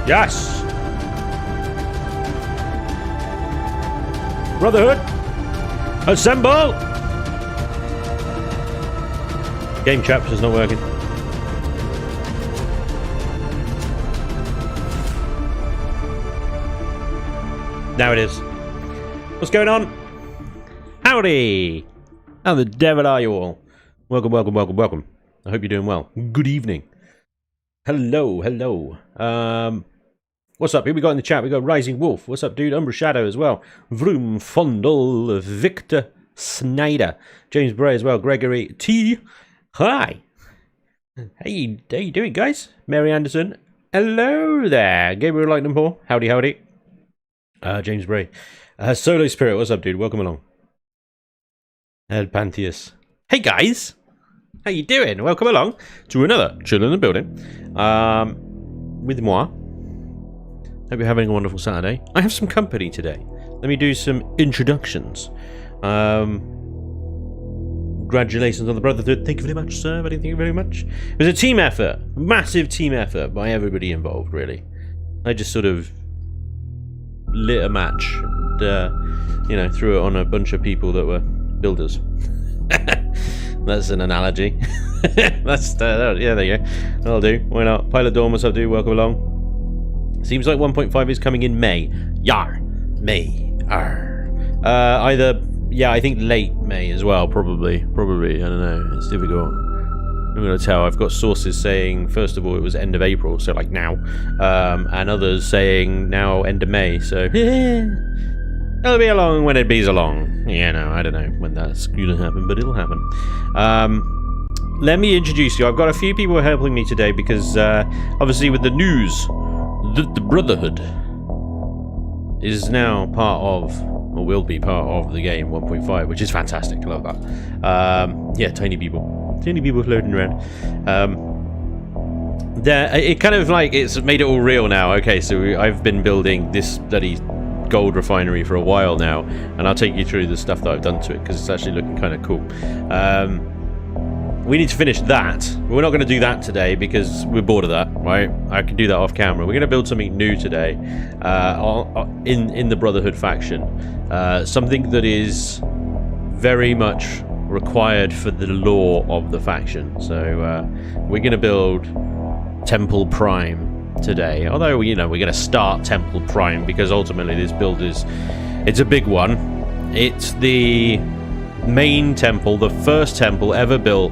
Yes! Brotherhood! Assemble! Game chapter's not working. Now it is. What's going on? Howdy! How the devil are you all? Welcome, welcome, welcome, welcome. I hope you're doing well. Good evening. Hello, hello. What's up? Here we got in the chat, we got Rising Wolf. What's up, dude? Umbra Shadow as well. Vroom Fondle, Victor Snyder, James Bray as well, Gregory T. Hi. Hey, how you doing, guys? Mary Anderson. Hello there. Gabriel Lightning Paul. Howdy, howdy. James Bray. Solo Spirit, what's up, dude? Welcome along. El Pantheus. Hey, guys. How you doing? Welcome along to another Chillin Buildin. With moi. Hope you're having a wonderful Saturday. I have some company today. Let me do some introductions. Congratulations on the Brotherhood. Thank you very much, sir. Thank you very much. It was a team effort. Massive team effort by everybody involved, really. I just sort of lit a match and, you know, threw it on a bunch of people that were builders. That's an analogy. That's yeah, there you go. That'll do. Why not? Pilot Dawn, what's up, dude? Welcome along. Seems like 1.5 is coming in May. Yar. May. Arr. Either, yeah, I think late May as well, probably. I don't know. It's difficult. I'm going to tell. I've got sources saying, first of all, it was end of April, so like now. And others saying now end of May, so it'll be along when it bees along. Yeah, no, I don't know when that's going to happen, but it'll happen. Let me introduce you. I've got a few people helping me today because, obviously, with the news that the Brotherhood is now part of, or will be part of, the game 1.5, which is fantastic. I love that. Yeah, tiny people floating around. It kind of like it's made it all real now. Okay, so I've been building this bloody gold refinery for a while now, and I'll take you through the stuff that I've done to it because it's actually looking kind of cool. We need to finish that. We're not going to do that today because we're bored of that, right? I can do that off camera. We're going to build something new today in the Brotherhood faction. Something that is very much required for the lore of the faction. So we're going to build Temple Prime today. Although, you know, we're going to start Temple Prime because ultimately this build it's a big one. It's the main temple, the first temple ever built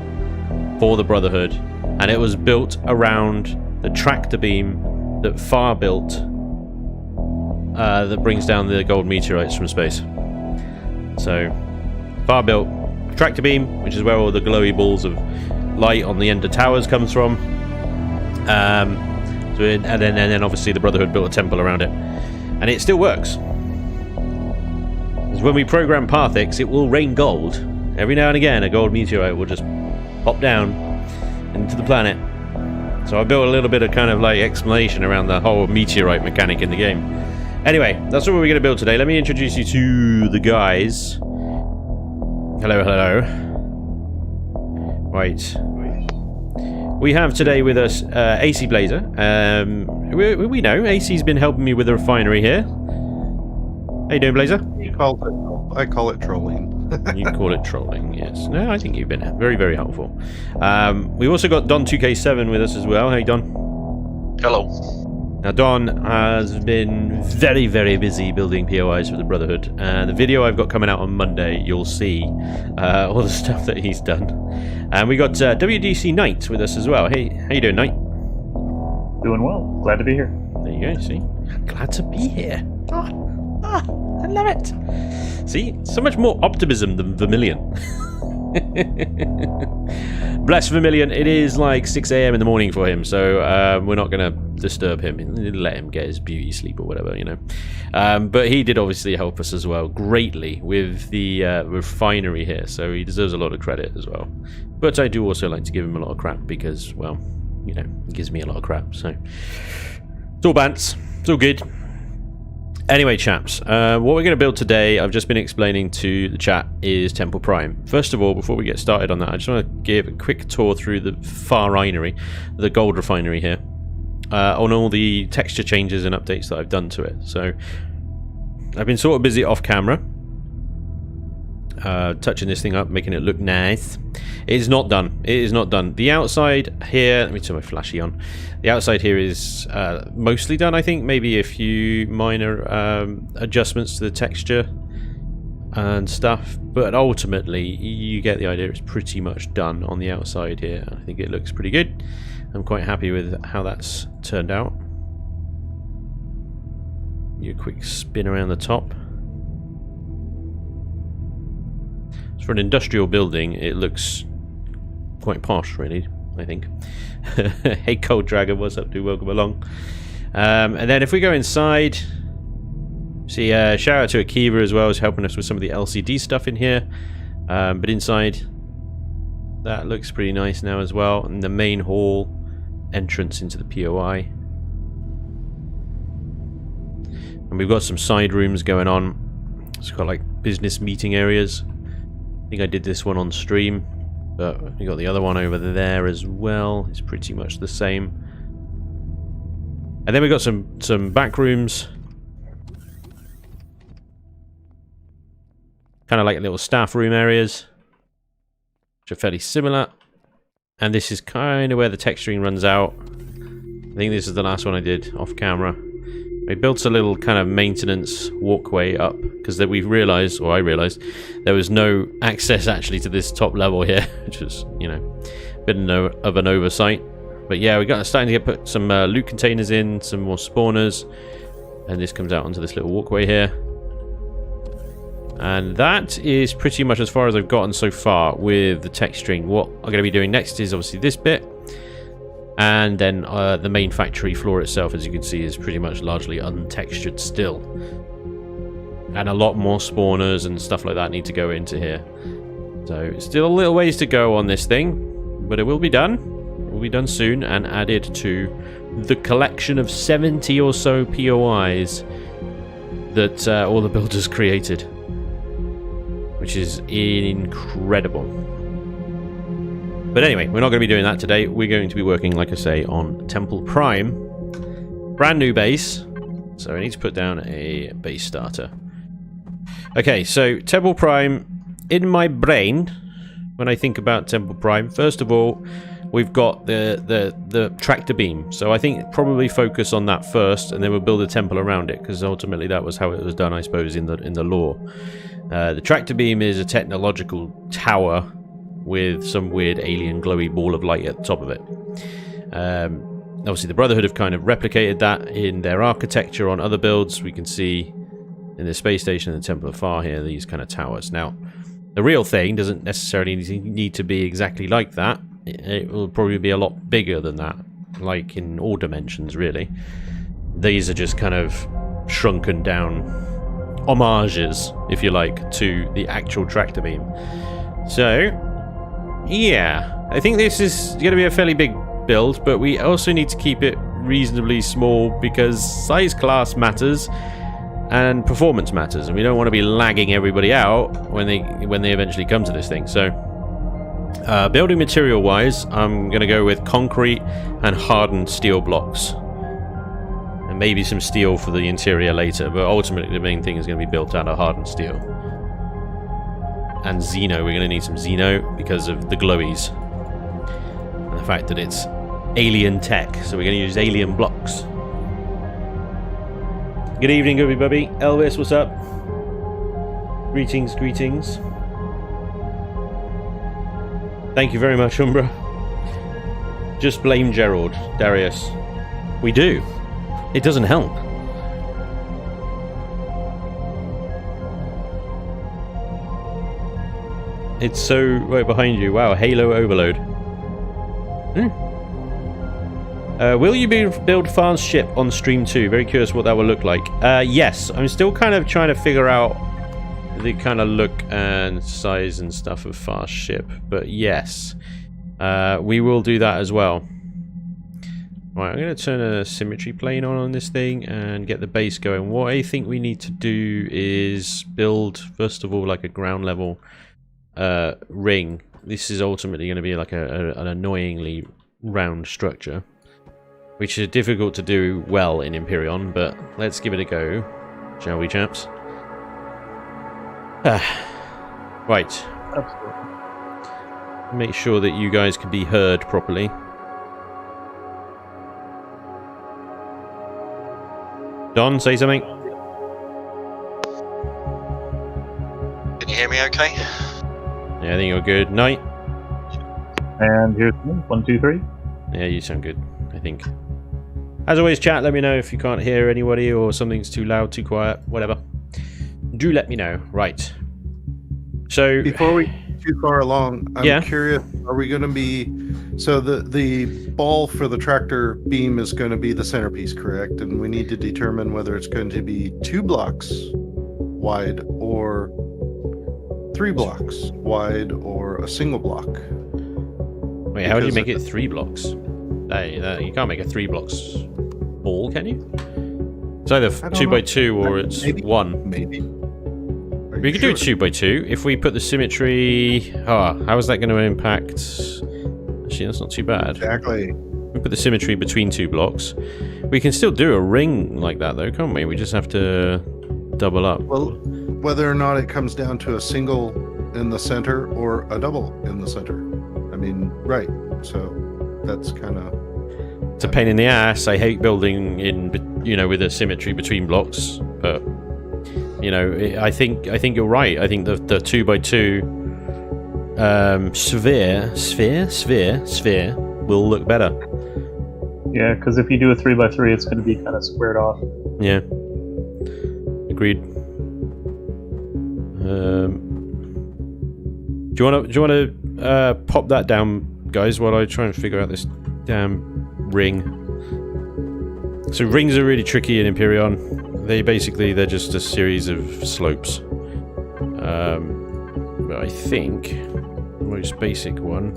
for the Brotherhood, and it was built around the tractor beam that Farr built that brings down the gold meteorites from space. So Farr built tractor beam, which is where all the glowy balls of light on the end of towers comes from. And then obviously the Brotherhood built a temple around it, and it still works. Because when we program Pathix, it will rain gold. Every now and again, a gold meteorite will just pop down into the planet. So I built a little bit of kind of like explanation around the whole meteorite mechanic in the game. Anyway, that's what we're going to build today. Let me introduce you to the guys. Hello, hello. Right. We have today with us AC Blazer. We know AC's been helping me with the refinery here. How you doing, Blazer? I call it trolling. You call it trolling, yes. No, I think you've been very, very helpful. We also got Don2K7 with us as well. Hey, Don. Hello. Now, Don has been very, very busy building POIs for the Brotherhood. And the video I've got coming out on Monday, you'll see all the stuff that he's done. And we got WDC Knight with us as well. Hey, how you doing, Knight? Doing well. Glad to be here. There you go, see? Glad to be here. I love it. See, so much more optimism than Vermilion. Bless Vermilion, it is like 6 AM in the morning for him, so we're not going to disturb him. Let him get his beauty sleep or whatever, you know. But he did obviously help us as well, greatly, with the refinery here, so he deserves a lot of credit as well. But I do also like to give him a lot of crap because, well, you know, he gives me a lot of crap, so it's all bants, it's all good. Anyway, chaps, what we're going to build today, I've just been explaining to the chat, is Temple Prime. First of all, before we get started on that, I just want to give a quick tour through the Refinery, the gold refinery here. on all the texture changes and updates that I've done to it. So I've been sort of busy off camera, touching this thing up, making it look nice. It is not done. It is not done. The outside here, let me turn my flashy on. The outside here is mostly done, I think. Maybe a few minor adjustments to the texture and stuff, but ultimately you get the idea. It's pretty much done on the outside here. I think it looks pretty good. I'm quite happy with how that's turned out. You a quick spin around the top. So for an industrial building, it looks quite posh, really, I think. Hey, Cold Dragon, what's up, dude? Welcome along. And then if we go inside, see, shout out to Akiva as well, who's helping us with some of the LCD stuff in here. But inside, that looks pretty nice now as well. And the main hall entrance into the POI. And we've got some side rooms going on. It's got like business meeting areas. I think I did this one on stream, but we got the other one over there as well. It's pretty much the same. And then we got some back rooms, kind of like little staff room areas, which are fairly similar. And this is kind of where the texturing runs out. I think this is the last one I did off camera. We built a little kind of maintenance walkway up because that we've realized, or I realized, there was no access actually to this top level here, which was, you know, a bit of an oversight. But yeah, we got starting to put some loot containers in, some more spawners, and this comes out onto this little walkway here. And that is pretty much as far as I've gotten so far with the texturing. What I'm going to be doing next is obviously this bit. And then the main factory floor itself, as you can see, is pretty much largely untextured still. And a lot more spawners and stuff like that need to go into here. So still a little ways to go on this thing, but it will be done. It will be done soon and added to the collection of 70 or so POIs that all the builders created, which is incredible. But anyway, we're not going to be doing that today. We're going to be working, like I say, on Temple Prime. Brand new base. So I need to put down a base starter. Okay, so Temple Prime, in my brain, when I think about Temple Prime, first of all, we've got the tractor beam. So I think probably focus on that first, and then we'll build a temple around it, because ultimately that was how it was done, I suppose, in the lore. The tractor beam is a technological tower with some weird alien glowy ball of light at the top of it. Obviously the Brotherhood have kind of replicated that in their architecture on other builds. We can see in the space station and the Temple of Farr here, these kind of towers. Now, the real thing doesn't necessarily need to be exactly like that. It will probably be a lot bigger than that, like in all dimensions, really. These are just kind of shrunken down homages, if you like, to the actual tractor beam. So yeah, I think this is going to be a fairly big build, but we also need to keep it reasonably small because size class matters and performance matters, and we don't want to be lagging everybody out when they eventually come to this thing. So building material wise, I'm going to go with concrete and hardened steel blocks, and maybe some steel for the interior later, but ultimately the main thing is going to be built out of hardened steel. And Xeno, we're going to need some Xeno because of the glowies and the fact that it's alien tech, so we're going to use alien blocks. Good evening, everybody. Elvis, what's up? Greetings, greetings. Thank you very much, Umbra. Just blame Gerald, Darius. We do. It doesn't help. It's so right behind you. Wow, Halo overload. Will you build Farr's ship on stream 2? Very curious what that will look like. Yes, I'm still kind of trying to figure out the kind of look and size and stuff of Farr's ship. But yes, we will do that as well. Right, I'm going to turn a symmetry plane on this thing and get the base going. What I think we need to do is build, first of all, like a ground level ring. This is ultimately going to be like an annoyingly round structure. which is difficult to do well in Imperion, but let's give it a go, shall we, chaps? Right. Absolutely. Make sure that you guys can be heard properly. Don, say something. Can you hear me okay? Yeah, I think you're good. Night. And here's 1, 2, 3. Yeah, you sound good, I think. As always, chat, let me know if you can't hear anybody or something's too loud, too quiet, whatever. Do let me know. Right. So... Before we get too far along, I'm curious, are we going to be... So the ball for the tractor beam is going to be the centerpiece, correct? And we need to determine whether it's going to be 2 blocks wide or 3 blocks wide or a single block. Wait, how do you make it 3 blocks? You can't make a 3 blocks ball, can you? It's either 2 by 2 or it's maybe, 1. Maybe. We could do it 2 by 2 if we put the symmetry. How is that going to impact? Actually, that's not too bad. Exactly. We put the symmetry between 2 blocks. We can still do a ring like that, though, can't we? We just have to double up. Well, whether or not it comes down to a single in the center or a double in the center. I mean, right. So that's kind of... It's a pain in the ass. I hate building in, with a symmetry between blocks. But, I think you're right. I think the 2 by 2 sphere will look better. Yeah, because if you do a 3 by 3, it's going to be kind of squared off. Yeah. Agreed. Do you want to pop that down, guys, while I try and figure out this damn ring? So rings are really tricky in Imperion. They're just a series of slopes. But I think the most basic one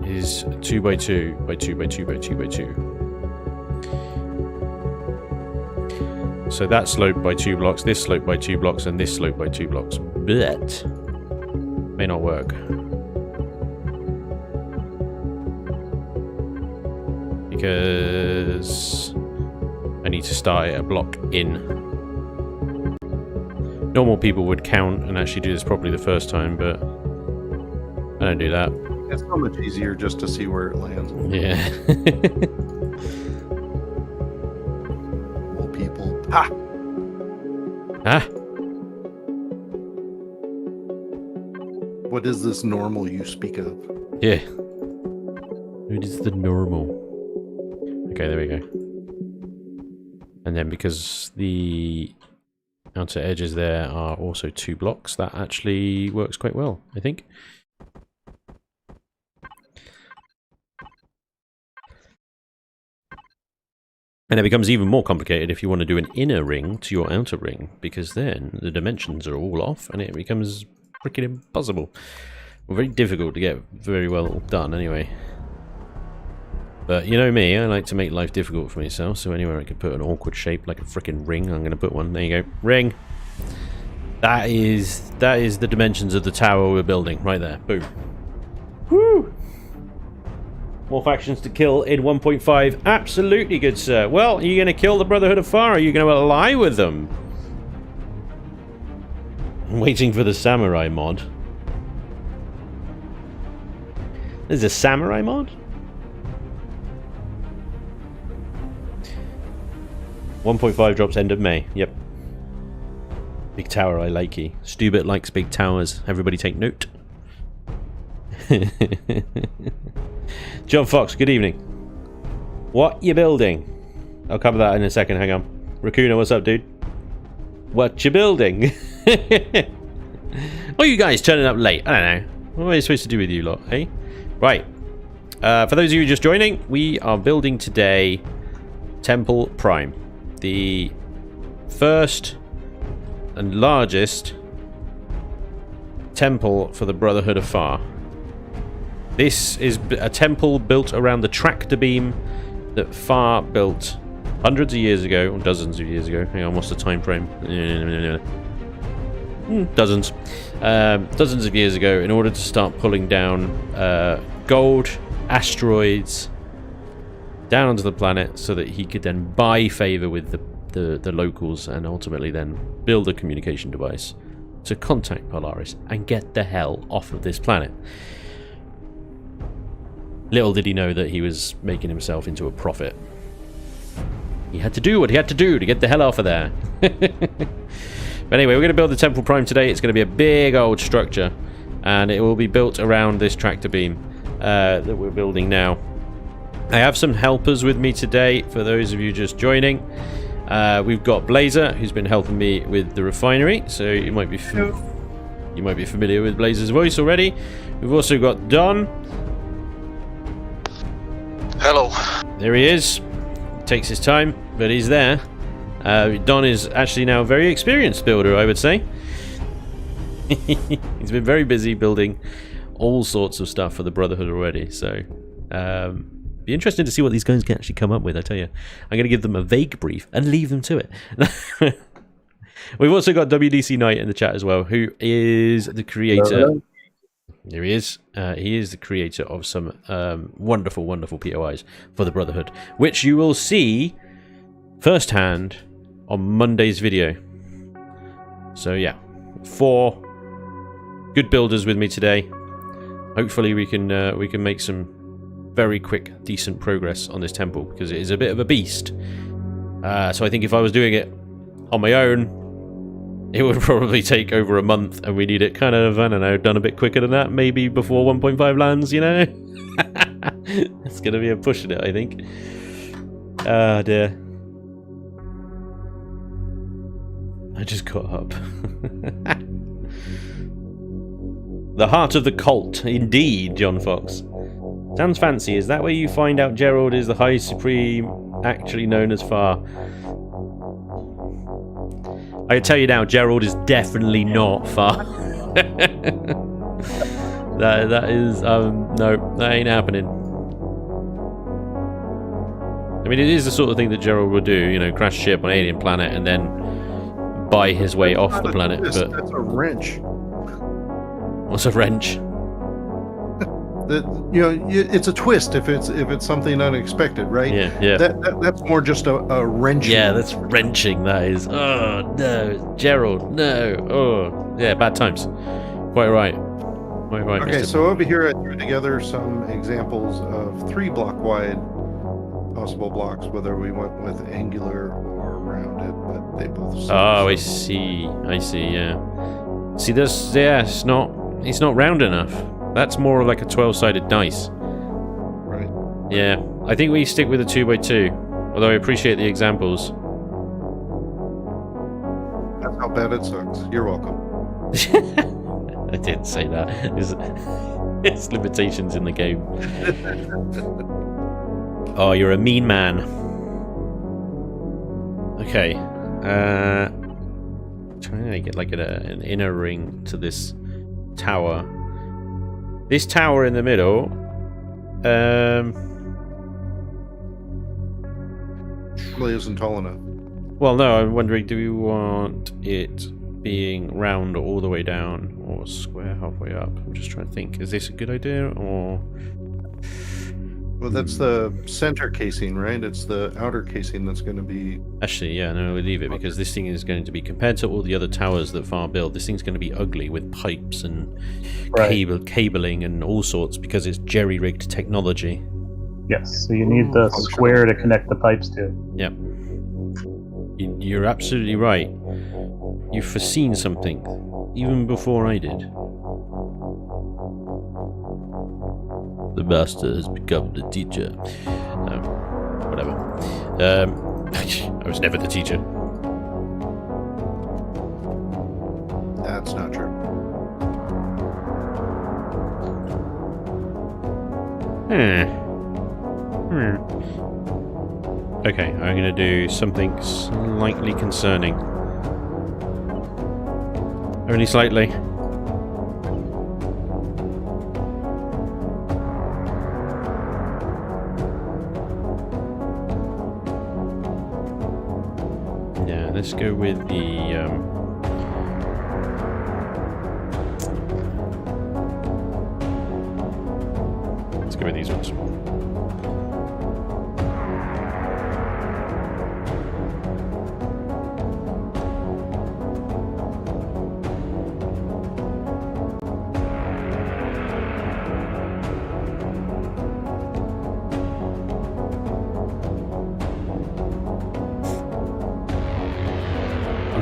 is 2 by 2 by 2 by 2 by 2 by 2. So that slope by 2 blocks, this slope by 2 blocks, and this slope by 2 blocks. But may not work. Because I need to start it a block in. Normal people would count and actually do this properly the first time, but I don't do that. It's so much easier just to see where it lands. Yeah. Well, people. Ha! Ah! What is this normal you speak of? Yeah. It is the normal. Okay, there we go. And then because the outer edges there are also 2 blocks, that actually works quite well, I think. And it becomes even more complicated if you want to do an inner ring to your outer ring, because then the dimensions are all off and it becomes freaking impossible. Well, very difficult to get very well done anyway. But you know me, I like to make life difficult for myself, so anywhere I can put an awkward shape like a freaking ring, I'm going to put one. There you go. Ring! That is the dimensions of the tower we're building, right there. Boom. Woo! More factions to kill in 1.5. Absolutely, good sir. Well, are you going to kill the Brotherhood of Farr, or are you going to ally with them? I'm waiting for the samurai mod. There's a samurai mod? 1.5 drops end of May. Yep. Big tower, I likey. Stubit likes big towers. Everybody take note. John Fox, good evening. What you building? I'll cover that in a second, hang on. Raccoona, what's up, dude? What you building? Why are you guys turning up late? I don't know. What am I supposed to do with you lot, eh? Right. For those of you just joining, we are building today Temple Prime. The first and largest temple for the Brotherhood of Farr. This is a temple built around the tractor beam that Farr built hundreds of years ago, or dozens of years ago. Hang on, what's the time frame? Dozens. Dozens of years ago in order to start pulling down gold, asteroids, down onto the planet so that he could then buy favor with the locals and ultimately then build a communication device to contact Polaris and get the hell off of this planet. Little did he know that he was making himself into a prophet. He had to do what he had to do to get the hell off of there. But anyway, we're going to build the Temple Prime today. It's going to be a big old structure, and it will be built around this tractor beam that we're building now. I have some helpers with me today, for those of you just joining. We've got Blazer, who's been helping me with the refinery, so you might be familiar with Blazer's voice already. We've also got Don. Hello. There he is. Takes his time, but he's there. Don is actually now a very experienced builder, I would say. He's been very busy building all sorts of stuff for the Brotherhood already, so be interesting to see what these guys can actually come up with, I tell you. I'm going to give them a vague brief and leave them to it. We've also got WDC Knight in the chat as well, who is the creator. There he is. He is the creator of some wonderful, wonderful POIs for the Brotherhood, which you will see firsthand on Monday's video. So yeah, 4 good builders with me today. Hopefully we can make some very quick, decent progress on this temple, because it is a bit of a beast. So I think if I was doing it on my own, it would probably take over a month, and we need it kind of, I don't know, done a bit quicker than that, maybe before 1.5 lands, you know? It's going to be a pushing it, I think. Ah, dear. I just got up. The heart of the cult, indeed, John Fox. Sounds fancy. Is that where you find out Gerald is the High Supreme, actually known as Farr? I can tell you now, Gerald is definitely not Farr. that is, no, that ain't happening. I mean, it is the sort of thing that Gerald would do, you know, crash ship on an alien planet and then buy his way off the planet. But that's a wrench. What's a wrench? You know, it's a twist if it's something unexpected, right? Yeah. That's more just a wrench. Yeah, that's wrenching. That is. Oh no, Gerald, no. Oh yeah, bad times. Quite right. Quite right. Okay, Mr. so over here I threw together some examples of 3 block wide possible blocks, whether we went with angular or rounded, but they both. Oh, I see. Yeah. See this? Yeah, it's not round enough. That's more like a 12-sided dice. Right. Yeah, I think we stick with a 2x2. Although I appreciate the examples. That's how bad it sucks. You're welcome. I didn't say that. It's limitations in the game. Oh, you're a mean man. Okay. Trying to get like an inner ring to this tower. This tower in the middle. Probably isn't tall enough. Well, no, I'm wondering, do we want it being round all the way down or square halfway up? I'm just trying to think. Is this a good idea or... Well, that's the center casing, right? It's the outer casing that's going to be... Actually, yeah, no, we'll leave it, because this thing is going to be, compared to all the other towers that Farr built, this thing's going to be ugly with pipes and cabling and all sorts, because it's jerry-rigged technology. Yes, so you need the square to connect the pipes to. Yep. You're absolutely right. You've foreseen something, even before I did. The master has become the teacher. Whatever. I was never the teacher. That's not true. Okay, I'm going to do something slightly concerning. Only slightly. Yeah, let's go with the... Let's go with these ones.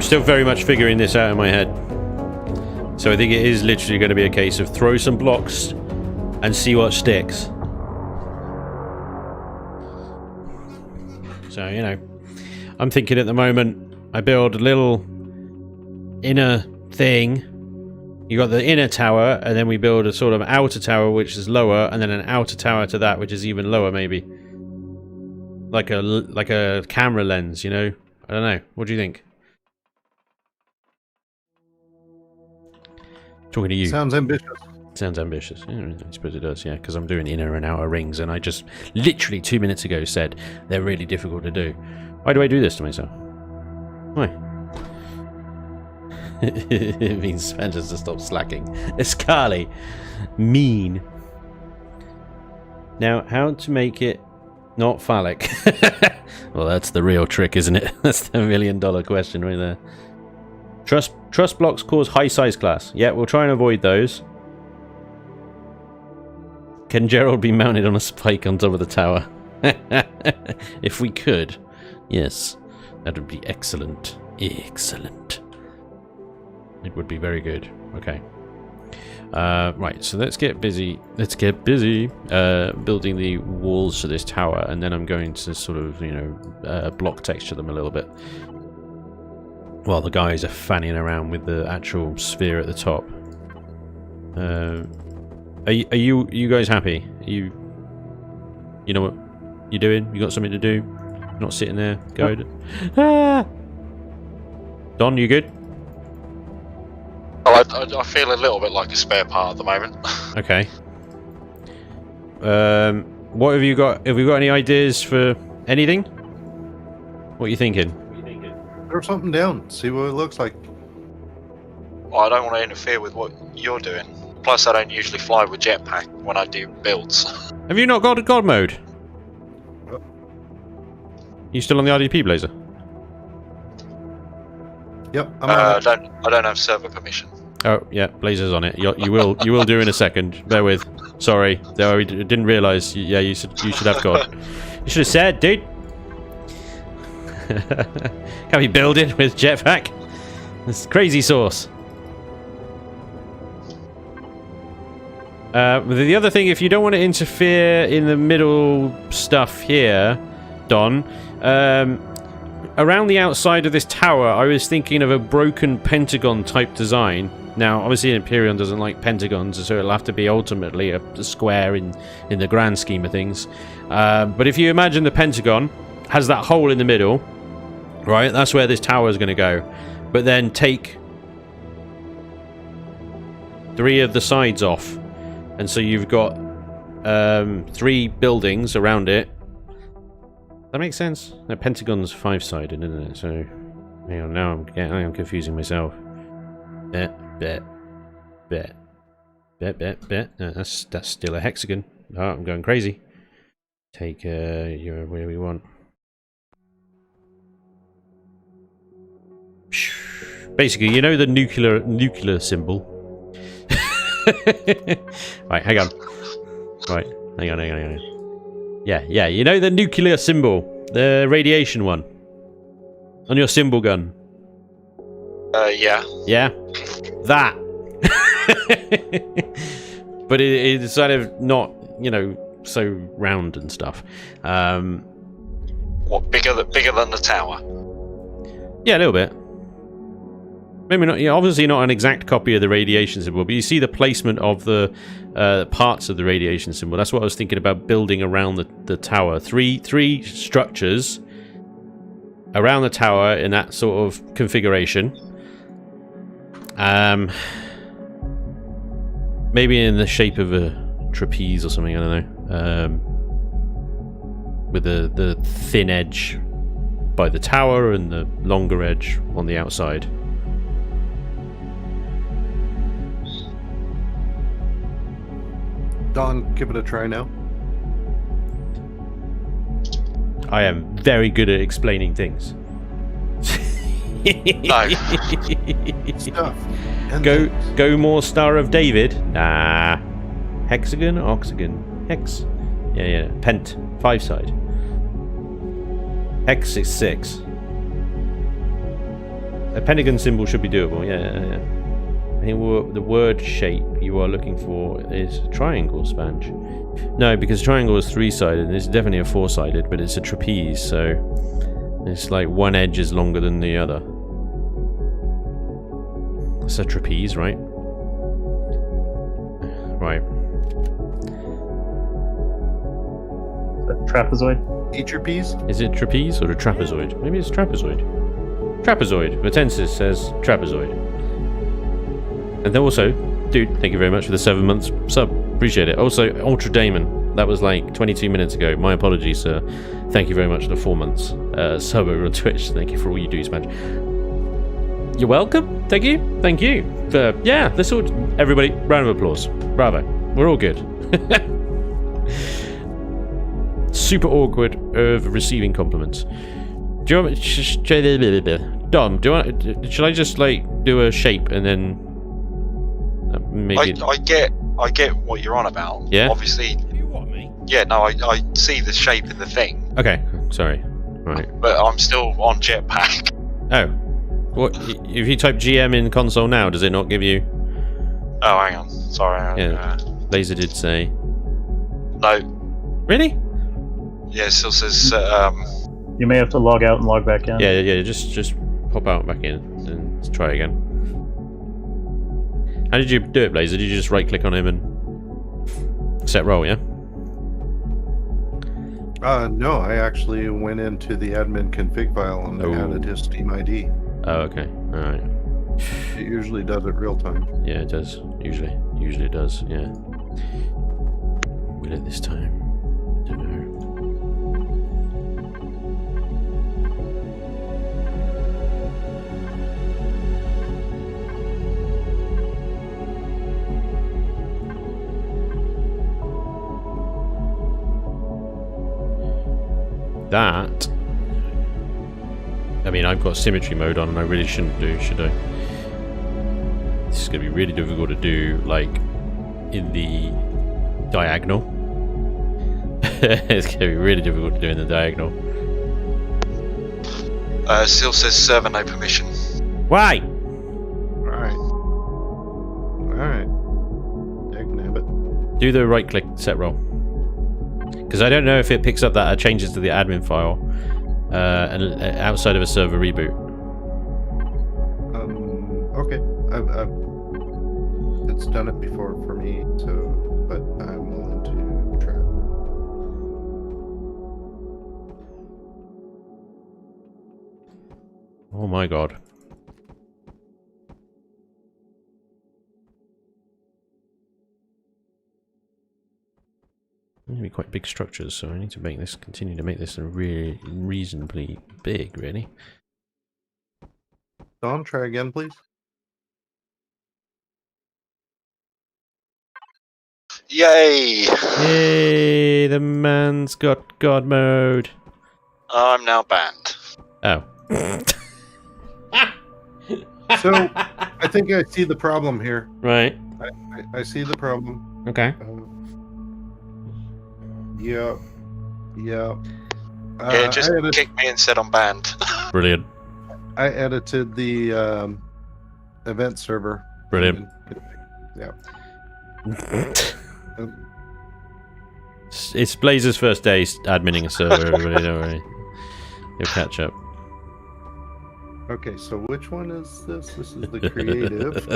I'm still very much figuring this out in my head. So I think it is literally going to be a case of throw some blocks and see what sticks. So, you know, I'm thinking at the moment I build a little inner thing. You got the inner tower, and then we build a sort of outer tower which is lower, and then an outer tower to that which is even lower, maybe. Like a camera lens, you know? I don't know. What do you think? Talking to you. Sounds ambitious. Sounds ambitious. Yeah, I suppose it does, yeah, because I'm doing inner and outer rings, and I just literally 2 minutes ago said they're really difficult to do. Why do I do this to myself? Why? It means Spanj to stop slacking. Escali. Mean. Now, how to make it not phallic? Well, that's the real trick, isn't it? That's the $1 million question right there. Truss blocks cause high size class. Yeah, we'll try and avoid those. Can Gerald be mounted on a spike on top of the tower? If we could, yes, that would be excellent. Excellent. It would be very good. Okay. Right, so let's get busy. Let's get busy building the walls to this tower, and then I'm going to sort of, you know, block texture them a little bit. While the guys are fanning around with the actual sphere at the top. Are you guys happy? You know what you're doing? You got something to do? You're not sitting there going. Ah! Don, you good? Oh, I feel a little bit like a spare part at the moment. Okay. What have you got? Have we got any ideas for anything? What are you thinking? Throw something down. See what it looks like. Well, I don't want to interfere with what you're doing. Plus, I don't usually fly with jetpack when I do builds. Have you not got a god mode? You still on the RDP Blazer? Yep. I don't have server permission. Oh yeah, Blazer's on it. You will do in a second. Bear with. Sorry, I didn't realise. Yeah, you should have god. You should have said, dude. Can't be building with jetpack. It's crazy sauce. The other thing, if you don't want to interfere in the middle stuff here, Don, around the outside of this tower, I was thinking of a broken pentagon type design. Now, obviously, Imperium doesn't like pentagons, so it'll have to be ultimately a square in the grand scheme of things. But if you imagine the pentagon has that hole in the middle, right? That's where this tower is going to go. But then take 3 of the sides off. And so you've got 3 buildings around it. That makes sense? The pentagon's 5-sided, isn't it? So, hang on, now I'm confusing myself. Bet. No, that's still a hexagon. Oh, I'm going crazy. Take your where we want. Basically, you know the nuclear symbol. Right, hang on. Right, hang on. Yeah, you know the nuclear symbol, the radiation one, on your symbol gun. Yeah. Yeah, that. But it's sort of not, you know, so round and stuff. What, bigger than the tower? Yeah, a little bit. Maybe not. Yeah, obviously not an exact copy of the radiation symbol, but you see the placement of the parts of the radiation symbol. That's what I was thinking about building around the tower. Three structures around the tower in that sort of configuration. Maybe in the shape of a trapeze or something. I don't know. With the thin edge by the tower and the longer edge on the outside. Don, give it a try now. I am very good at explaining things. No. Stuff. Go more Star of David. Nah. Hexagon, octagon, hex. Yeah. Pent, 5-side. Hex is 6. A pentagon symbol should be doable. Yeah. I think the word shape you are looking for is triangle, Spanj. No, because triangle is 3-sided, and it's definitely a 4-sided, but it's a trapeze, so it's like one edge is longer than the other. It's a trapeze, right? Right. Trapezoid? Eat your peas? Is it trapeze or a trapezoid? Maybe it's trapezoid. Trapezoid. Vatensis says trapezoid. And then also, dude, thank you very much for the 7 months sub. Appreciate it. Also, Ultra Damon. That was like 22 minutes ago. My apologies, sir. Thank you very much for the 4 months sub over on Twitch. Thank you for all you do, Spanj. You're welcome. Thank you. Thank you. Yeah, this all. Everybody, round of applause. Bravo. We're all good. Super awkward of receiving compliments. Do you want Dom, should I just like do a shape and then maybe I get what you're on about. Yeah. Obviously. You what, mate? Yeah, no, I see the shape in the thing. Okay, sorry. Right. But I'm still on jetpack. Oh. What if you type GM in console now, does it not give you? Oh, hang on. Sorry. Yeah. Laser did say. No. Really? Yeah, it still says You may have to log out and log back in. Yeah, just pop out back in and try again. How did you do it, Blazer? Did you just right click on him and set roll, yeah? No, I actually went into the admin config file and added his Steam ID. Oh, okay. Alright. It usually does it real time. Yeah, it does. Usually it does, yeah. Will it this time? Don't know. That, I mean, I've got symmetry mode on and I really shouldn't do, should I? This is going to be really difficult to do, like, in the diagonal. It's going to be really difficult to do in the diagonal. still says server no permission. Why? Alright. Dagnabbit. Do the right click set roll. Because I don't know if it picks up that changes to the admin file and outside of a server reboot. Okay. I've it's done it before for me, so but I'm willing to try. Oh my god. Going to be quite big structures, so I need to make this, continue to make this a really reasonably big, really. Don, try again, please. Yay! Yay! The man's got God mode. I'm now banned. Oh. So, I think I see the problem here. Right. I see the problem. Okay. Yeah. Yeah, just kick me and said I'm banned. Brilliant. I edited the event server. Brilliant. Yeah. It's Blazer's first day adminning a server, everybody, don't worry. He'll catch up. Okay, so which one is this? This is the creative.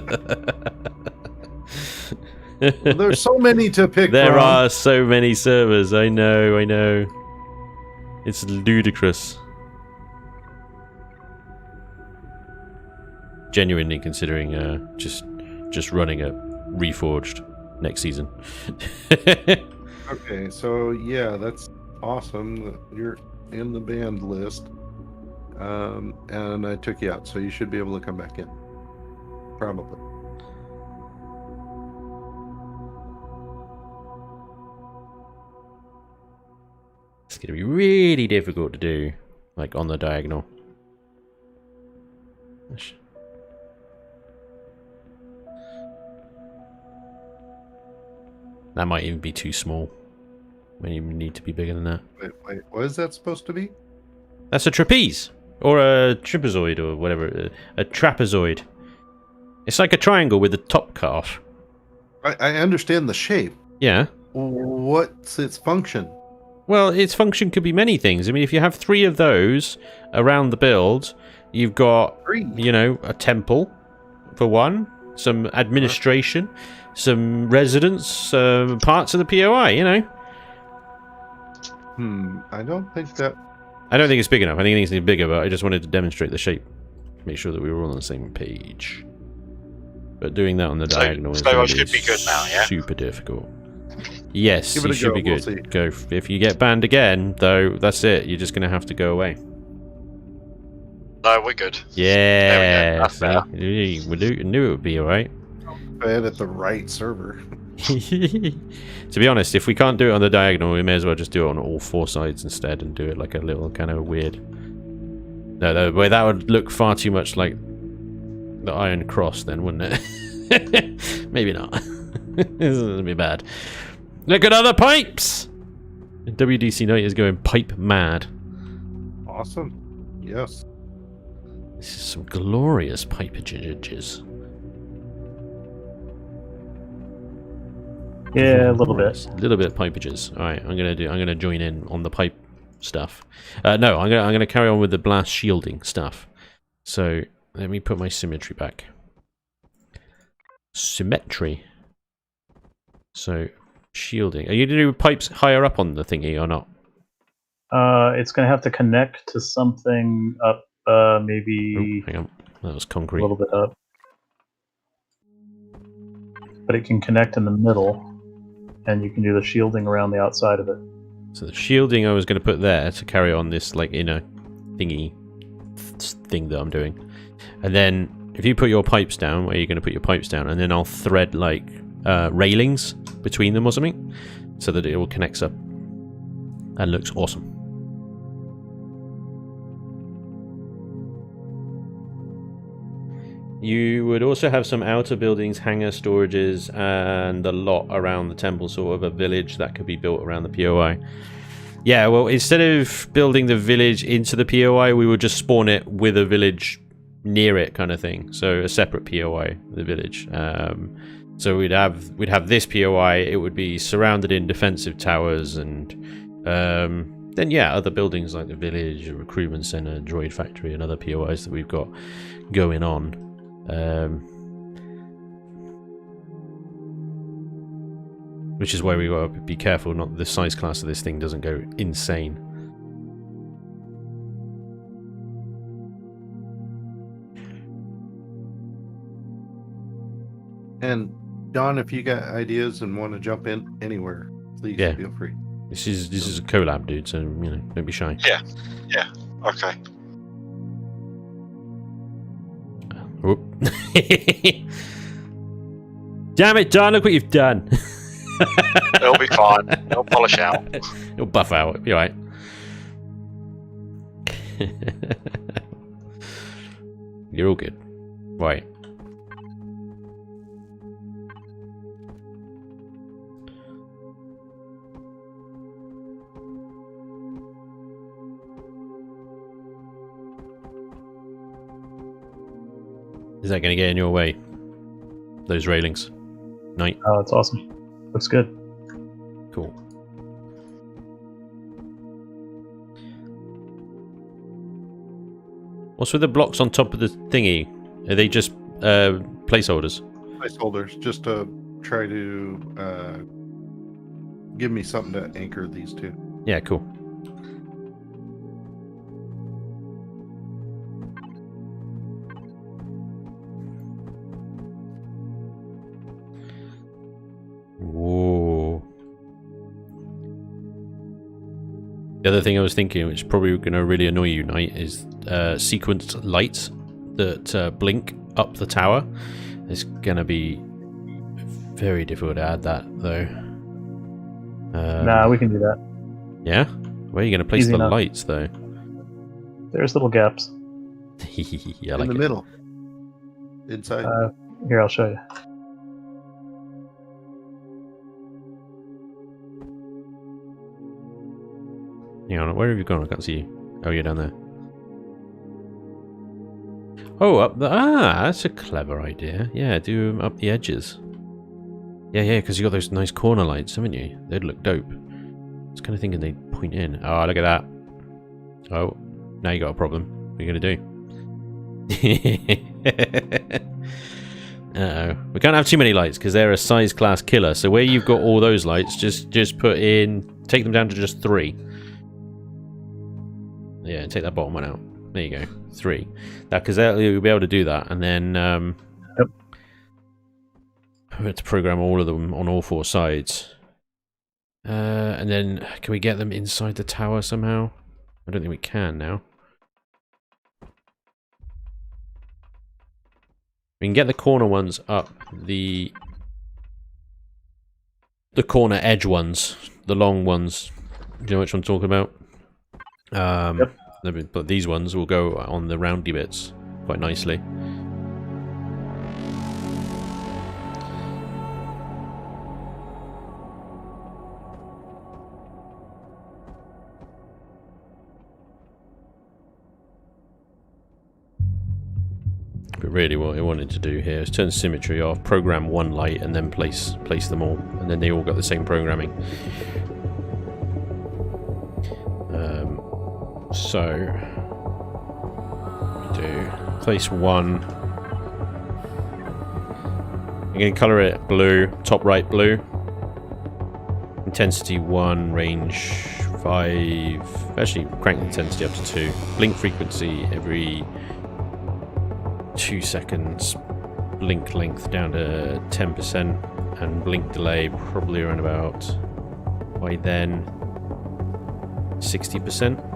Well, there's so many to pick There from. are so many servers, I know. It's ludicrous. Genuinely considering just running a Reforged next season. Okay, so yeah, that's awesome that you're in the banned list. And I took you out, so you should be able to come back in. Probably. It's going to be really difficult to do, like on the diagonal. That might even be too small. May even need to be bigger than that. Wait, what is that supposed to be? That's a trapeze. Or a trapezoid or whatever. A trapezoid. It's like a triangle with the top cut off. I understand the shape. Yeah. What's its function? Well, its function could be many things. I mean, if you have 3 of those around the build, you've got, 3. you know, a temple for one, some administration, some residents, some parts of the POI, you know. I don't think that... I don't think it's big enough. I think it needs to be bigger, but I just wanted to demonstrate the shape. Make sure that we were all on the same page. But doing that on the diagonal is really should be good now, yeah? super difficult. Yes, Give it you a should go, be we'll good. see. Go. If you get banned again, though, that's it. You're just going to have to go away. No, we're good. Yeah. That's better. We knew it would be alright. Bad at the right server. To be honest, if we can't do it on the diagonal, we may as well just do it on all 4 sides instead and do it like a little kind of weird... No, but that would look far too much like the Iron Cross then, wouldn't it? Maybe not. This is going to be bad. Look at other pipes! WDC Night is going pipe mad. Awesome. Yes. This is some glorious pipages. Yeah, a little bit. A little bit of pipages. All right, I'm gonna join in on the pipe stuff. No, I'm gonna carry on with the blast shielding stuff. So let me put my symmetry back. Symmetry. So shielding. Are you gonna do pipes higher up on the thingy or not? It's going to have to connect to something up, maybe Hang on, that was a concrete. little bit up. But it can connect in the middle, and you can do the shielding around the outside of it. So the shielding I was going to put there to carry on this like inner thingy thing that I'm doing, and then if you put your pipes down, where you're going to put your pipes down, and then I'll thread like railings between them or something, so that it all connects up and looks awesome. You would also have some outer buildings, hangar storages, and a lot around the temple, sort of a village that could be built around the POI. Yeah, well, instead of building the village into the POI, we would just spawn it with a village near it, kind of thing. So a separate POI, the village. So we'd have this POI. It would be surrounded in defensive towers, and then yeah, other buildings like the village, a recruitment center, droid factory, and other POIs that we've got going on. Which is why we gotta be careful not the size class of this thing doesn't go insane. And Don, if you got ideas and want to jump in anywhere, please feel free. This is a collab, dude, so you know, don't be shy. Yeah. Okay. Whoop. Damn it, Don, look what you've done. It'll be fine. It'll polish out. It'll buff out. It'll be alright. You're all good. Right. Is that going to get in your way? Those railings? Night. Oh, it's awesome. Looks good. Cool. What's with the blocks on top of the thingy? Are they just placeholders? Placeholders, just to try to give me something to anchor these two. Yeah, cool. Whoa. The other thing I was thinking, which is probably going to really annoy you, Knight, is sequenced lights that blink up the tower. It's going to be very difficult to add that, though. Nah, we can do that. Yeah? Where are you going to place Easy the enough. lights, though? There's little gaps. Yeah, I In like the it. middle. Inside. Here, I'll show you. Hang on, where have you gone? I can't see you. Oh, you're down there. Oh, that's a clever idea. Yeah, do them up the edges. Yeah, because you got those nice corner lights, haven't you? They'd look dope. I was kind of thinking they'd point in. Oh, look at that. Oh, now you got a problem. What are you gonna do? Uh-oh. We can't have too many lights because they're a size class killer. So where you've got all those lights, just put in, take them down to just 3. Yeah, take that bottom one out. There you go, 3. Now, because you'll be able to do that, and then Yep. we have to program all of them on all 4 sides. And then can we get them inside the tower somehow? I don't think we can now. We can get the corner ones up, the corner edge ones, the long ones. Do you know which I'm talking about? Yep. But these ones will go on the roundy bits quite nicely. But really what I wanted to do here is turn symmetry off, program 1 light, and then place them all. And then they all got the same programming. So we do place 1. I'm going to colour it blue, top right blue. Intensity 1, range 5. Actually, crank the intensity up to 2. Blink frequency every 2 seconds. Blink length down to 10%. And blink delay probably around about, by then, 60%.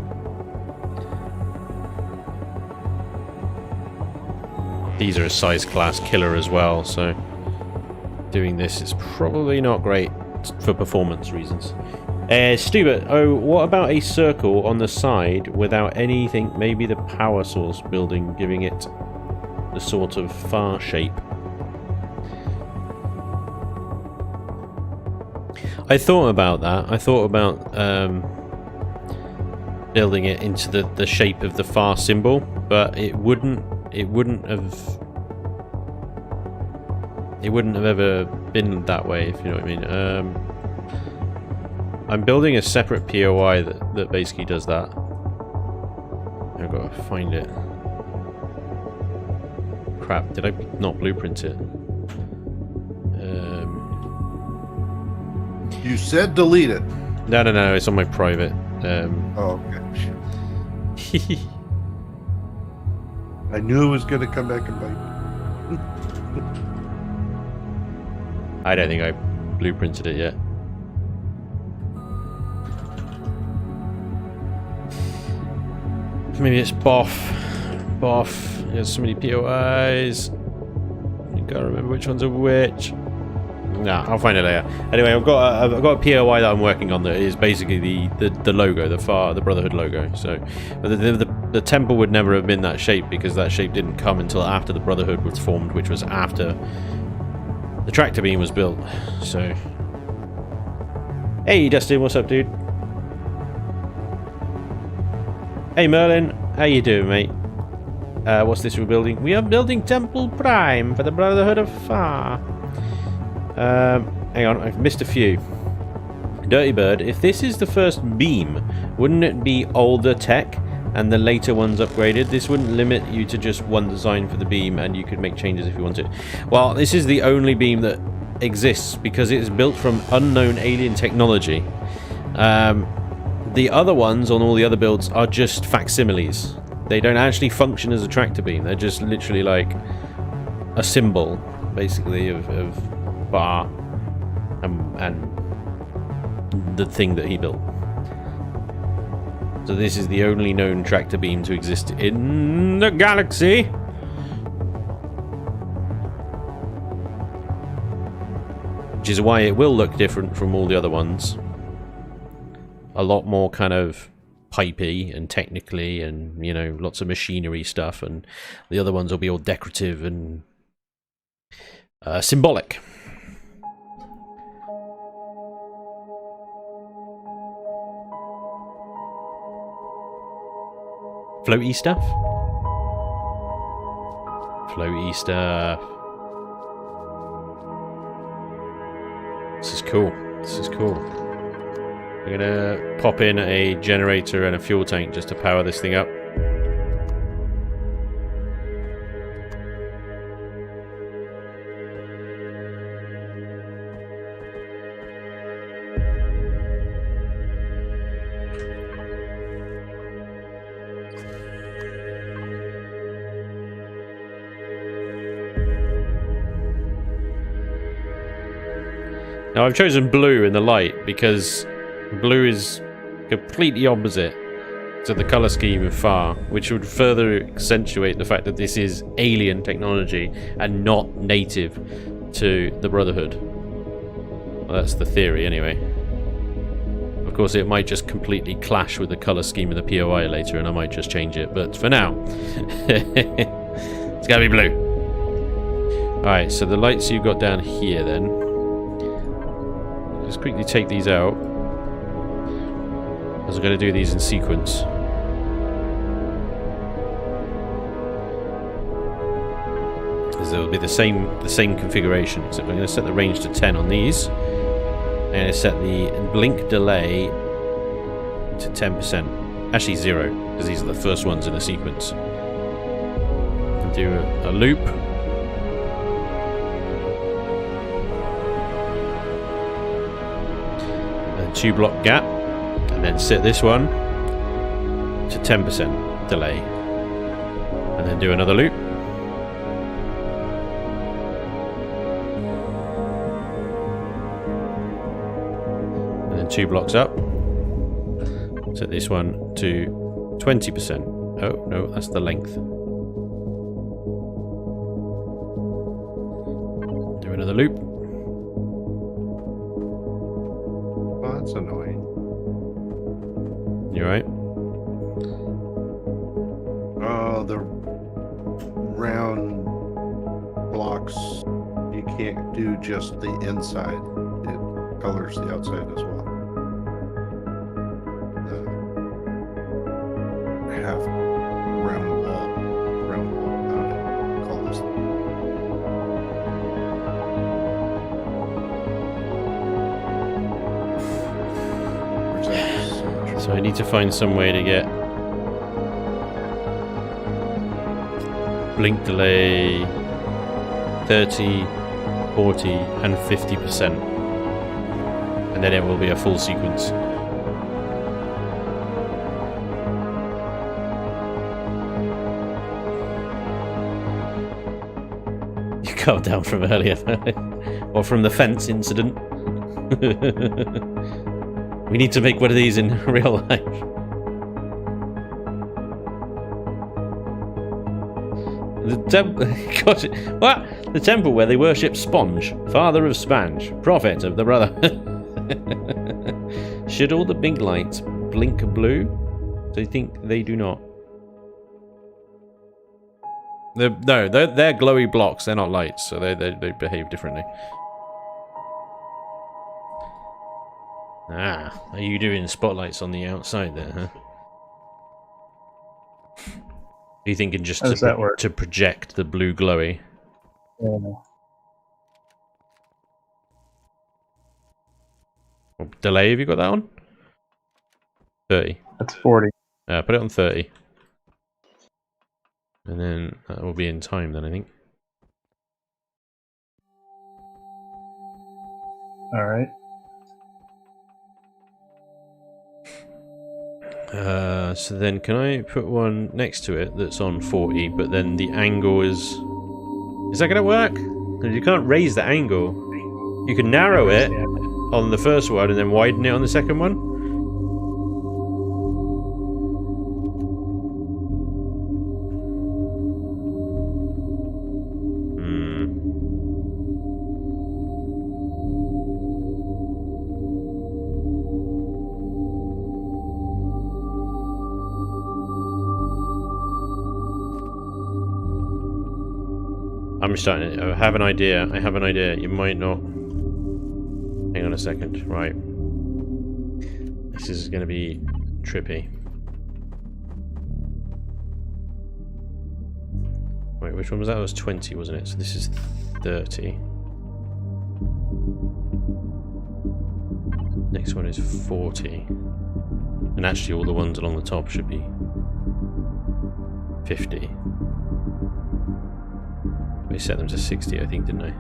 These are a size class killer as well, so doing this is probably not great for performance reasons. Stuart, oh, what about a circle on the side without anything, maybe the power source building, giving it the sort of Farr shape? I thought about that. I thought about building it into the shape of the Farr symbol, but it wouldn't have ever been that way, if you know what I mean. I'm building a separate POI that basically does that. I've got to find it. Crap, did I not blueprint it? You said delete it. No, it's on my private. Oh, okay. I knew it was going to come back and bite me. I don't think I blueprinted it yet. Maybe it's Boff. There's so many POIs. You gotta remember which ones are which. Nah, I'll find it later. Anyway, I've got a POI that I'm working on that is basically the logo, the Brotherhood logo. So, but the temple would never have been that shape because that shape didn't come until after the Brotherhood was formed, which was after the tractor beam was built. So, hey Dustin, what's up, dude? Hey Merlin, how you doing, mate? What's this we're building? We are building Temple Prime for the Brotherhood of Farr. Hang on, I've missed a few. Dirty Bird, if this is the first beam, wouldn't it be older tech and the later ones upgraded? This wouldn't limit you to just one design for the beam and you could make changes if you wanted. Well, this is the only beam that exists because it is built from unknown alien technology. The other ones on all the other builds are just facsimiles. They don't actually function as a tractor beam. They're just literally like a symbol, basically, of Farr and the thing that he built. So this is the only known tractor beam to exist in the galaxy. Which is why it will look different from all the other ones. A lot more kind of pipey and technically and, you know, lots of machinery stuff, and the other ones will be all decorative and symbolic. Floaty stuff. Floaty stuff. This is cool. This is cool. I'm gonna pop in a generator and a fuel tank just to power this thing up. Now I've chosen blue in the light because blue is completely opposite to the colour scheme of Farr, which would further accentuate the fact that this is alien technology and not native to the Brotherhood. Well, that's the theory anyway. Of course it might just completely clash with the colour scheme of the POI later and I might just change it, but for now it's gotta be blue. Alright, so the lights you've got down here then. Let's quickly take these out, because I'm going to do these in sequence. Because it'll be the same configuration, except I'm going to set the range to 10 on these. I'm going to set the blink delay to 10%. Actually 0, because these are the first ones in a sequence. And do a loop. 2 block gap, and then set this one to 10% delay, and then do another loop, and then 2 blocks up, set this one to 20%. Oh no, that's the length. Do another loop. That's annoying. You right? Oh, the round blocks, you can't do just the inside. It colors the outside as well. The half round wall colors. So I need to find some way to get blink delay 30, 40 and 50%, and then it will be a full sequence. You calmed down from earlier or from the fence incident. We need to make one of these in real life. The temple... What? The temple where they worship Spanj, father of Spanj, prophet of the Brotherhood. Should all the big lights blink blue? Do you think they do not? They're glowy blocks. They're not lights, so they behave differently. Ah, are you doing spotlights on the outside there, huh? Are you thinking just to project the blue glowy? Yeah. What delay have you got that on? 30. That's 40. Put it on 30. And then that will be in time then, I think. Alright. So then can I put one next to it that's on 40, but then the angle is... Is that going to work? You can't raise the angle. You can narrow it on the first one and then widen it on the second one. I'm starting to have an idea. I have an idea. You might not. Hang on a second. Right. This is going to be trippy. Wait, which one was that? It was 20, wasn't it? So this is 30. Next one is 40. And actually all the ones along the top should be 50. We set them to 60, I think, didn't I?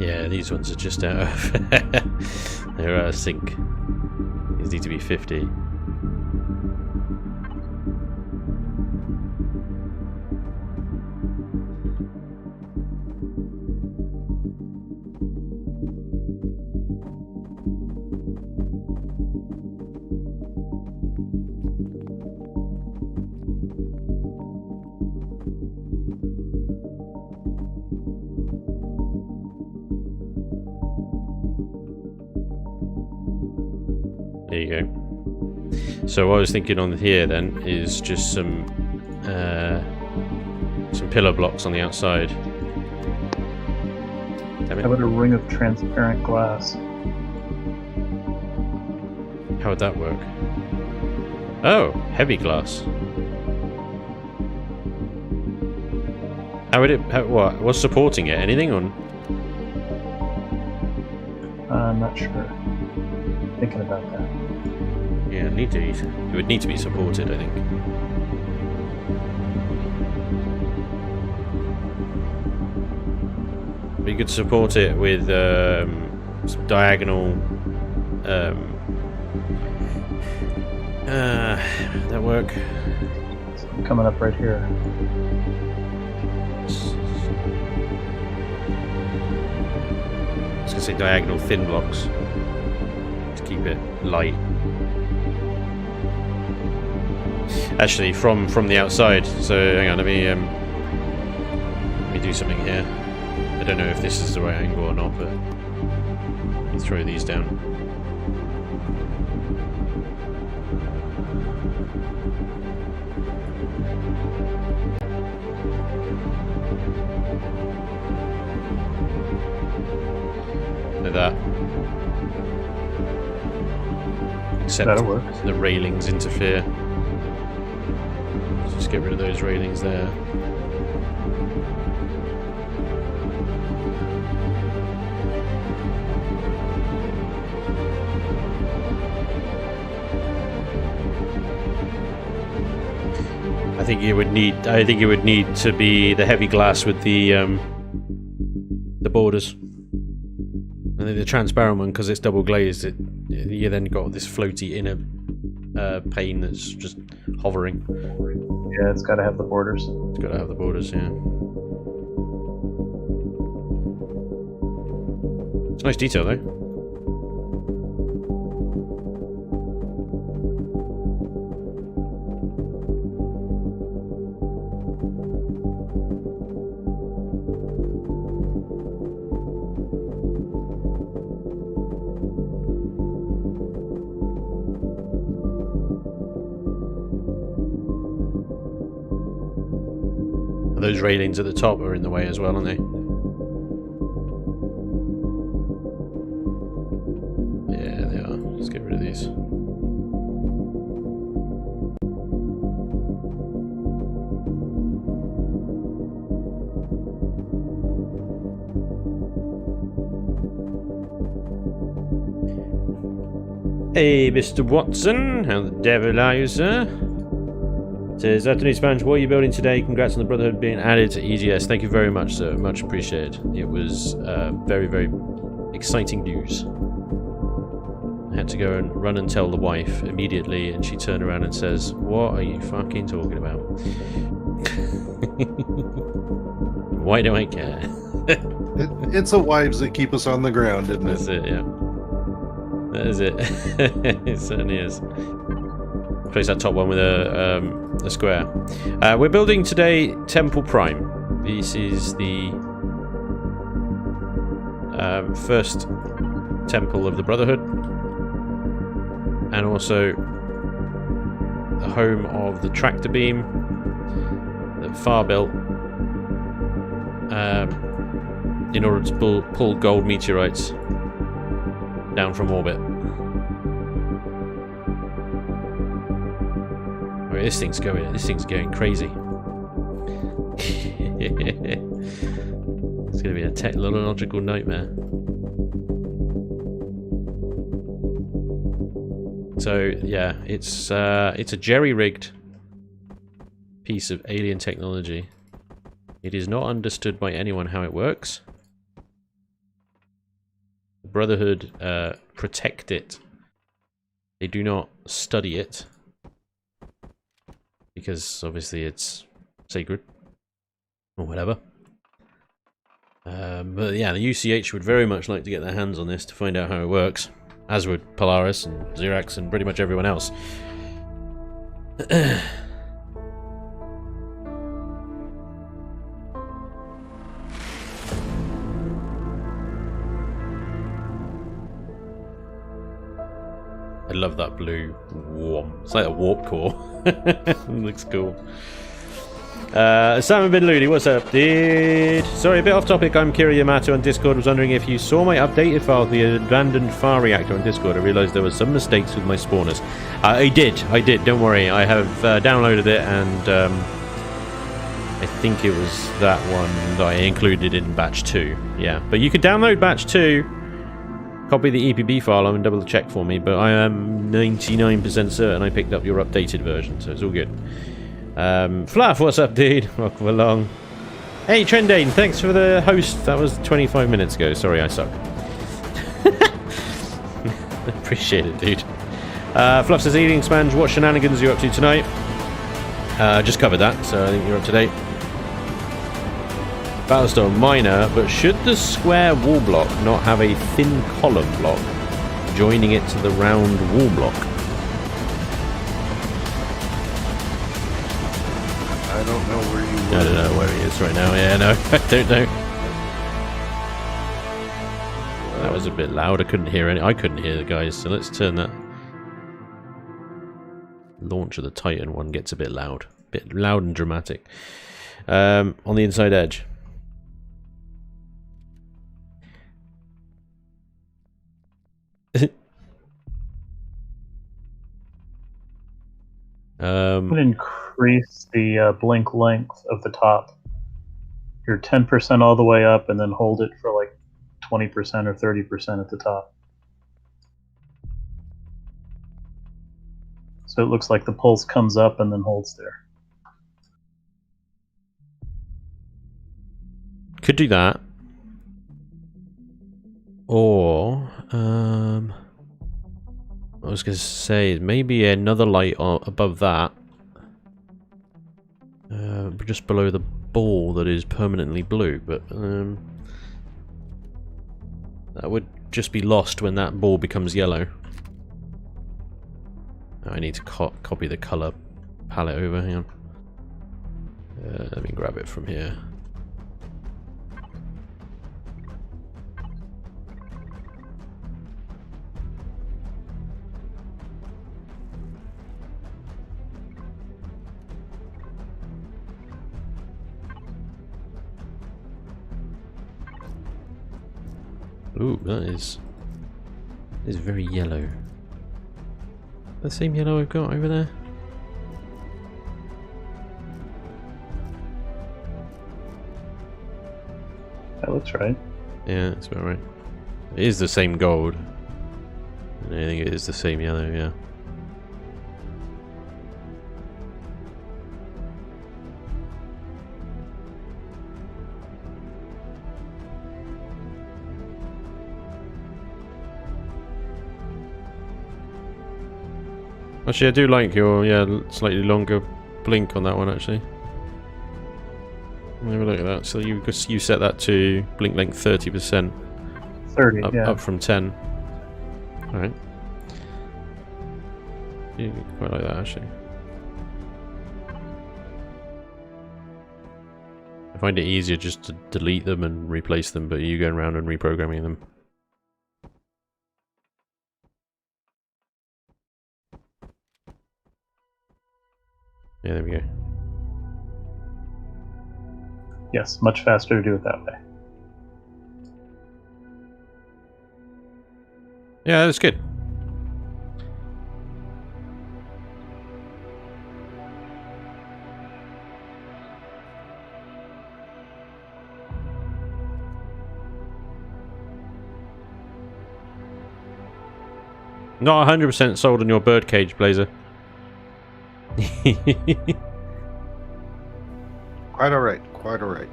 Yeah, these ones are just out of they're out of sync. These need to be 50. There you go. So what I was thinking on here then is just some pillar blocks on the outside. Damn it. How about a ring of transparent glass? How would that work? Oh, heavy glass. How would it? What? What's supporting it? Anything on? I'm not sure. Thinking about that. Yeah, it would need to be supported, I think. But you could support it with some diagonal. That work? So I'm coming up right here. I was gonna say diagonal thin blocks to keep it light. Actually, from the outside. So hang on, let me do something here. I don't know if this is the right angle or not, but let me throw these down. Like that. Except That'll work. the railings interfere. Just get rid of those railings there. I think it would need to be the heavy glass with the borders. And then the transparent one, because it's double glazed, you then got this floaty inner pane that's just hovering. Yeah, it's got to have the borders. It's got to have the borders, yeah. It's a nice detail, though. Those railings at the top are in the way as well, aren't they? Yeah, they are. Let's get rid of these. Hey, Mr. Watson, how the devil are you, sir? Says, afternoon, Spanj. What are you building today? Congrats on the Brotherhood being added to EGS. Thank you very much, sir. Much appreciated. It was very, very exciting news. I had to go and run and tell the wife immediately, and she turned around and says, "What are you fucking talking about?" Why do I care? It's the wives that keep us on the ground, isn't it? That's it, yeah. That is it. It certainly is. Place that top one with a square. We're building today Temple Prime. This is the first temple of the Brotherhood, and also the home of the tractor beam that Farr built in order to pull gold meteorites down from orbit. Right, this thing's going crazy. It's going to be a technological nightmare. So yeah, it's a jerry-rigged piece of alien technology. It is not understood by anyone how it works. The Brotherhood protect it. They do not study it because obviously it's sacred or whatever. But yeah, the UCH would very much like to get their hands on this to find out how it works. As would Polaris and Xerax and pretty much everyone else. I love that blue warm. It's like a warp core. It looks cool. Simon Bin Looney, what's up, dude? Sorry, a bit off topic. I'm Kira Yamato on Discord. Was wondering if you saw my updated file of the abandoned Farr reactor on Discord. I realised there were some mistakes with my spawners. I did. Don't worry. I have downloaded it, and I think it was that one that I included in batch 2. Yeah, but you could download batch 2, copy the EPB file, and double check for me. But I am 99% certain I picked up your updated version, so it's all good. Fluff, what's up, dude? Welcome along. Hey, Trendane, thanks for the host. That was 25 minutes ago. Sorry, I suck. Appreciate it, dude. Fluff says, Eating Spanj, what shenanigans are you up to tonight? Just covered that, so I think you're up to date. Battlestone minor, but should the square wall block not have a thin column block joining it to the round wall block? I don't know where you I don't know where he is right now. Yeah, no, I don't know. That was a bit loud. I couldn't hear any. I couldn't hear the guys, so let's turn that. Launch of the Titan one gets a bit loud. And dramatic. On the inside edge. Would increase the blink length of the top. You're 10% all the way up, and then hold it for like 20% or 30% at the top. So it looks like the pulse comes up and then holds there. Could do that. Or I was going to say maybe another light above that, just below the ball that is permanently blue, but that would just be lost when that ball becomes yellow. I need to copy the color palette over. Hang on. Let me grab it from here. Ooh, that is very yellow. The same yellow I've got over there. That looks right. Yeah, that's about right. It is the same gold. I think it is the same yellow, yeah. Actually, I do like your slightly longer blink on that one. Actually, have a look at that. So you set that to blink length 30%. 30, yeah. Up from 10. All right. You quite like that actually. I find it easier just to delete them and replace them, but you going around and reprogramming them. Yeah, there we go. Yes, much faster to do it that way. Yeah, that's good. Not 100% sold on your birdcage, Blazer. Quite alright, quite alright.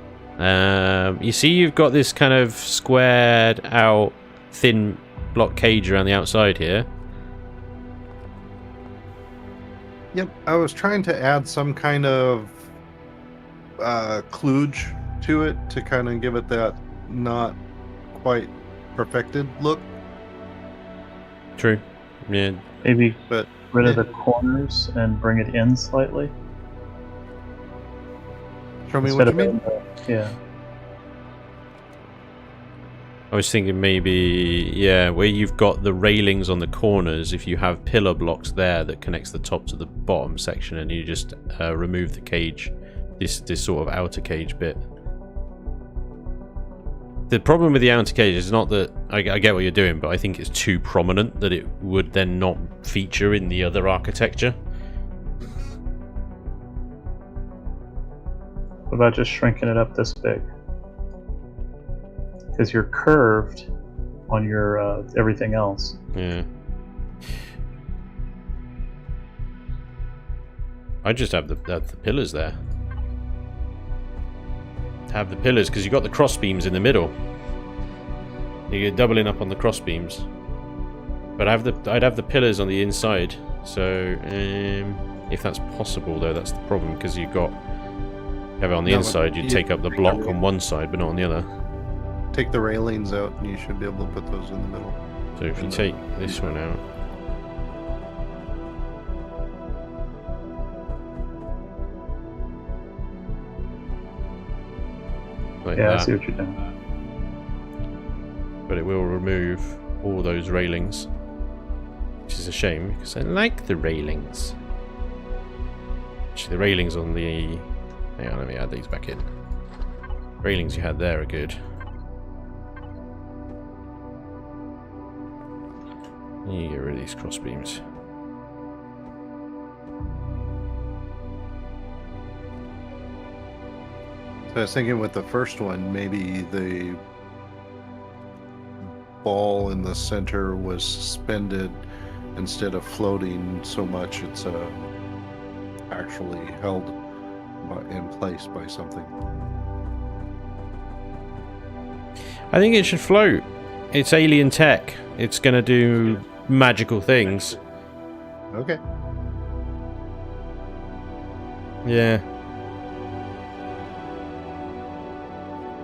You see you've got this kind of squared out thin block cage around the outside here. Yep, I was trying to add some kind of kludge to it to kind of give it that not quite perfected look. True. Yeah. Maybe But rid of the corners and bring it in slightly. show me Instead what you of mean. yeah. I was thinking maybe, yeah, where you've got the railings on the corners, if you have pillar blocks there that connects the top to the bottom section, and you just remove the cage, this sort of outer cage bit. The problem with the outer cage is not that I get what you're doing, but I think it's too prominent that it would then not feature in the other architecture. What about just shrinking it up this big? Because you're curved on your everything else. Yeah. I just have the pillars there. Have the pillars because you got the cross beams in the middle. You're doubling up on the cross beams. But I'd have the pillars on the inside. So if that's possible, though, that's the problem because you have it on the inside. You take up the block on one side, but not on the other. Take the railings out, and you should be able to put those in the middle. So if you take this one out. Like Yeah, that. I see what you're doing. But it will remove all those railings, which is a shame because I like the railings. Actually, the railings on the... Hang on, let me add these back in. Railings you had there are good. You get rid of these cross beams. So I was thinking with the first one, maybe the ball in the center was suspended instead of floating so much. It's actually held in place by something. I think it should float. It's alien tech. It's going to do magical things. Okay. Yeah.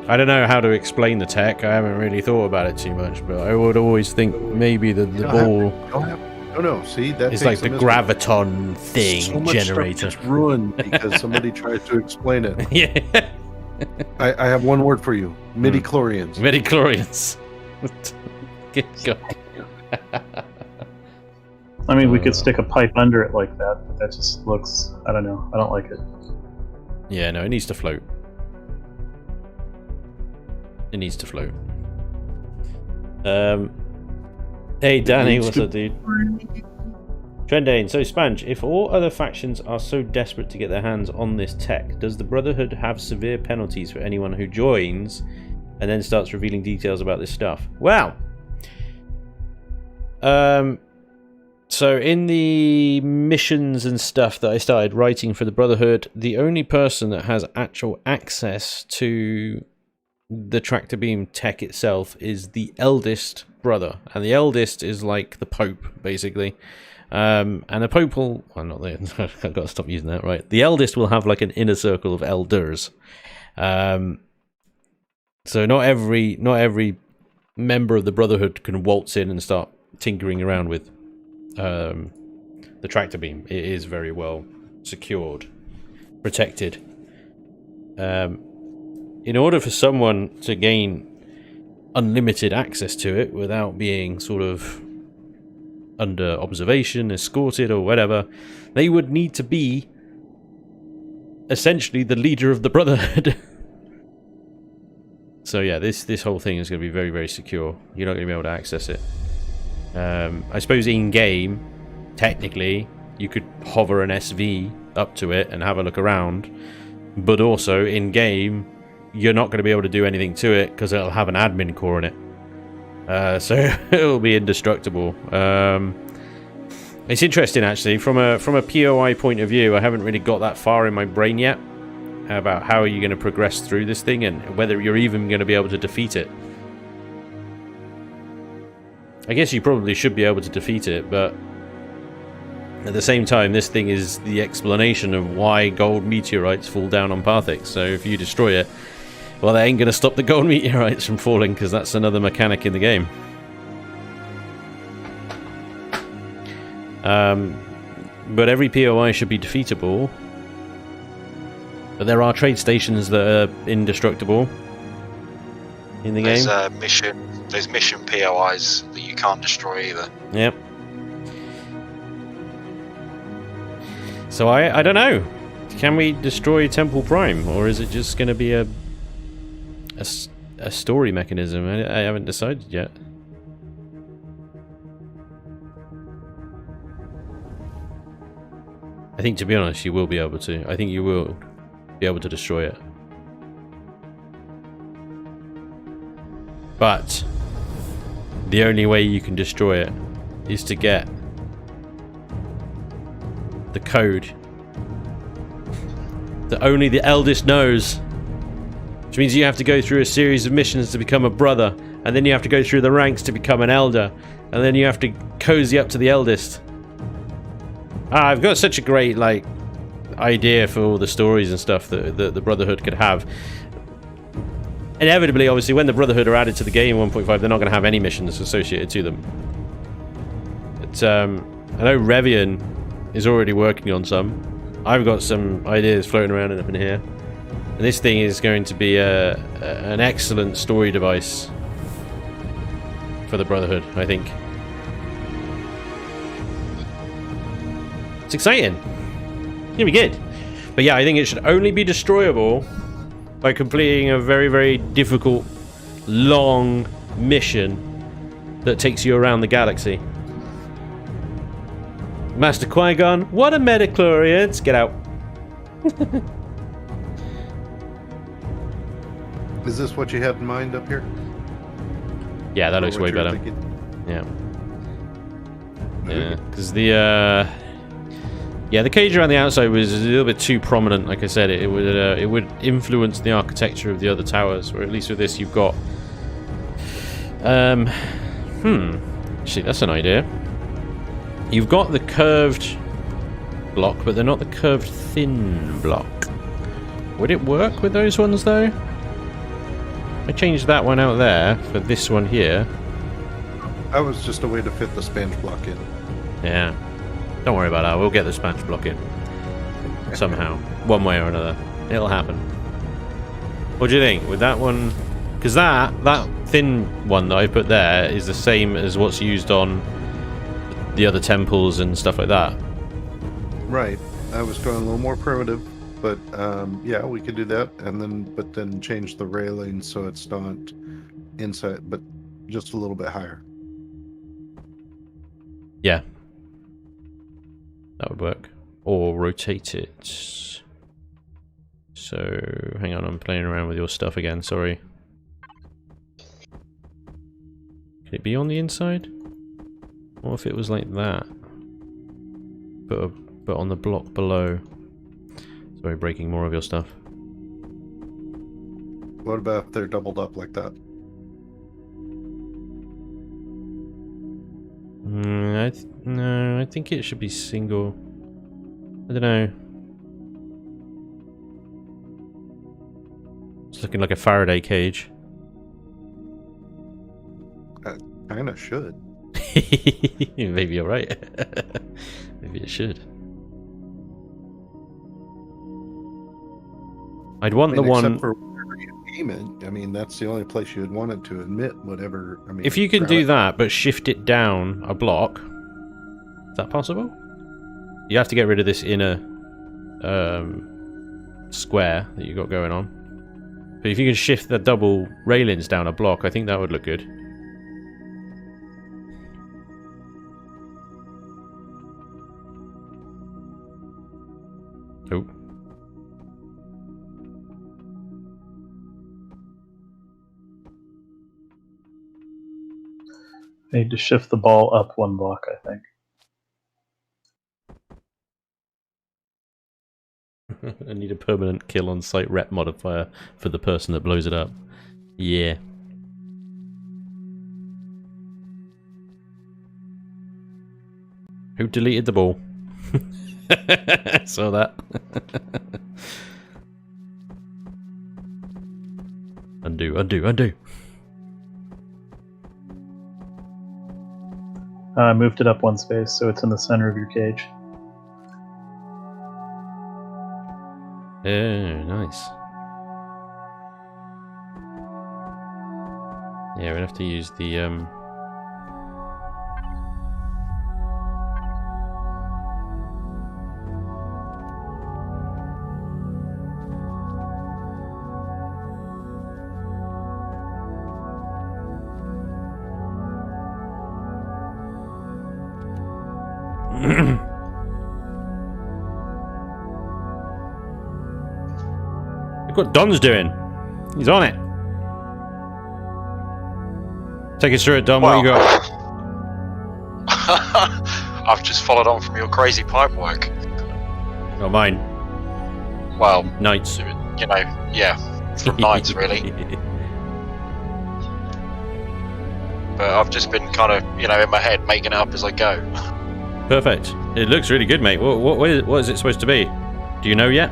I don't know how to explain the tech. I haven't really thought about it too much, but I would always think maybe the ball No. See, that is like the graviton thing so much generator. Stuff gets ruined because somebody tries to explain it. Yeah. I have one word for you: midi-chlorians. Midi-chlorians. Good God. I mean, we could stick a pipe under it like that, but that just looks... I don't know. I don't like it. Yeah, no, it needs to float. It needs to float. Hey Danny, what's up, dude? Trendane, so Spanj, if all other factions are so desperate to get their hands on this tech, does the Brotherhood have severe penalties for anyone who joins and then starts revealing details about this stuff? Wow. So in the missions and stuff that I started writing for the Brotherhood, the only person that has actual access to the tractor beam tech itself is the eldest brother, and the eldest is like the Pope, basically. And the Pope will... Well, not the... I've got to stop using that, right? The eldest will have like an inner circle of elders. So not every member of the Brotherhood can waltz in and start tinkering around with the tractor beam. It is very well secured, protected. In order for someone to gain unlimited access to it without being sort of under observation, escorted or whatever, they would need to be essentially the leader of the Brotherhood. So yeah, this whole thing is going to be very, very secure. You're not going to be able to access it. I suppose in game, technically, you could hover an SV up to it and have a look around, but also in game, you're not going to be able to do anything to it because it'll have an admin core in it. So it'll be indestructible. It's interesting actually, from a POI point of view. I haven't really got that far in my brain yet about how are you going to progress through this thing and whether you're even going to be able to defeat it. I guess you probably should be able to defeat it, but at the same time, this thing is the explanation of why gold meteorites fall down on Pathix. So if you destroy it, well, they ain't going to stop the gold meteorites from falling, because that's another mechanic in the game. But every POI should be defeatable. But there are trade stations that are indestructible in the game. There's mission POIs that you can't destroy either. Yep. So I don't know. Can we destroy Temple Prime, or is it just going to be a story mechanism? I haven't decided yet. I think, to be honest, you will be able to. I think you will be able to destroy it. But the only way you can destroy it is to get the code that only the eldest knows. Which means you have to go through a series of missions to become a brother, and then you have to go through the ranks to become an elder, and then you have to cozy up to the eldest. I've got such a great idea for all the stories and stuff that the Brotherhood could have. Inevitably, obviously, when the Brotherhood are added to the game in 1.5, they're not going to have any missions associated to them. But I know Revian is already working on some. I've got some ideas floating around up in here. And this thing is going to be an excellent story device for the Brotherhood, I think. It's exciting. It's gonna be good. But yeah, I think it should only be destroyable by completing a very, very difficult, long mission that takes you around the galaxy. Master Qui-Gon, what a metachlorians! Get out. Is this what you had in mind up here? Yeah, that looks way better. Thinking? Yeah. Yeah, because the the cage around the outside was a little bit too prominent. Like I said, it would influence the architecture of the other towers, or at least with this you've got. Actually, that's an idea. You've got the curved block, but they're not the curved thin block. Would it work with those ones though? I changed that one out there for this one here. That was just a way to fit the Spanj block in. Yeah. Don't worry about that. We'll get the Spanj block in. Somehow. One way or another. It'll happen. What do you think? With that one... Because that thin one that I put there is the same as what's used on the other temples and stuff like that. Right. I was going a little more primitive, but yeah, we could do that, and then change the railing so it's not inside, but just a little bit higher. Yeah. That would work. Or rotate it. So, hang on, I'm playing around with your stuff again, sorry. Can it be on the inside? What if it was like that? But on the block below. Sorry, breaking more of your stuff. What about if they're doubled up like that? No, I think it should be single. I don't know. It's looking like a Faraday cage. Kinda should. Maybe you're right. Maybe it should. I'd want the one. Except for wherever you aim it. I mean, that's the only place you would want it to admit whatever. I mean, if you can do that, but shift it down a block, is that possible? You have to get rid of this inner square that you got going on. But if you can shift the double railings down a block, I think that would look good. I need to shift the ball up 1 block, I think. I need a permanent kill on site rep modifier for the person that blows it up. Yeah. Who deleted the ball? Saw that. Undo, undo, undo. I moved it up 1 space, so it's in the center of your cage. Oh, nice. Yeah, we'll have to use the Look what Don's doing. He's on it. Take us through it, Don. What you got? I've just followed on from your crazy pipe work. Not mine. Well, Knights. you know, yeah, from Knights really. But I've just been kind of, you know, in my head making it up as I go. Perfect. It looks really good, mate. What is it supposed to be? Do you know yet?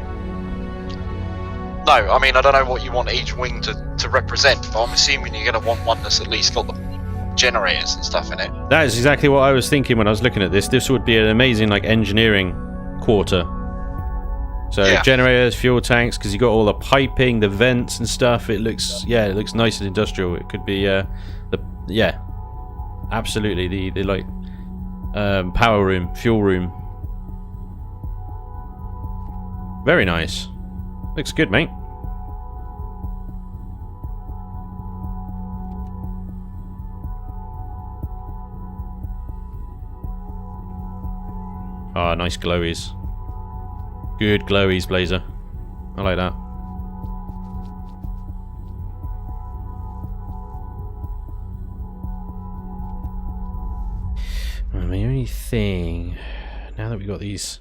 No, I mean, I don't know what you want each wing to represent, but I'm assuming you're going to want one that's at least got the generators and stuff in it. That is exactly what I was thinking when I was looking at this. This would be an amazing, like, engineering quarter. So yeah. Generators, fuel tanks, because you got all the piping, the vents and stuff. It looks, yeah, it looks nice and industrial. It could be, yeah, absolutely the like power room, fuel room. Very nice. Looks good, mate. Ah, nice glowies. Good glowies, Blazer. I like that. Well, the only thing, now that we've got these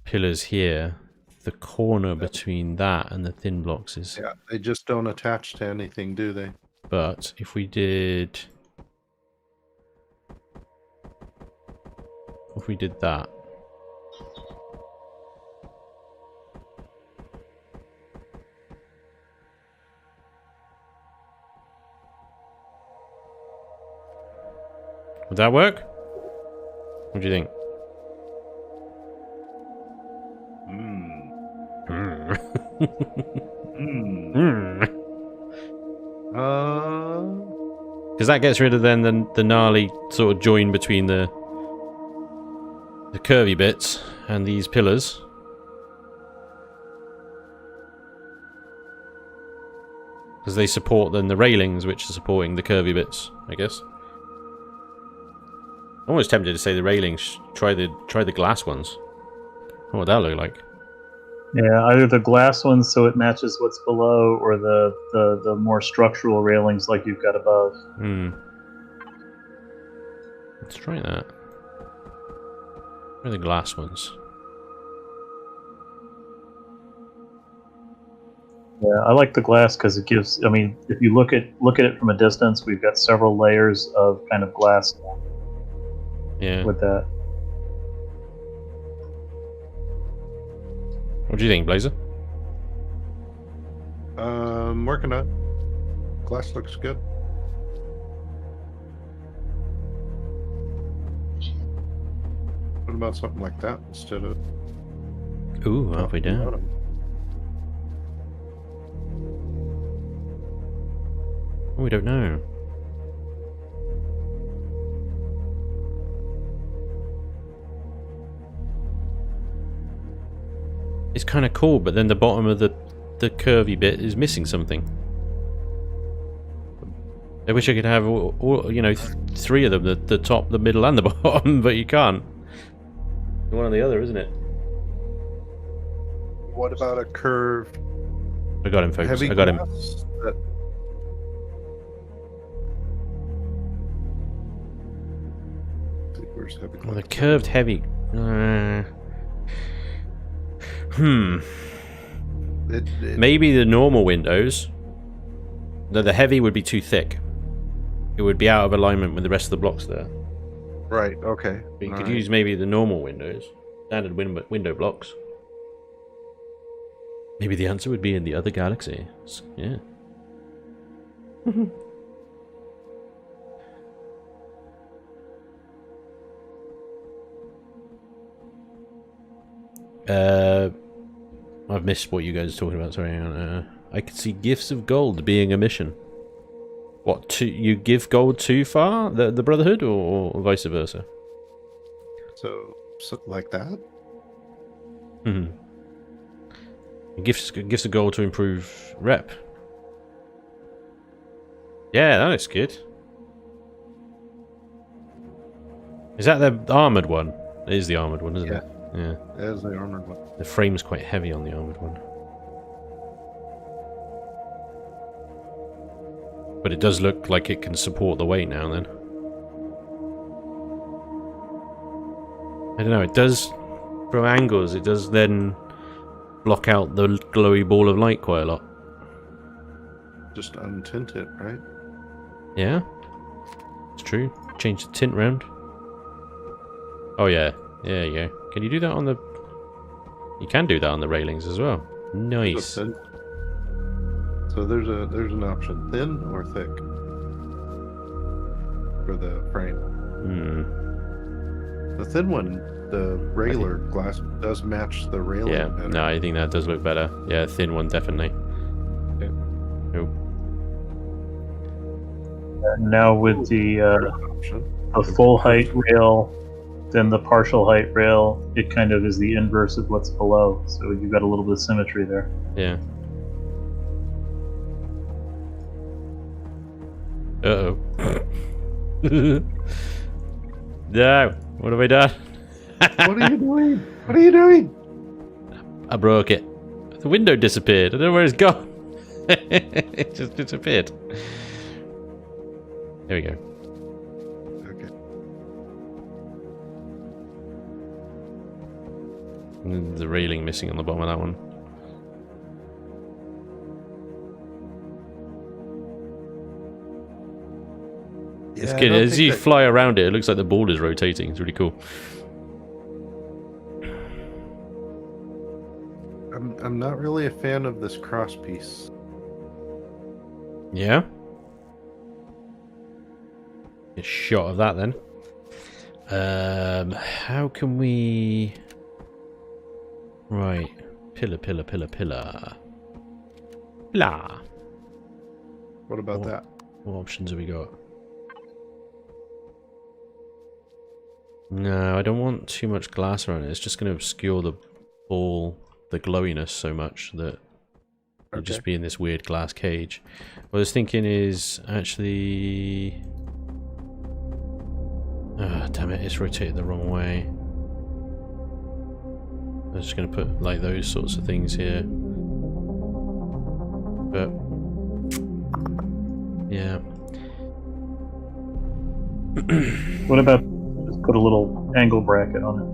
pillars here, the corner between that and the thin blocks is... Yeah, they just don't attach to anything, do they? But if we did... If we did that... Would that work? What do you think? Because that gets rid of then the gnarly sort of join between the curvy bits and these pillars. Because they support then the railings which are supporting the curvy bits, I guess. I'm almost tempted to say the railings, try the glass ones. What would that look like? Yeah, either the glass ones so it matches what's below, or the more structural railings like you've got above. Let's try that. Try the glass ones. Yeah, I like the glass because it gives. I mean, if you look at it from a distance, we've got several layers of kind of glass. Yeah. With that. What do you think, Blazer? Working on it. Glass looks good. What about something like that instead of... Ooh, halfway down. Oh, we don't know. It's kind of cool, but then the bottom of the curvy bit is missing something. I wish I could have all you know, 3 of them, the top, the middle, and the bottom, but you can't. One or the other, isn't it? What about a curved... I got him, folks. I got him. colors heavy glass. The curved heavy. Maybe the normal windows. No, the heavy would be too thick. It would be out of alignment with the rest of the blocks there. Right. Okay. But you could use maybe the normal windows, standard window blocks. Maybe the answer would be in the other galaxy. Yeah. I've missed what you guys are talking about. Sorry. I could see gifts of gold being a mission. What, you give gold to Farr, the Brotherhood, or vice versa? So like that? Mm-hmm. Gifts of gold to improve rep. Yeah, that looks good. Is that the armoured one? It is the armoured one, isn't it? Yeah. That is the armoured one. The frame's quite heavy on the armoured one. But it does look like it can support the weight now then. I don't know, it does, from angles, it does then block out the glowy ball of light quite a lot. Just untint it, right? Yeah, it's true. Change the tint round. Oh yeah, there you go. Can you do that on the... You can do that on the railings as well. Nice. So there's an option, thin or thick, for the frame. The thin one, the railer glass does match the railing. Yeah, better. no, I think that does look better. Yeah, thin one definitely. Okay. Oh. Now with the full height rail, then the partial height rail, it kind of is the inverse of what's below. So you've got a little bit of symmetry there. Yeah. Uh-oh. No! What have I done? What are you doing? What are you doing? I broke it. The window disappeared. I don't know where it's gone. It just disappeared. There we go. Okay. And the railing missing on the bottom of that one. It's good. As you fly around it, it looks like the ball is rotating. It's really cool. I'm not really a fan of this cross piece. Yeah? A shot of that then. How can we... Right. Pillar. Blah. What about that? What options have we got? No, I don't want too much glass around it. It's just going to obscure the ball, the glowiness so much that it'll just be in this weird glass cage. What I was thinking is actually... Ah, damn it, it's rotated the wrong way. I'm just going to put like those sorts of things here. But... yeah. What about just put a little angle bracket on it?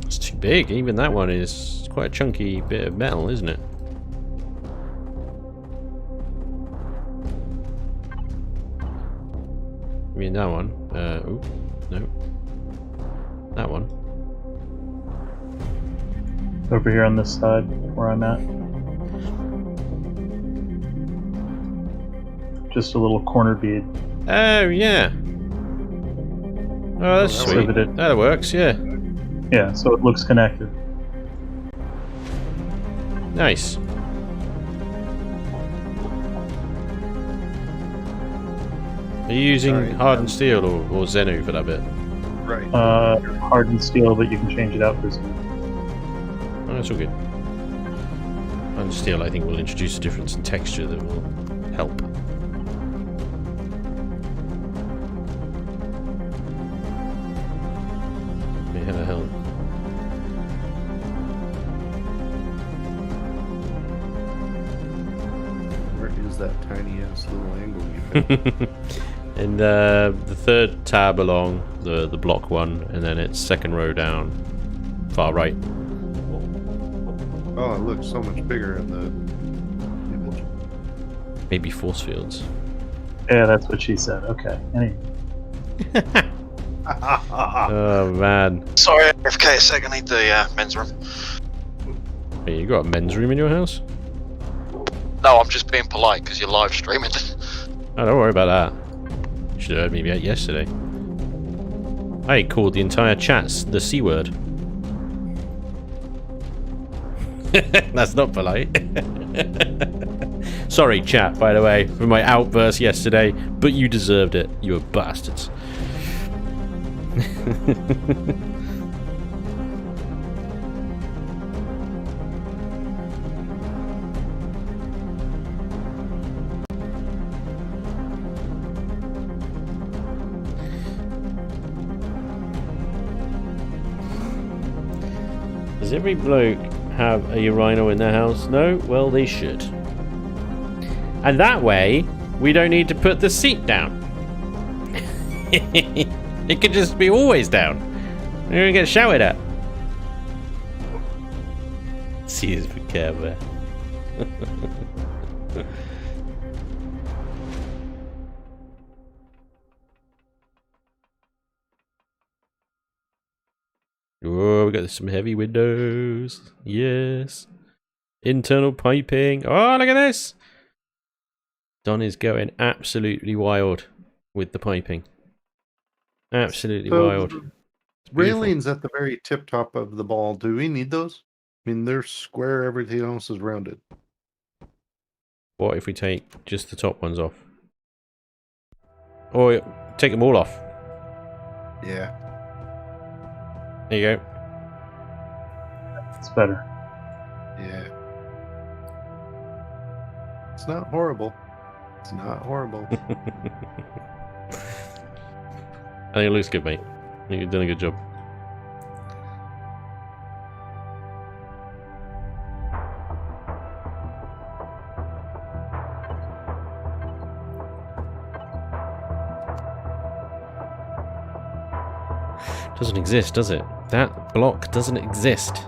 It's too big. Even that one is quite a chunky bit of metal, isn't it? I mean that one. Oh, no. That one. Over here on this side where I'm at. Just a little corner bead. Oh, yeah. Oh, that's So sweet. That works, yeah. Yeah, so it looks connected. Nice. Are you using hardened steel or Zenu for that bit? Right. Hardened steel, but you can change it out for some. Oh, that's all good. Hardened steel, I think, will introduce a difference in texture that will help. How the hell? Where is that tiny ass little angle you had? And the third tab along the block one, and then it's second row down, far right. Oh, it looks so much bigger in the image. Maybe force fields. Yeah, that's what she said. Okay. Anyway. Oh man. Sorry, FK a sec, I need the men's room. Hey, you got a men's room in your house? No, I'm just being polite because you're live streaming. Oh, don't worry about that. You should have heard me yesterday. I called the entire chat the C word. That's not polite. Sorry, chat, by the way, for my outburst yesterday, but you deserved it, you were bastards. Does every bloke have a rhino in their house? No? Well, they should. And that way, we don't need to put the seat down. It could just be always down. You're gonna get shouted at. See is for care bear. Oh, we got some heavy windows. Yes. Internal piping. Oh, look at this. Don is going absolutely wild with the piping. Absolutely wild. Railings at the very tip top of the ball. Do we need those? I mean, they're square. Everything else is rounded. What if we take just the top ones off? Or take them all off? Yeah. There you go. It's better. Yeah. It's not horrible. It's not horrible. I think it looks good, mate. I think you've done a good job. Doesn't exist, does it? That block doesn't exist.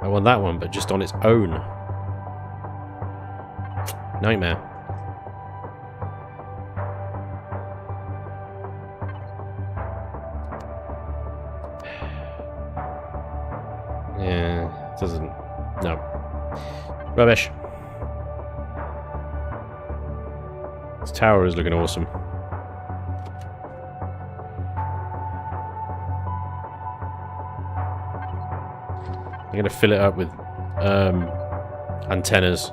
I want that one, but just on its own. Nightmare. Yeah, it doesn't. No. Rubbish. This tower is looking awesome. I'm gonna fill it up with antennas.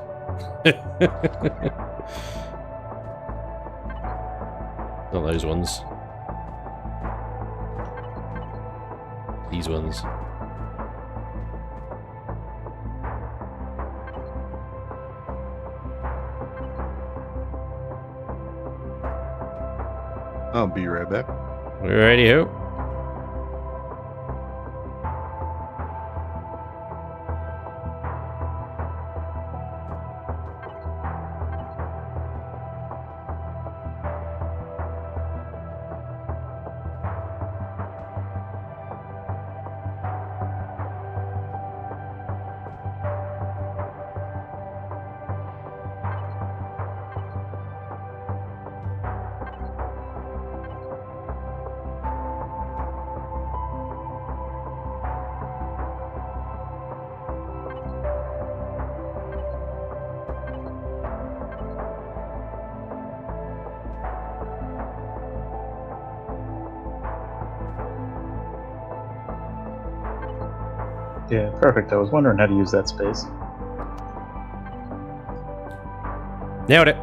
Not those ones. These ones. I'll be right back. Righty-ho. Yeah, perfect. I was wondering how to use that space. Nailed it.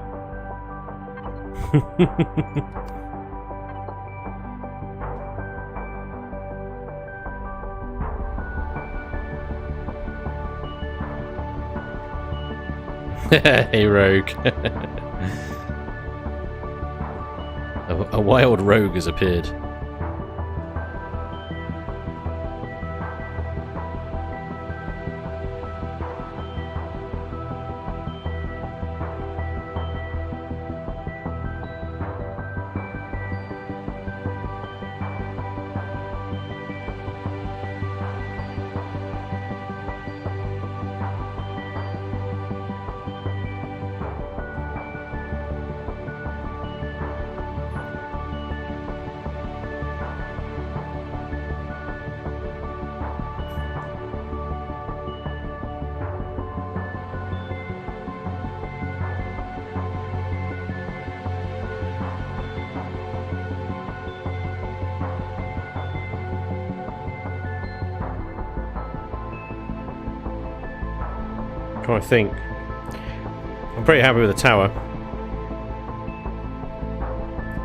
Hey, rogue. A wild rogue has appeared. I think. I'm pretty happy with the tower.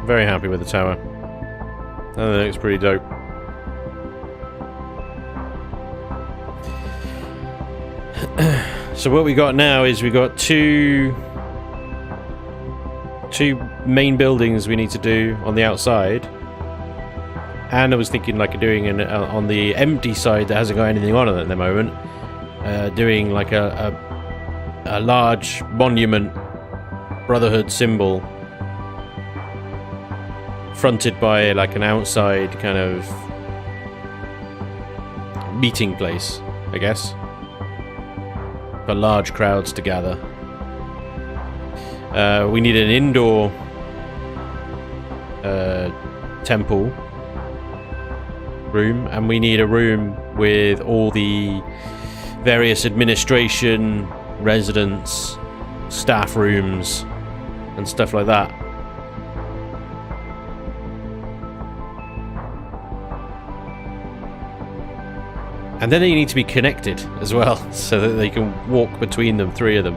Very happy with the tower. I think it looks pretty dope. So what we got now is we got two main buildings we need to do on the outside. And I was thinking like doing on the empty side that hasn't got anything on it at the moment, doing like a large monument Brotherhood symbol fronted by like an outside kind of meeting place, I guess, for large crowds to gather. We need an indoor temple room, and we need a room with all the various administration, residence, staff rooms, and stuff like that. And then they need to be connected as well, so that they can walk between them, 3 of them,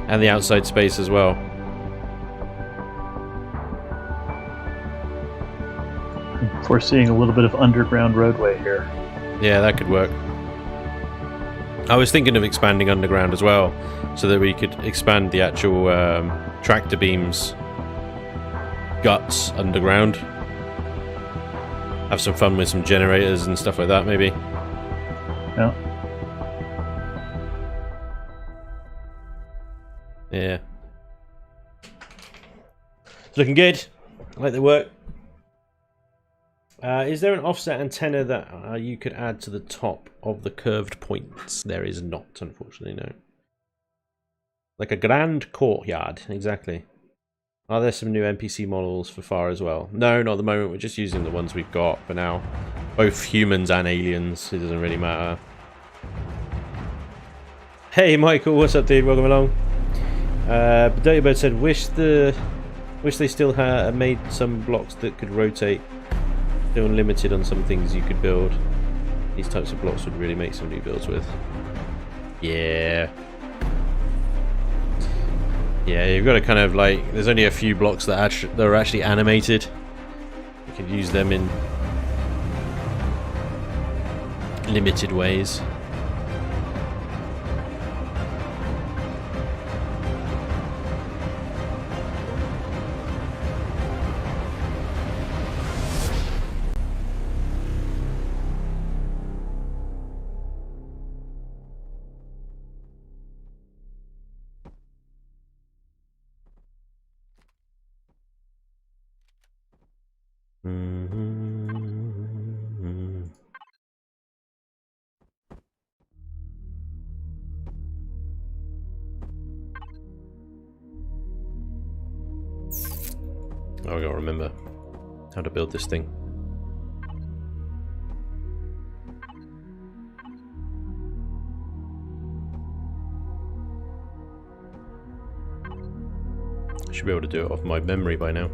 and the outside space as well. Foreseeing a little bit of underground roadway here. Yeah, that could work. I was thinking of expanding underground as well, so that we could expand the actual tractor beams guts underground. Have some fun with some generators and stuff like that, maybe. Yeah. Yeah. It's looking good. I like the work. Is there an offset antenna that you could add to the top of the curved points? There is not, unfortunately, no. Like a grand courtyard, exactly. Are there some new NPC models for Farr as well? No, not at the moment. We're just using the ones we've got for now. Both humans and aliens. It doesn't really matter. Hey, Michael. What's up, dude? Welcome along. Dirty Bird said, wish they still had made some blocks that could rotate. Still limited on some things you could build. These types of blocks would really make some new builds with. Yeah. Yeah, you've got to kind of like... There's only a few blocks that are actually animated. You can use them in limited ways. Oh, I gotta remember how to build this thing. I should be able to do it off my memory by now.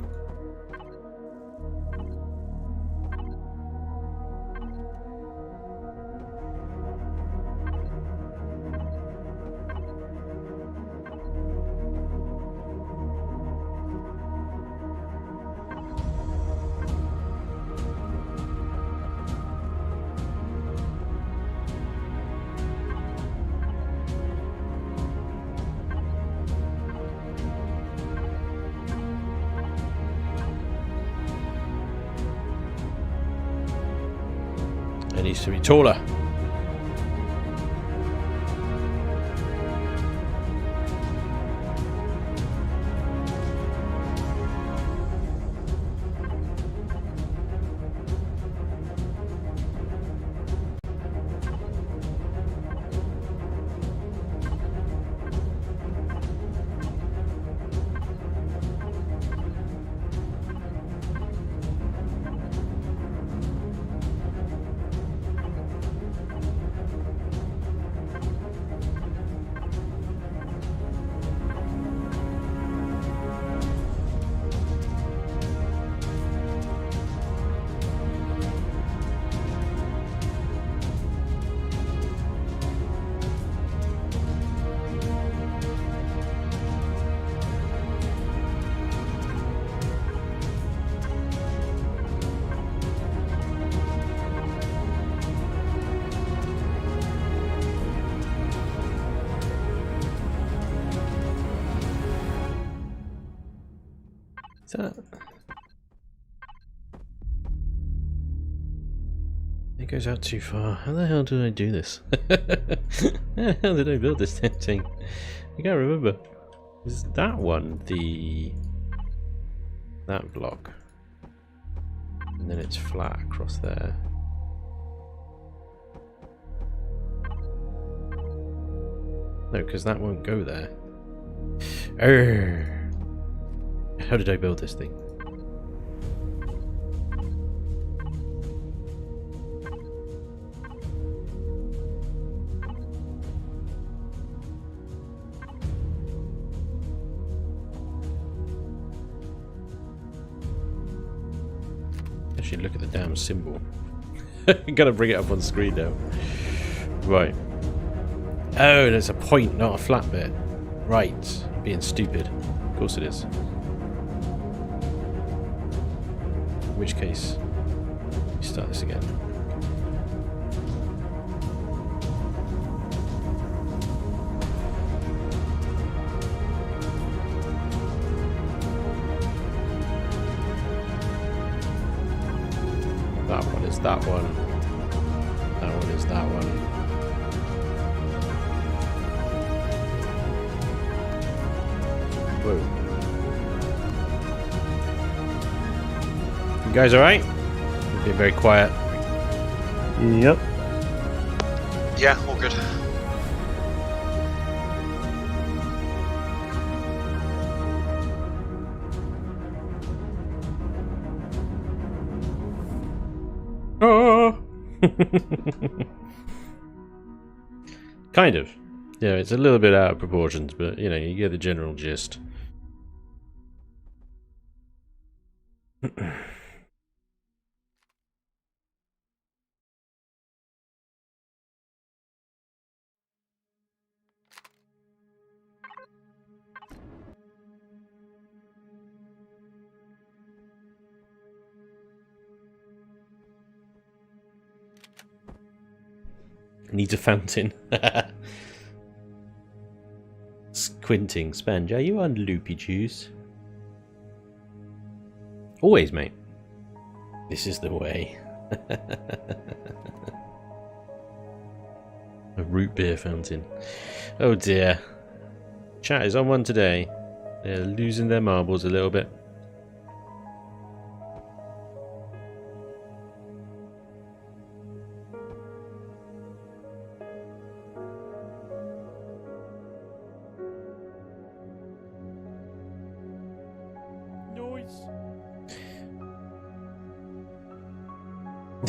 It needs to be taller. that? It goes out too far. How the hell did I do this? How the hell did I build this thing? I can't remember. Is that one that block? And then it's flat across there. No, because that won't go there. How did I build this thing? Actually, look at the damn symbol. Gotta bring it up on screen now. Right. Oh, there's a point, not a flat bit. Right. Being stupid. Of course it is. In which case, start this again. That one is that one. That one is that one. Whoa. You guys alright? You've been very quiet. Yep. Yeah, all good. Oh. Kind of. Yeah, it's a little bit out of proportions, but you know, you get the general gist. Needs a fountain. Squinting. Spanj, are you on loopy juice? Always, mate. This is the way. A root beer fountain. Oh dear. Chat is on one today. They're losing their marbles a little bit.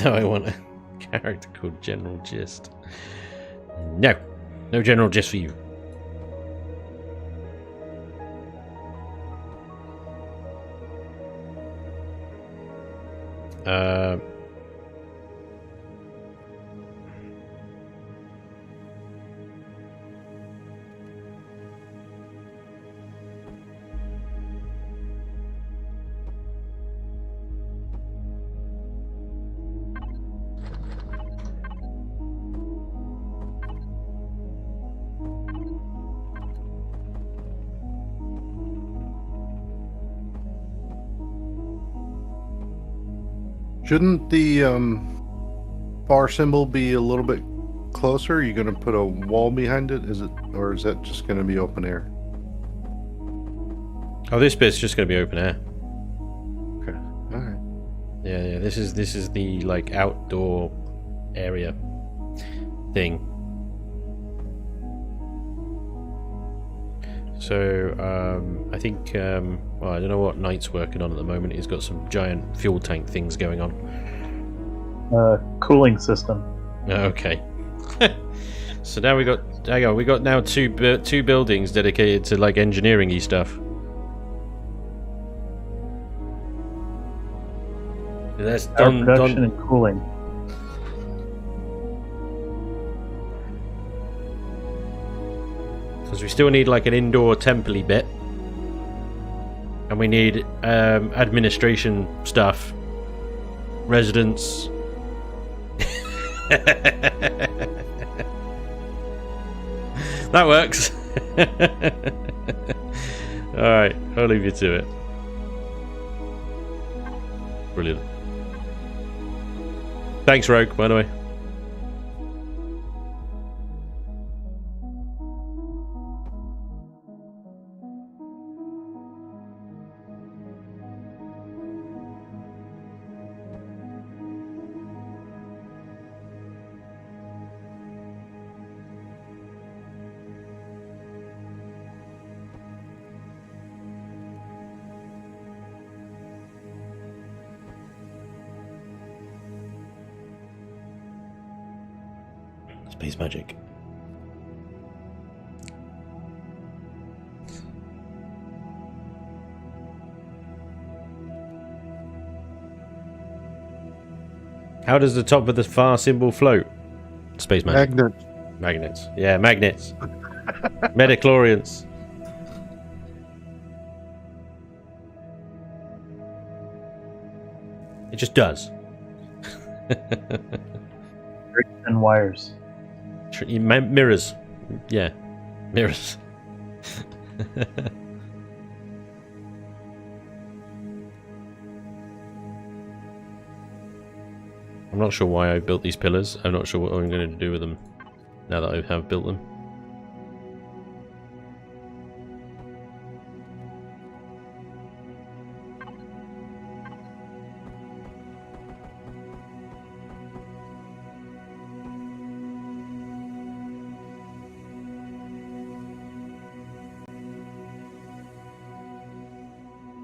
No, I want a character called General Gist. No. No General Gist for you. Shouldn't the Farr symbol be a little bit closer? Are you going to put a wall behind it? Is it, or is that just going to be open air? Oh, this bit's just going to be open air. Okay, all right. Yeah. This is the like outdoor area thing. So I think well, I don't know what Knight's working on at the moment. He's got some giant fuel tank things going on. Cooling system. Okay. So now we got now two buildings dedicated to like engineering-y stuff. That's done. Production and cooling. Because we still need like an indoor temple-y bit, and we need administration stuff, residents. That works. All right, I'll leave you to it. Brilliant. Thanks, Rogue, by the way. Space magic. How does the top of the Farr symbol float? Space magic. Magnet. Magnets. Yeah, magnets. Metachlorians. It just does. And wires. Mirrors. Yeah. Mirrors. I'm not sure why I built these pillars. I'm not sure what I'm going to do with them now that I have built them.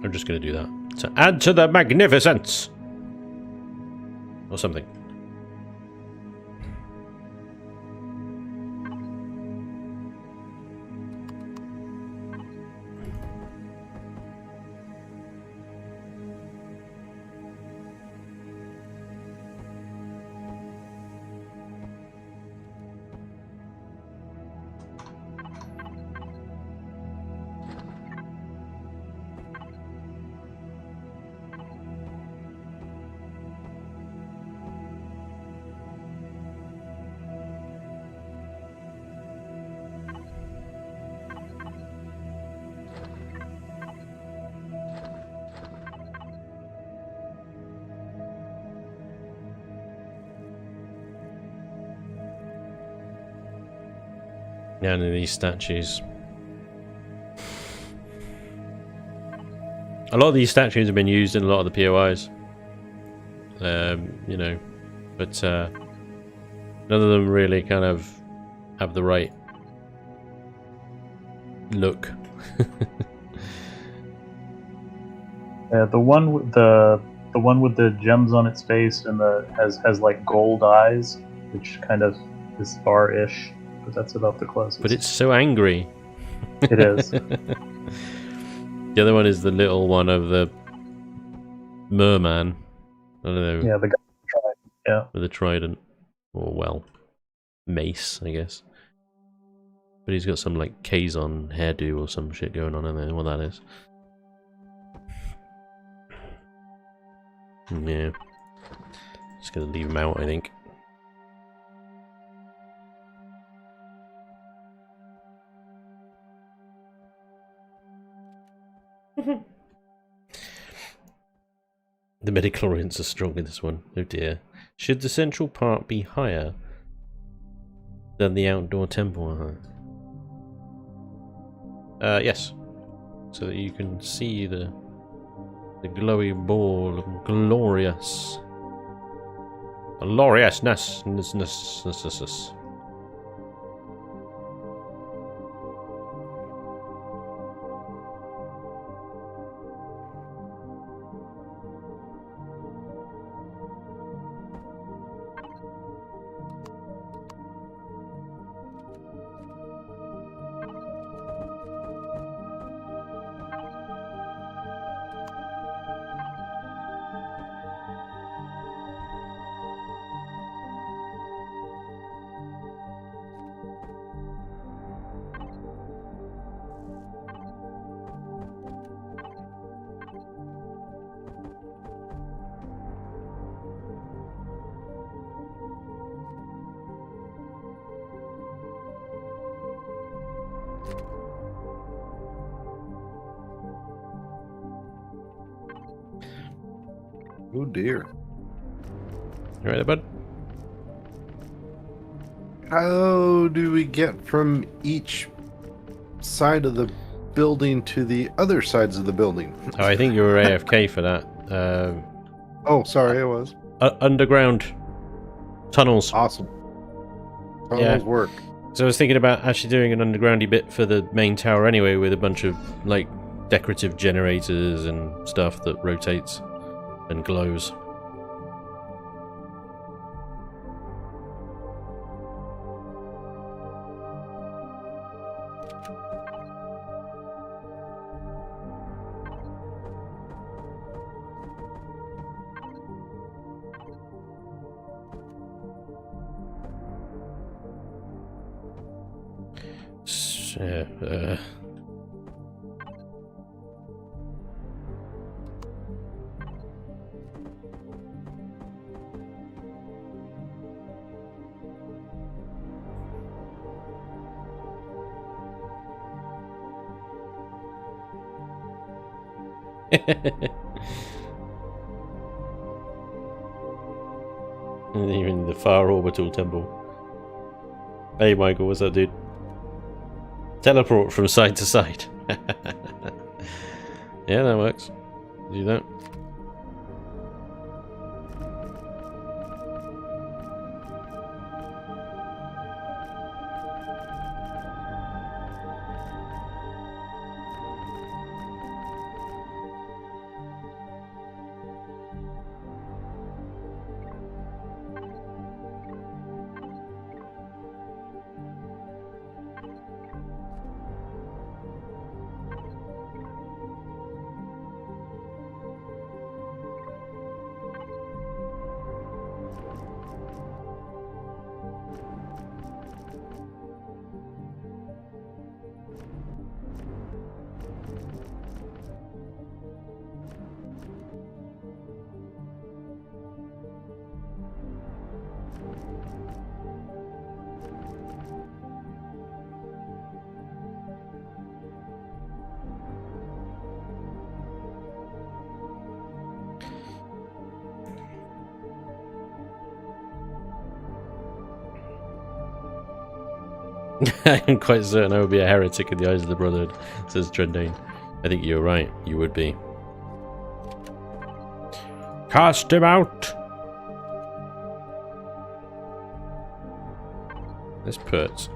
I'm just going to do that. To add to the magnificence! Or something. Yeah, and these statues. A lot of these statues have been used in a lot of the POIs. You know, but none of them really kind of have the right look. Yeah, the one with the gems on its face and has like gold eyes, which kind of is Farr-ish, but that's about the closest. But it's so angry. It is. The other one is the little one of the merman. I don't know. Yeah, the guy with the trident. Yeah. With a trident. Or, well, mace, I guess. But he's got some, like, Kazon hairdo or some shit going on in there. What that is. Yeah. Just gonna leave him out, I think. The midichlorians are strong in this one. Oh dear. Should the central part be higher than the outdoor temple? Yes. So that you can see the glowy ball of gloriousness. Gloriousness. Oh dear. You right there, bud? How do we get from each side of the building to the other sides of the building? Oh, I think you were AFK for that. Oh, sorry, I was. Underground tunnels. Awesome. Tunnels Yeah. work. So I was thinking about actually doing an undergroundy bit for the main tower anyway, with a bunch of like decorative generators and stuff that rotates and glows. And even the Farr orbital temple. Hey Michael, what's up, dude? Teleport from side to side. Yeah, that works. Do that. I am quite certain I would be a heretic in the eyes of the Brotherhood, says Trendane. I think you're right, you would be. Cast him out! Let's put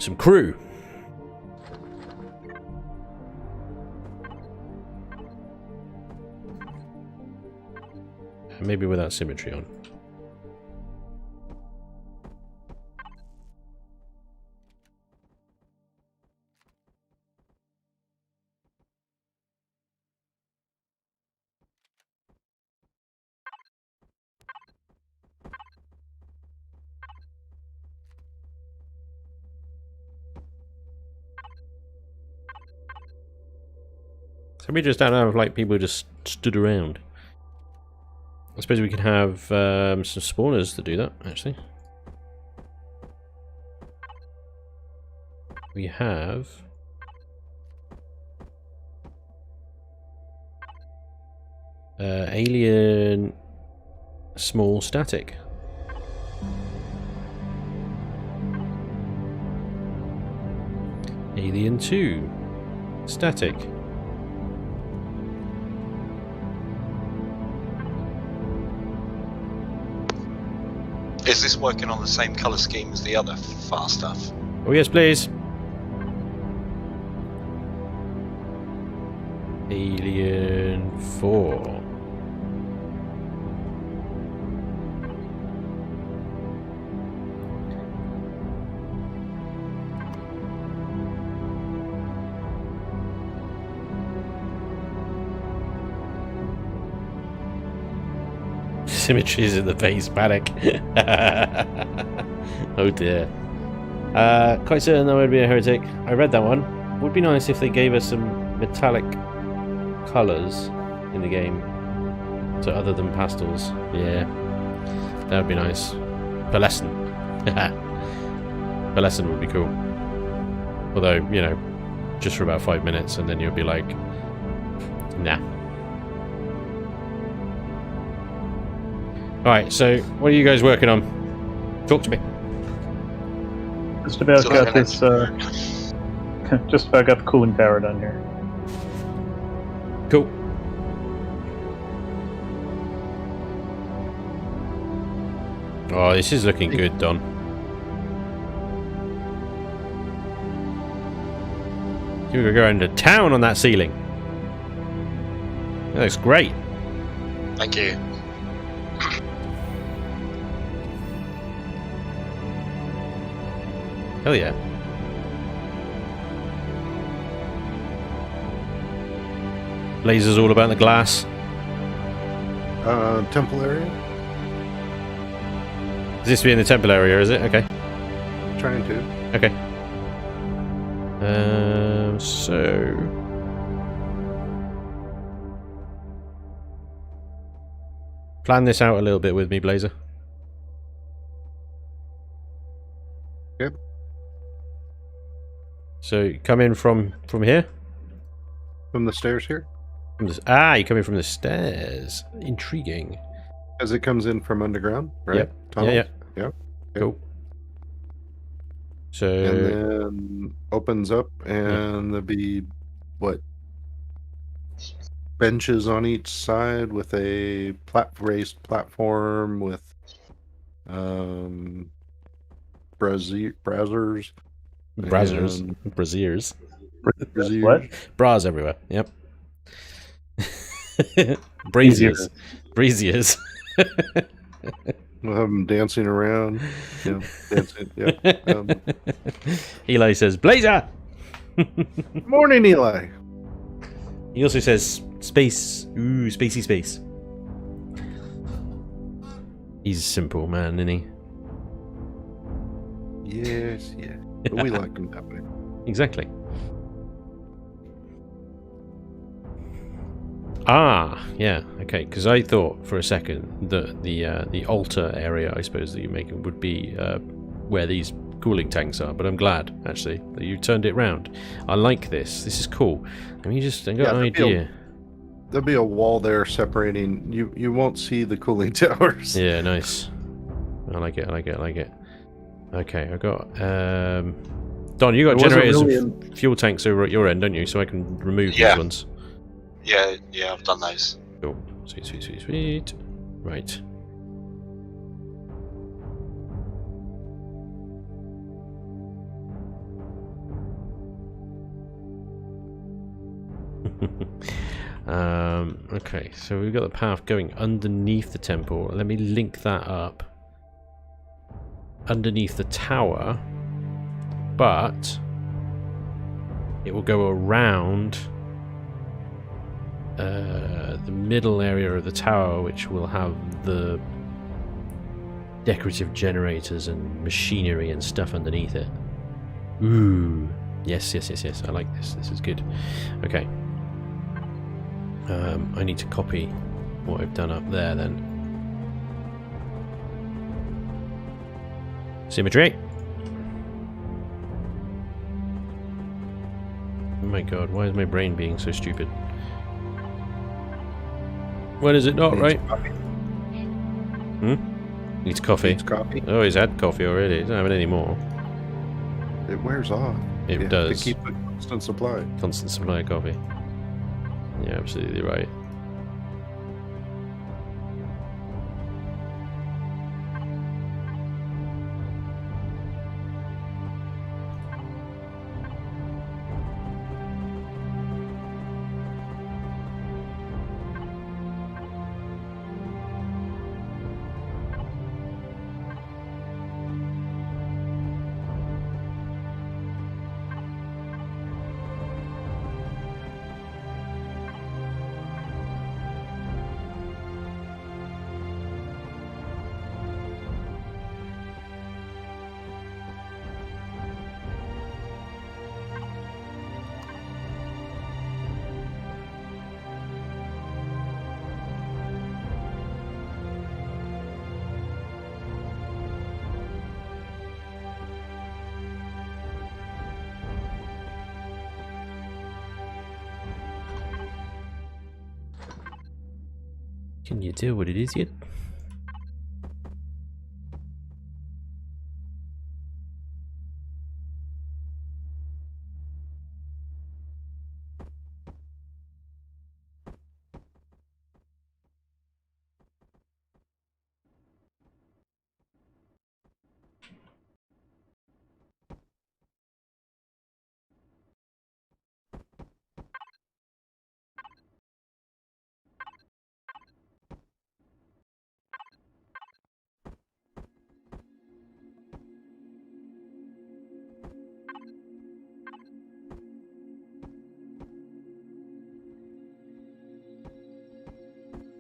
some crew. Maybe without symmetry on. So we just don't have like people just stood around. I suppose we can have some spawners to do that, actually. We have alien small static. Alien 2 static. Is this working on the same colour scheme as the other Farr stuff? Oh yes, please. Alien 4. Symmetries in the base, panic. Oh dear. Quite certain that would be a heretic. I read that one. Would be nice if they gave us some metallic colours in the game. So other than pastels. Yeah. That would be nice. Pearlescent. Pearlescent would be cool. Although, you know, just for about 5 minutes and then you'll be like, nah. Alright, so what are you guys working on? Talk to me. Just about So got then this. Just about got the cooling tower done here. Cool. Oh, this is looking good, Don. You're gonna go into town on that ceiling. That looks great. Thank you. Hell yeah. Lasers all about the glass. Temple area? Is this be in the temple area, is it? Okay. Trying to. Okay. So... plan this out a little bit with me, Blazer. Yep. So, come in from here? From the stairs here? You come in from the stairs. Intriguing. As it comes in from underground, right? Yep. Tunnels? Yeah. Yep. Cool. So... And then opens up, and there'll be, what? Benches on each side with a raised platform with braziers. Braziers. What? Bras everywhere. Yep. Braziers. Braziers. We'll have them dancing around. Yeah, dancing. Yeah. Eli says, Blazer! Morning, Eli. He also says, space. Ooh, spacey space. He's a simple man, isn't he? Yes, yeah. But we like him that way. Exactly. Ah, yeah, okay. Because I thought for a second that the altar area, I suppose, that you're making would be where these cooling tanks are. But I'm glad actually that you turned it round. I like this. This is cool. I mean, I got an idea. There'll be a wall there separating. You won't see the cooling towers. Yeah, nice. I like it. I like it. I like it. Okay, I got. Don, you got generators and fuel tanks over at your end, don't you? So I can remove these ones. Yeah, I've done those. Cool. Sweet, sweet, sweet, sweet. Right. Okay, so we've got the path going underneath the temple. Let me link that up underneath the tower, but it will go around the middle area of the tower, which will have the decorative generators and machinery and stuff underneath it. Ooh. Yes, yes, yes, yes. I like this. This is good. Okay. I need to copy what I've done up there then. Symmetry. Oh my god, why is my brain being so stupid? When is it not right? Coffee. Needs coffee. Needs coffee. Oh, he's had coffee already. He's not having any more. It wears off. It does. To keep a constant supply. Constant supply of coffee. Yeah, absolutely right. Can you tell what it is yet?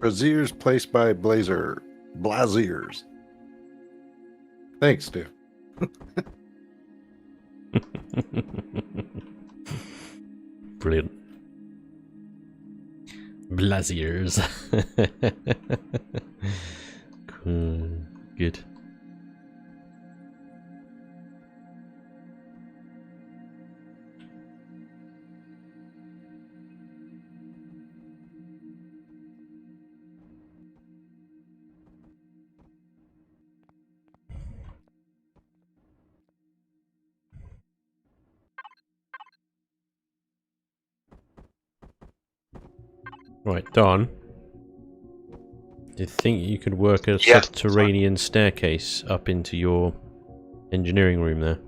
Braziers placed by Blaziers. Thanks, Stu. Brilliant. Blaziers. Cool. Good. Right, Don. Do you think you could work a subterranean staircase up into your engineering room there?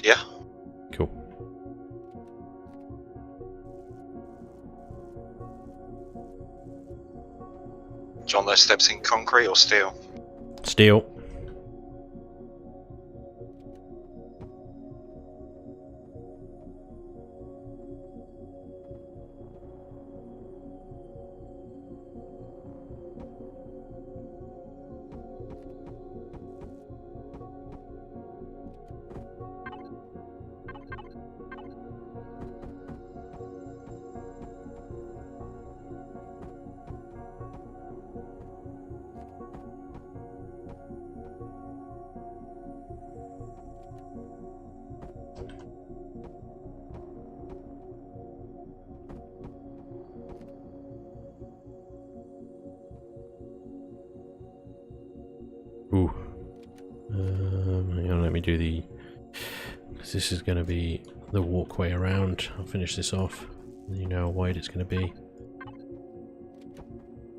Yeah. Cool. Do you want those steps in concrete or steel? Steel. Ooh. Hang on, let me do the... This is going to be the walkway around. I'll finish this off. You know how wide it's going to be.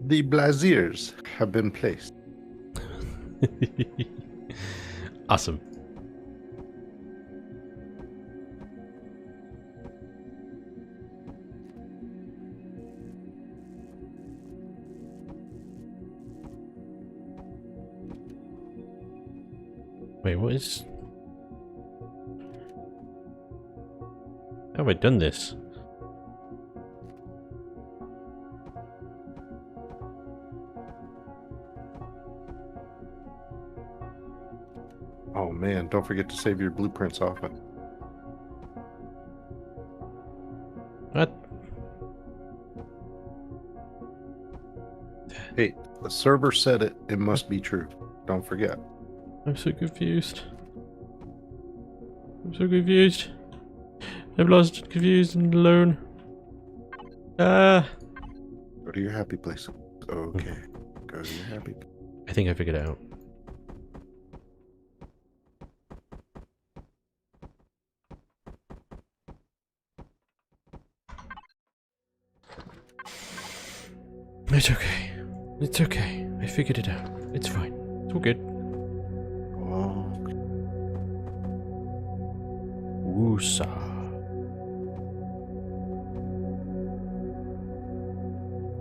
The Blaziers have been placed. Awesome. Wait, what is... How have I done this? Oh man, don't forget to save your blueprints off it. What? Hey, the server said it. It must be true. Don't forget. I'm so confused. I'm so confused. I'm lost, confused, and alone. Ah. Go to your happy place. Okay. Go to your happy place. I think I figured it out. It's okay. It's okay. I figured it out. It's fine. It's all good. Oh. Woosa.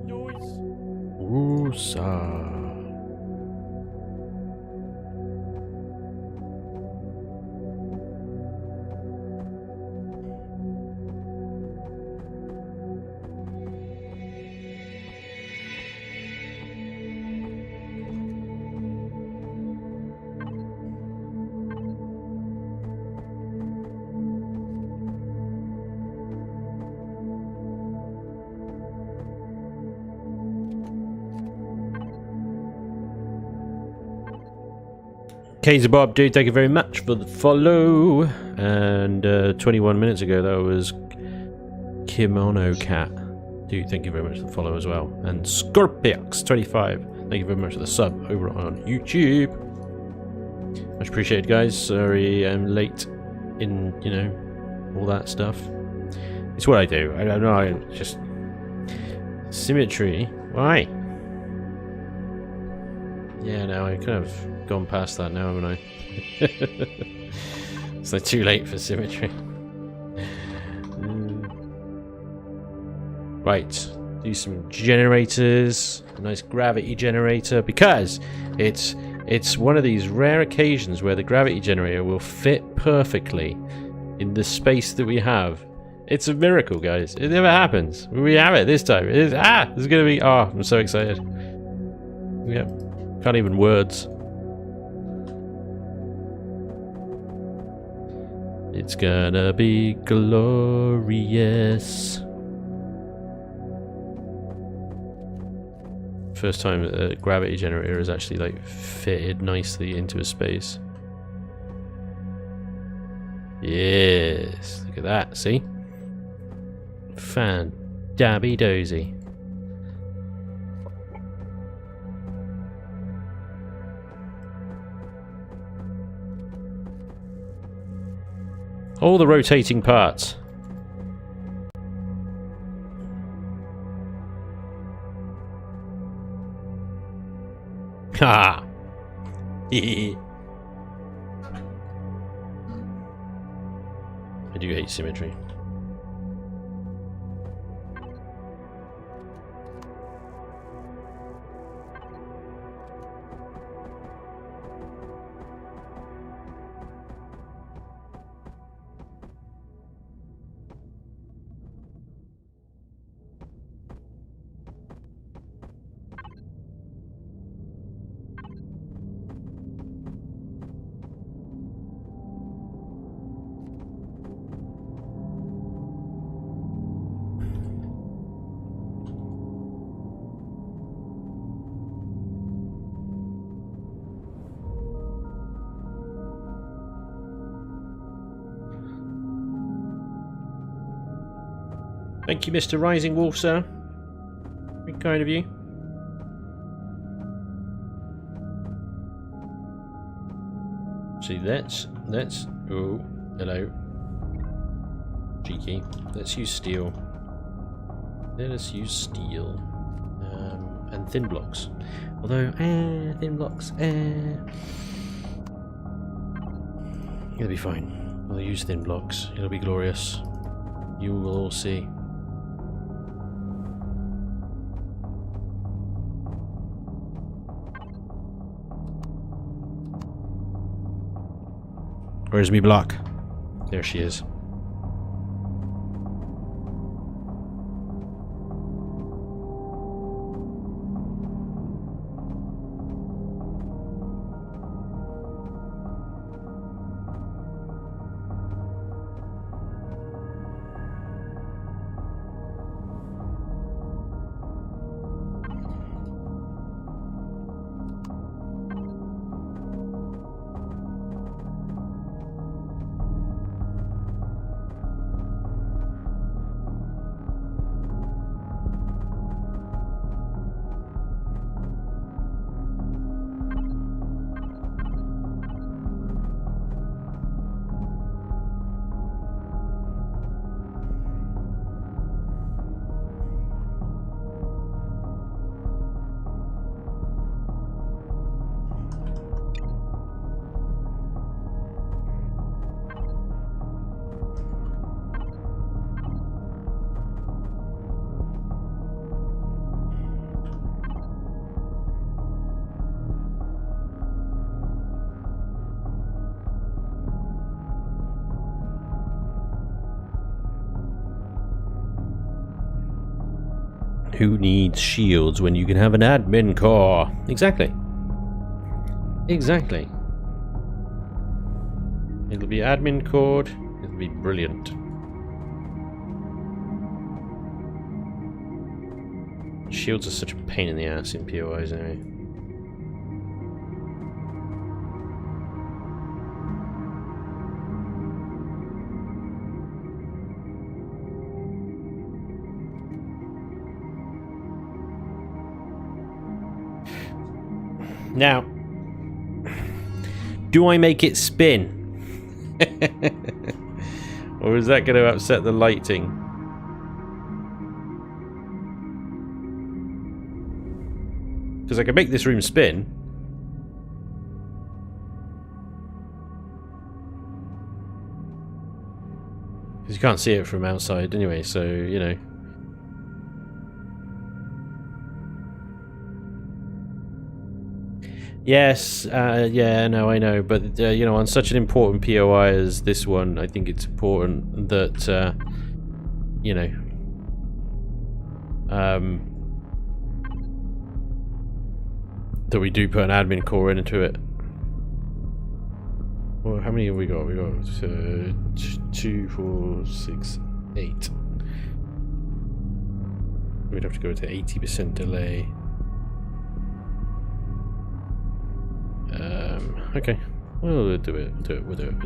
Noise. Woosa. Kaiser Bob, dude, thank you very much for the follow. And 21 minutes ago, that was Kimono Cat. Dude, thank you very much for the follow as well. And Scorpiox25, thank you very much for the sub over on YouTube. Much appreciated, guys. Sorry I'm late in, you know, all that stuff. It's what I do. I don't know, I just... Symmetry? Why? Yeah, no, I kind of gone past that now, haven't I? It's like too late for symmetry. Right, do some generators. A nice gravity generator, because it's one of these rare occasions where the gravity generator will fit perfectly in the space that we have It's a miracle, guys. It never happens. We have it this time. It is, this is gonna be. Oh, I'm so excited. Yep. Can't even words. It's gonna be glorious. First time a gravity generator is actually like fitted nicely into a space. Yes, look at that, see? Fan dabby dozy. All the rotating parts. Ha! I do hate symmetry. Thank you, Mr. Rising Wolf, sir. Very kind of you. See, let's. Oh, hello. Cheeky. Let's use steel. Let us use steel. And thin blocks. Although, thin blocks, It'll be fine. We'll use thin blocks. It'll be glorious. You will all see. Where's me block? There she is. Who needs shields when you can have an admin core? Exactly. Exactly. It'll be admin cord. It'll be brilliant. Shields are such a pain in the ass in POIs anyway. Now, do I make it spin? Or is that going to upset the lighting? Because I can make this room spin. Because you can't see it from outside anyway, so, you know. Yes, yeah, no, I know, but you know, on such an important POI as this one, I think it's important that you know, that we do put an admin core into it. Well, how many have we got? We got 2, 4, 6, 8. We'd have to go to 80% delay. Okay. We'll do it. We'll do it.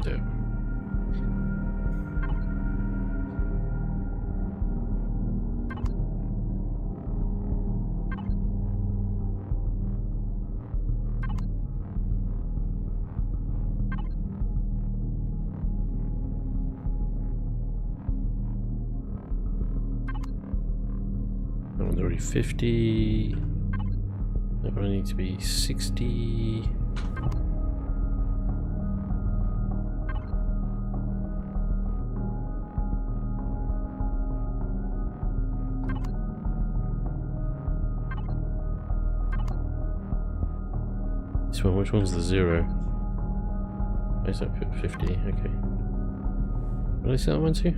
That one's already 50. That one needs to be 60. This one, which one's the 0? Where's that put 50? Okay. What did I set that one to?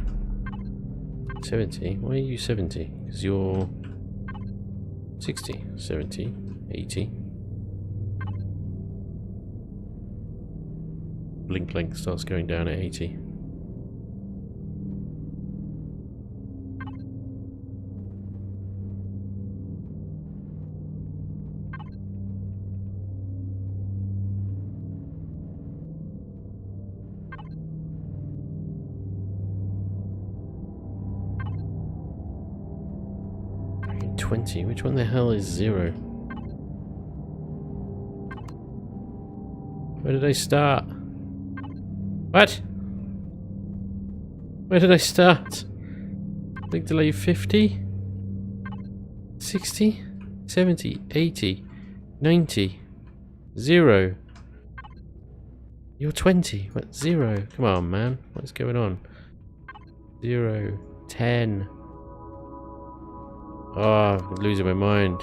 70. Why are you 70? Because you're 60, 70, 80. Blink length starts going down at 80. Which one the hell is 0? Where did I start? What? Where did I start? Link delay 50? 60? 70? 80? 90? 0? You're 20? What? 0? Come on, man. What's going on? 0, 10. Oh, I'm losing my mind.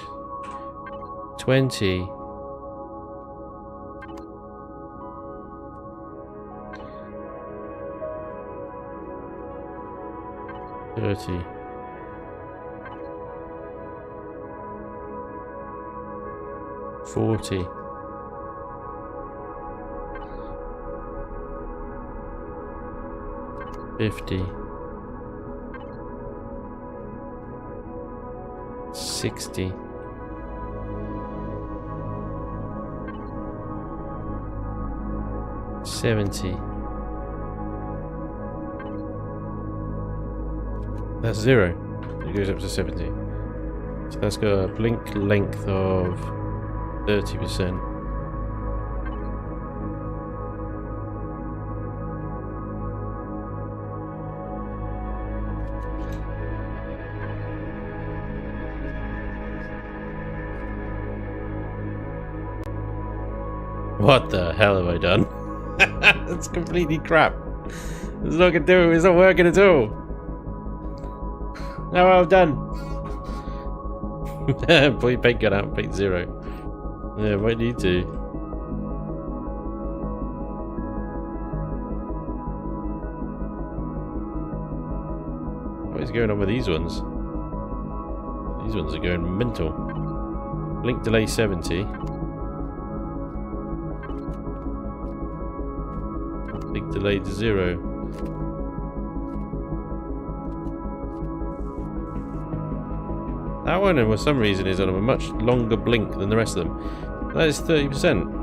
20. $30. 40. 50. 60. 70. That's 0. It goes up to 70. So that's got a blink length of 30%. What the hell have I done? That's completely crap. It's not gonna do it. It's not working at all. Now well done. Put your paint gun out and paint 0. Yeah, might need to. What is going on with these ones? These ones are going mental. Blink delay 70. Blink delay to 0. That one, for some reason, is on a much longer blink than the rest of them. That is 30%.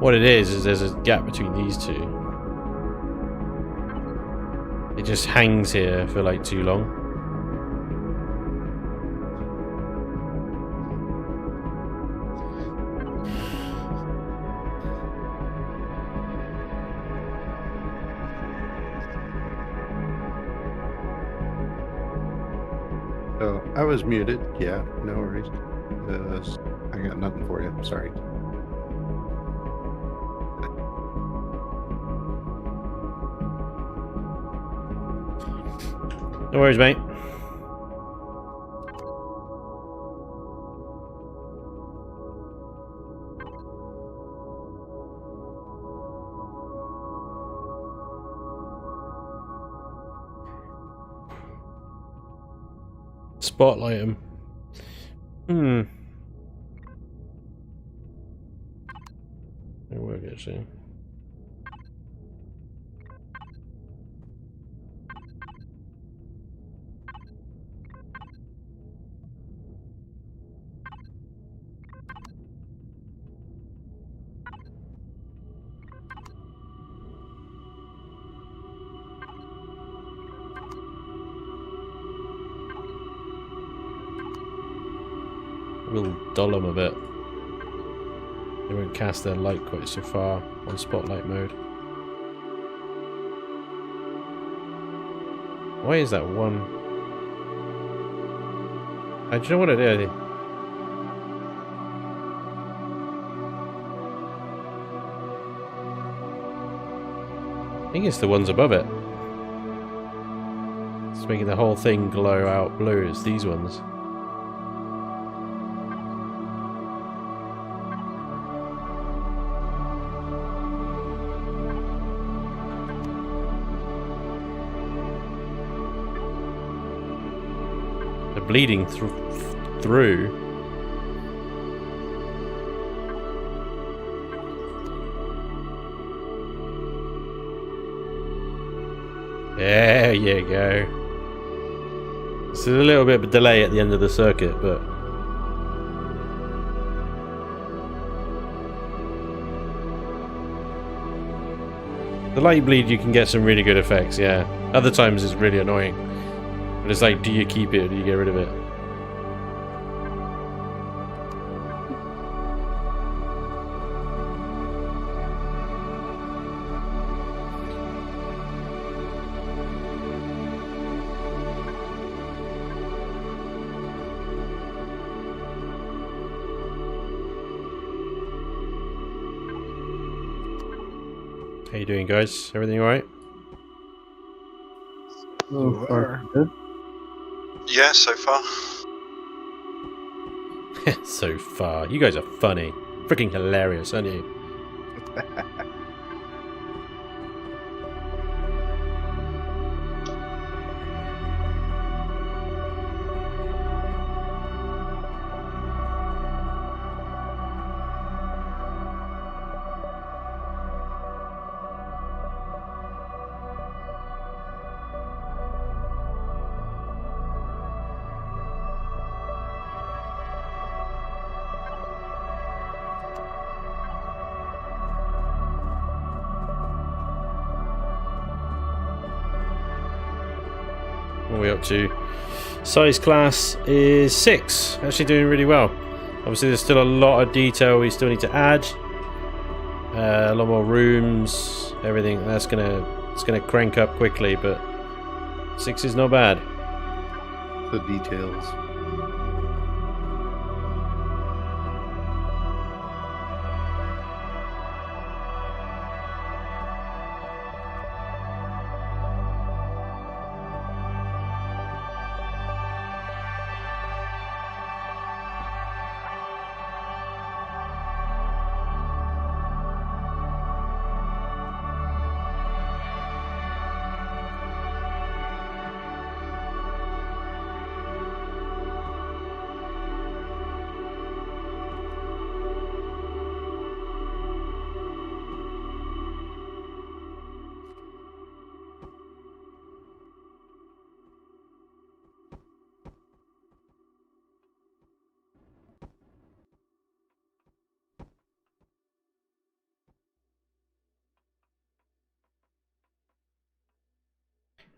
What it is there's a gap between these two. It just hangs here for like too long. Oh, I was muted. Yeah, no worries. I got nothing for you. Sorry. No worries, mate. Spotlight him. It work actually. We'll dull them a bit. They won't cast their light quite so far on spotlight mode. Why is that one? Do you know what it is? I think it's the ones above it. It's making the whole thing glow out blue. It's these ones. Bleeding through. There you go. It's a little bit of a delay at the end of the circuit, but the light bleed you can get some really good effects, yeah. Other times it's really annoying. But it's like, do you keep it or do you get rid of it? How you doing, guys? Everything alright? So far, good. Yeah, so far. So far. You guys are funny. Freaking hilarious, aren't you? What are we up to? Size class is 6. Actually doing really well. Obviously there's still a lot of detail we still need to add. A lot more rooms, everything. It's gonna crank up quickly, but 6 is not bad. The details.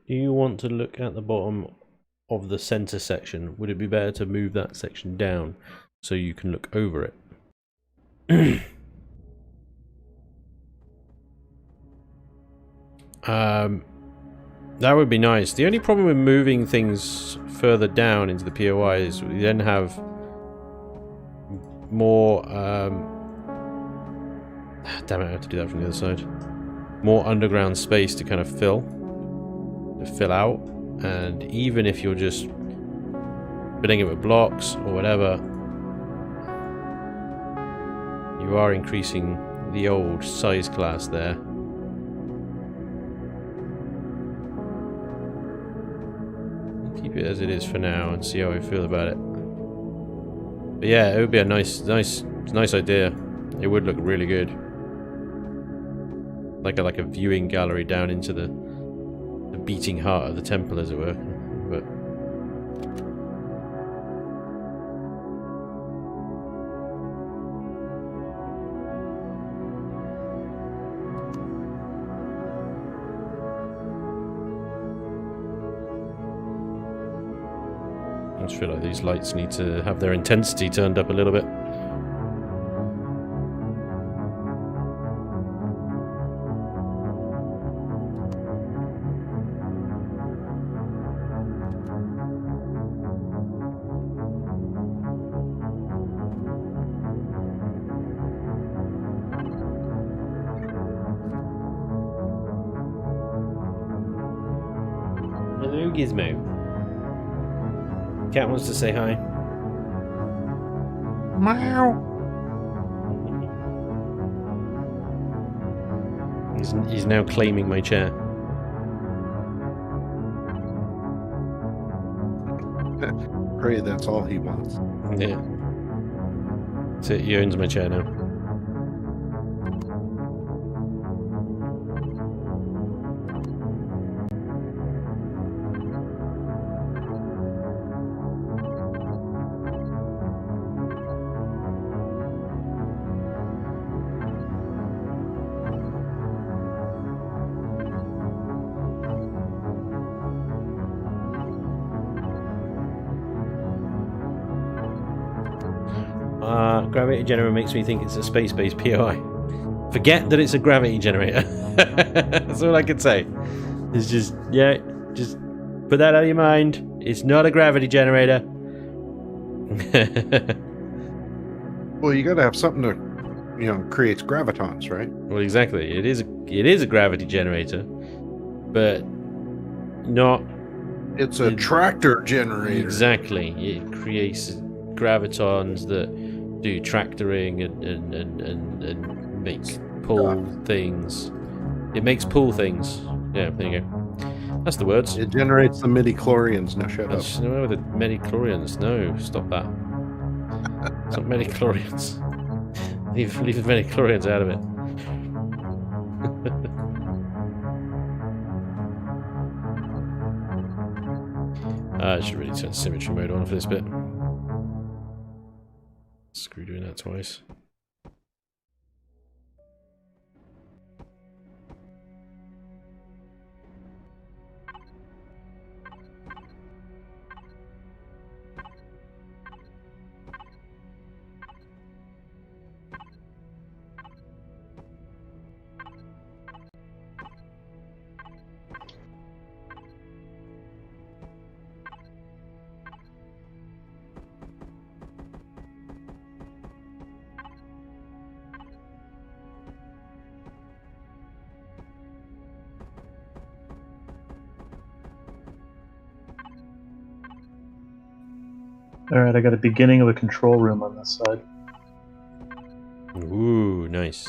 you want to look at the bottom of the center section? Would it be better to move that section down so you can look over it? That would be nice. The only problem with moving things further down into the POI is we then have more damn it, I have to do that from the other side. More underground space to kind of fill out, and even if you're just filling it with blocks or whatever, you are increasing the old size class there. Keep it as it is for now and see how we feel about it. But yeah, it would be a nice idea. It would look really good. Like a viewing gallery down into the beating heart of the temple, as it were. But I just feel like these lights need to have their intensity turned up a little bit. Hello, Gizmo. Cat wants to say hi. Meow. He's now claiming my chair. Pray that's all he wants. Yeah. That's it, he owns my chair now. Gravity generator makes me think it's a space-based POI. Forget that it's a gravity generator. That's all I can say. It's just, yeah, just put that out of your mind. It's not a gravity generator. Well, you got to have something that, creates gravitons, right? Well, exactly. It is a gravity generator, but not. It's a tractor generator. Exactly. It creates gravitons that do tractoring and make pull things. It makes pull things. Yeah, there you go. That's the words. It generates the midi-chlorians. No, shut up. No, the midi-chlorians. No, stop that. It's not midi-chlorians. Leave the midi-chlorians out of it. I should really turn symmetry mode on for this bit. Screw doing that twice. Alright, I got a beginning of a control room on this side. Ooh, nice.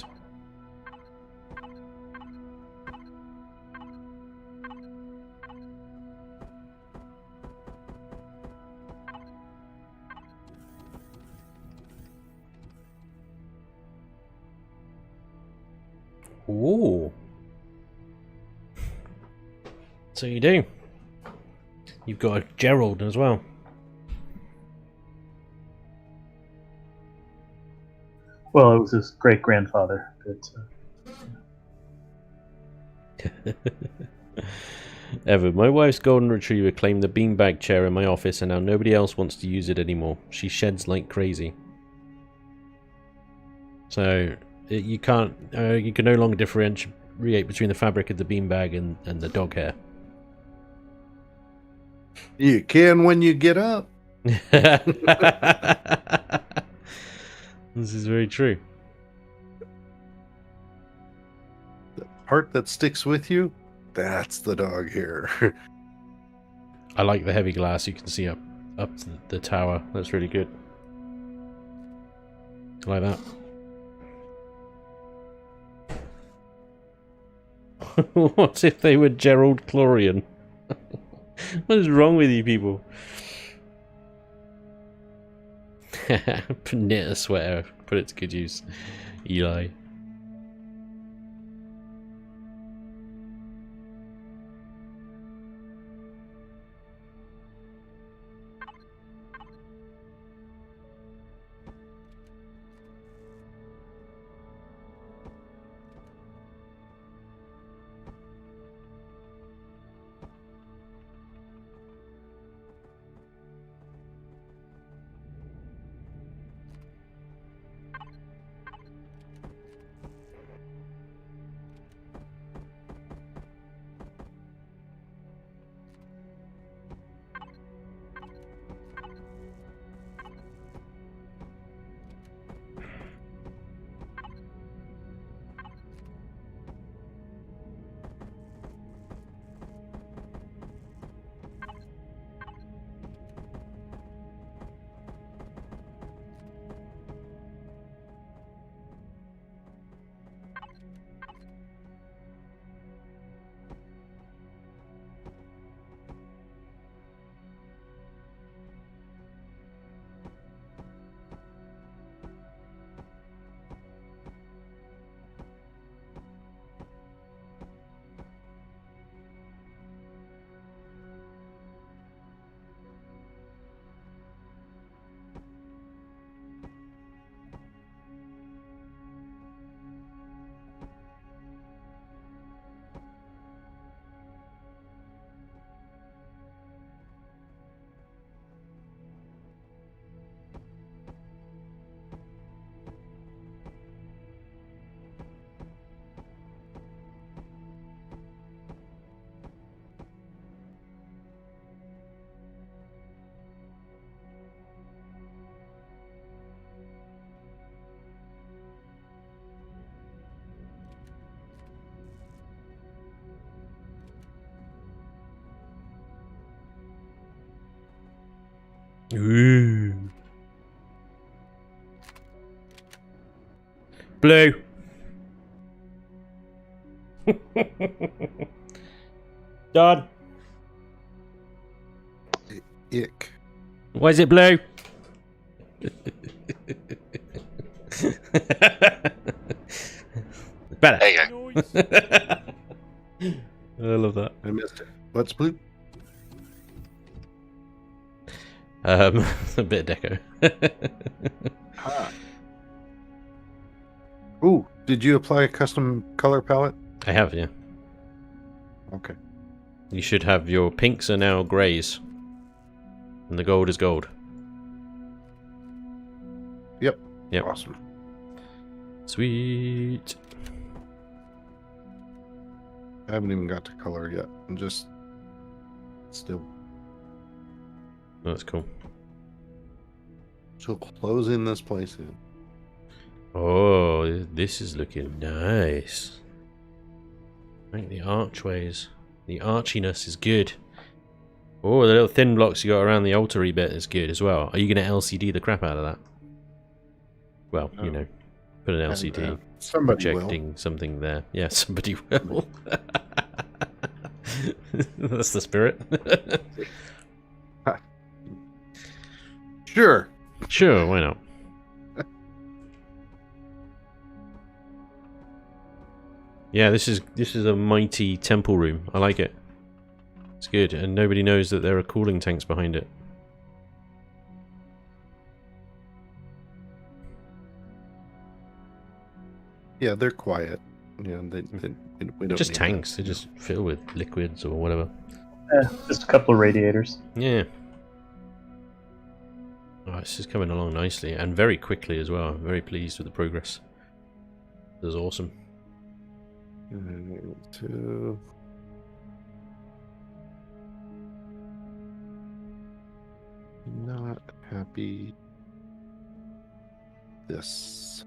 Ooh. So you do. You've got a Gerald as well. Well, it was his great-grandfather. Ever. My wife's golden retriever claimed the beanbag chair in my office, and now nobody else wants to use it anymore. She sheds like crazy. So you can't. You can no longer differentiate between the fabric of the beanbag and the dog hair. You can when you get up. This is very true. The part that sticks with you, that's the dog hair. I like the heavy glass you can see up to the tower. That's really good. I like that. What if they were Gerald Clorian? What is wrong with you people? Knit a sweater, put it to good use. Eli. Ooh. Blue. Done. Ick. Why is it blue? Better. There you go. I love that. I missed it. What's blue? A bit of deco. Ah. Ooh, did you apply a custom color palette? I have, yeah. Okay. You should have your pinks are now greys. And the gold is gold. Yep. Yep. Awesome. Sweet. I haven't even got to color yet. I'm just still That's cool. closing this place in. Oh, this is looking nice. I think the archways, the archiness is good. Oh, the little thin blocks you got around the altar-y bit is good as well. Are you going to LCD the crap out of that? Well, you know, put an LCD Somebody projecting something there. Yeah, somebody will. That's the spirit. Sure. Sure, why not? Yeah, this is a mighty temple room. I like it. It's good, and nobody knows that there are cooling tanks behind it. Yeah, they're quiet. Yeah, we don't Just need tanks. They just fill with liquids or whatever. Just a couple of radiators. Yeah. Oh, this is coming along nicely and very quickly as well. I'm very pleased with the progress. This is awesome. To not happy. This.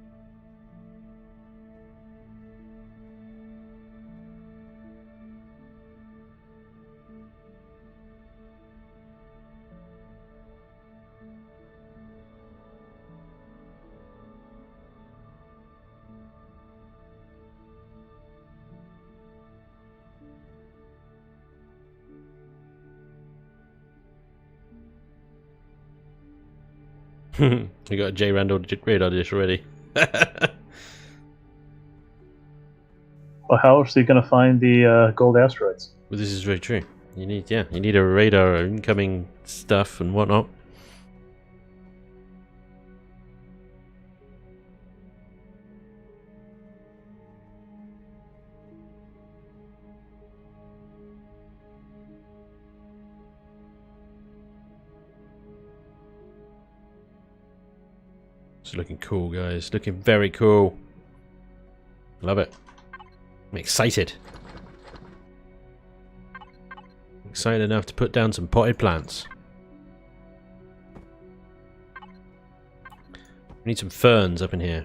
We got a J Randall radar dish already. Well, how else are you going to find the gold asteroids? Well, this is very true. You need a radar, incoming stuff and whatnot. It's looking cool, guys. Looking very cool. Love it. I'm excited. Excited enough to put down some potted plants. We need some ferns up in here.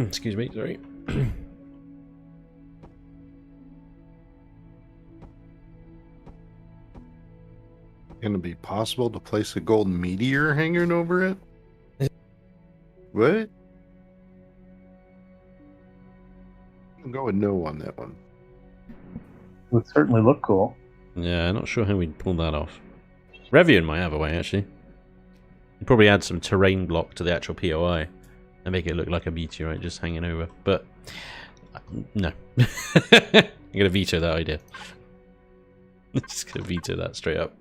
Excuse me, sorry. Can it be possible to place a gold meteor hanging over it? What? I'll go with no on that one. It would certainly look cool. Yeah, I'm not sure how we'd pull that off. Revian might have a way, actually. You'd probably add some terrain block to the actual POI and make it look like a meteorite just hanging over. But, no. I'm going to veto that idea. I'm just going to veto that straight up.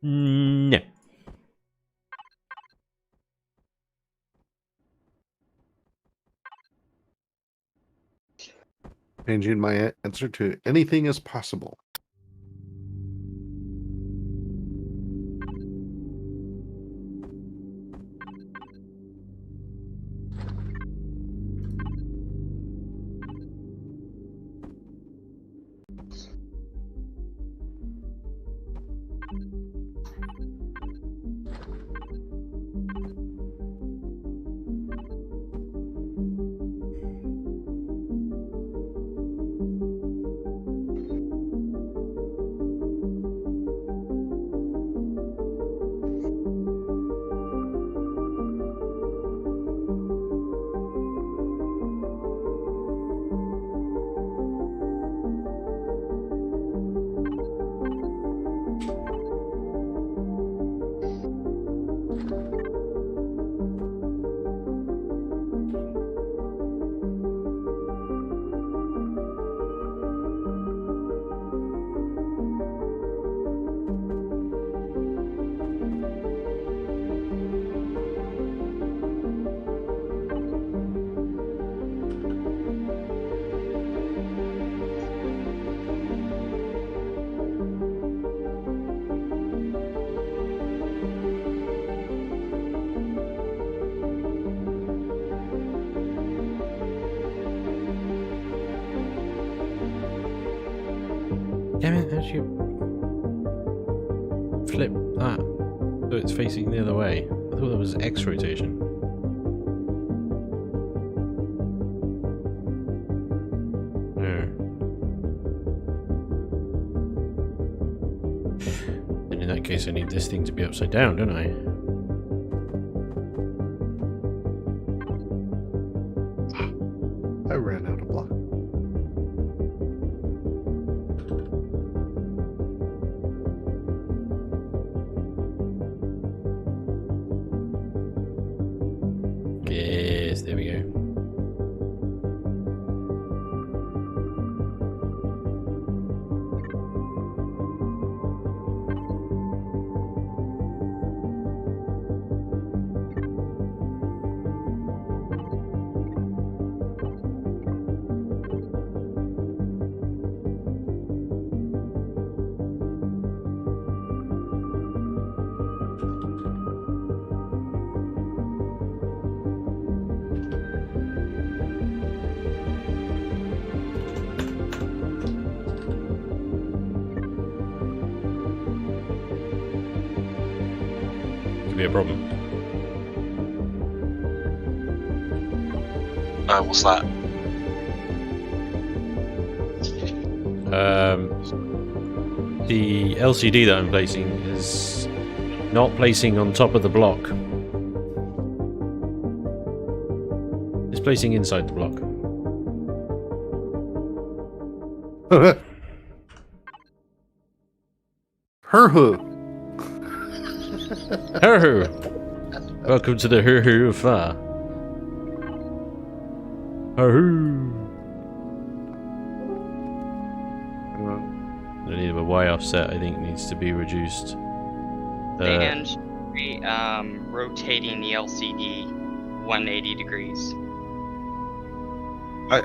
No. Changing my answer to anything is possible. Damn it, how'd you flip that so it's facing the other way? I thought that was X rotation. No. And in that case I need this thing to be upside down, don't I? I ran out of block. be a problem. What's that? The LCD that I'm placing is not placing on top of the block. It's placing inside the block. Her-hoo. Her-hoo. Welcome to the her-hoo of Farr. Her-hoo. The need of a Y offset, I think, needs to be reduced. And rotating the LCD 180 degrees.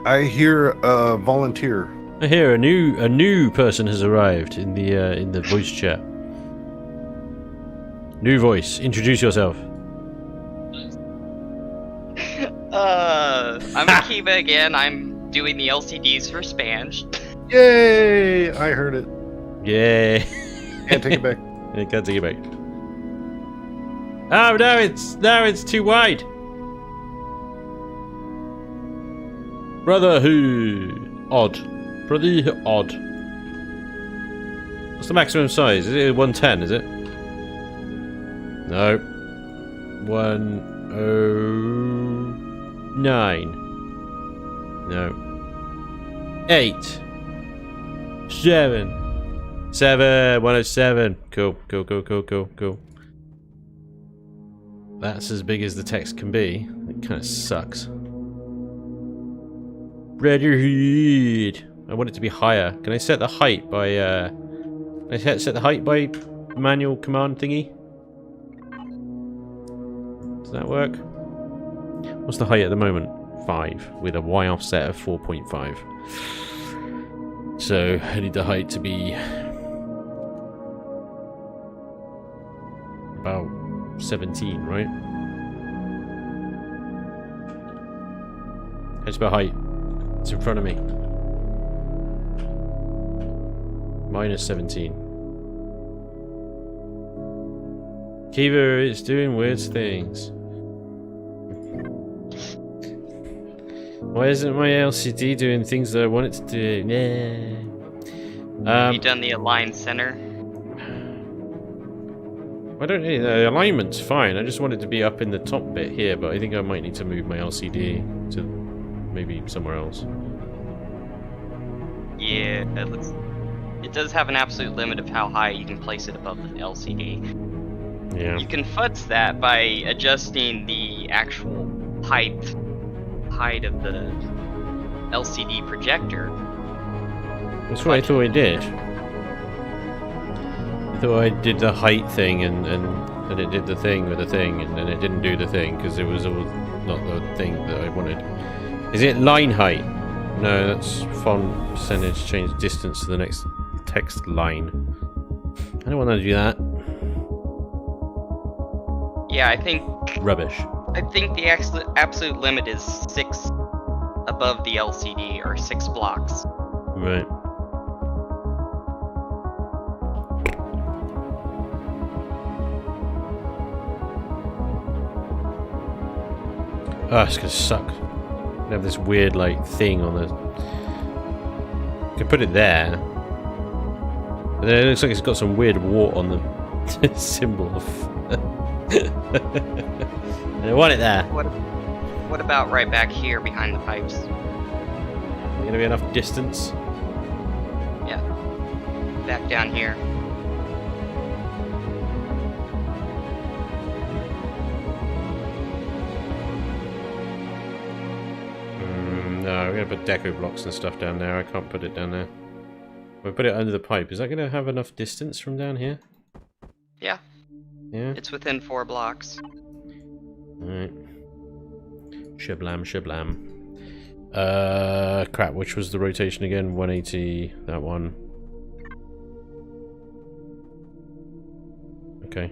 I hear a volunteer. I hear a new person has arrived in the voice chat. New voice. Introduce yourself. I'm Akiva again. I'm doing the LCDs for Spanj. Yay! I heard it. Yay! Can't take it back. I can't take it back. Oh no! It's too wide. Brotherhood. Brotherhood. What's the maximum size? Is it 110? Is it? No. 109. No. 8. 7. 107. Cool. That's as big as the text can be. It kind of sucks. Brotherhood. I want it to be higher. Can I set the height by can I set the height by manual command thingy? Does that work? What's the height at the moment? 5 with a Y offset of 4.5. So I need the height to be about 17, right? How's about height? It's in front of me. Minus 17. Kiva is doing weird things. Why isn't my LCD doing things that I want it to do? Have you done the align center? I don't need the alignment's fine. I just want it to be up in the top bit here, but I think I might need to move my LCD to maybe somewhere else. Yeah, it does have an absolute limit of how high you can place it above the LCD. Yeah. You can futz that by adjusting the actual height of the LCD projector. That's what I thought I did. I thought I did the height thing and it did the thing with the thing, and then it didn't do the thing because it was all not the thing that I wanted. Is it line height? No, that's font percentage change distance to the next text line. I don't want to do that. Yeah, I think Rubbish. the absolute limit is 6 above the LCD, or 6 blocks. Right. Oh, it's gonna suck. I have this weird like thing on the. You can put it there, but then it looks like it's got some weird wart on the symbol. I don't want it there. What about right back here behind the pipes? Is there gonna be enough distance? Yeah. Back down here. No, we're gonna put deco blocks and stuff down there. I can't put it down there. We'll put it under the pipe. Is that gonna have enough distance from down here? Yeah. Yeah? It's within 4 blocks. Alright. Shablam. Crap, which was the rotation again? 180, that one. Okay.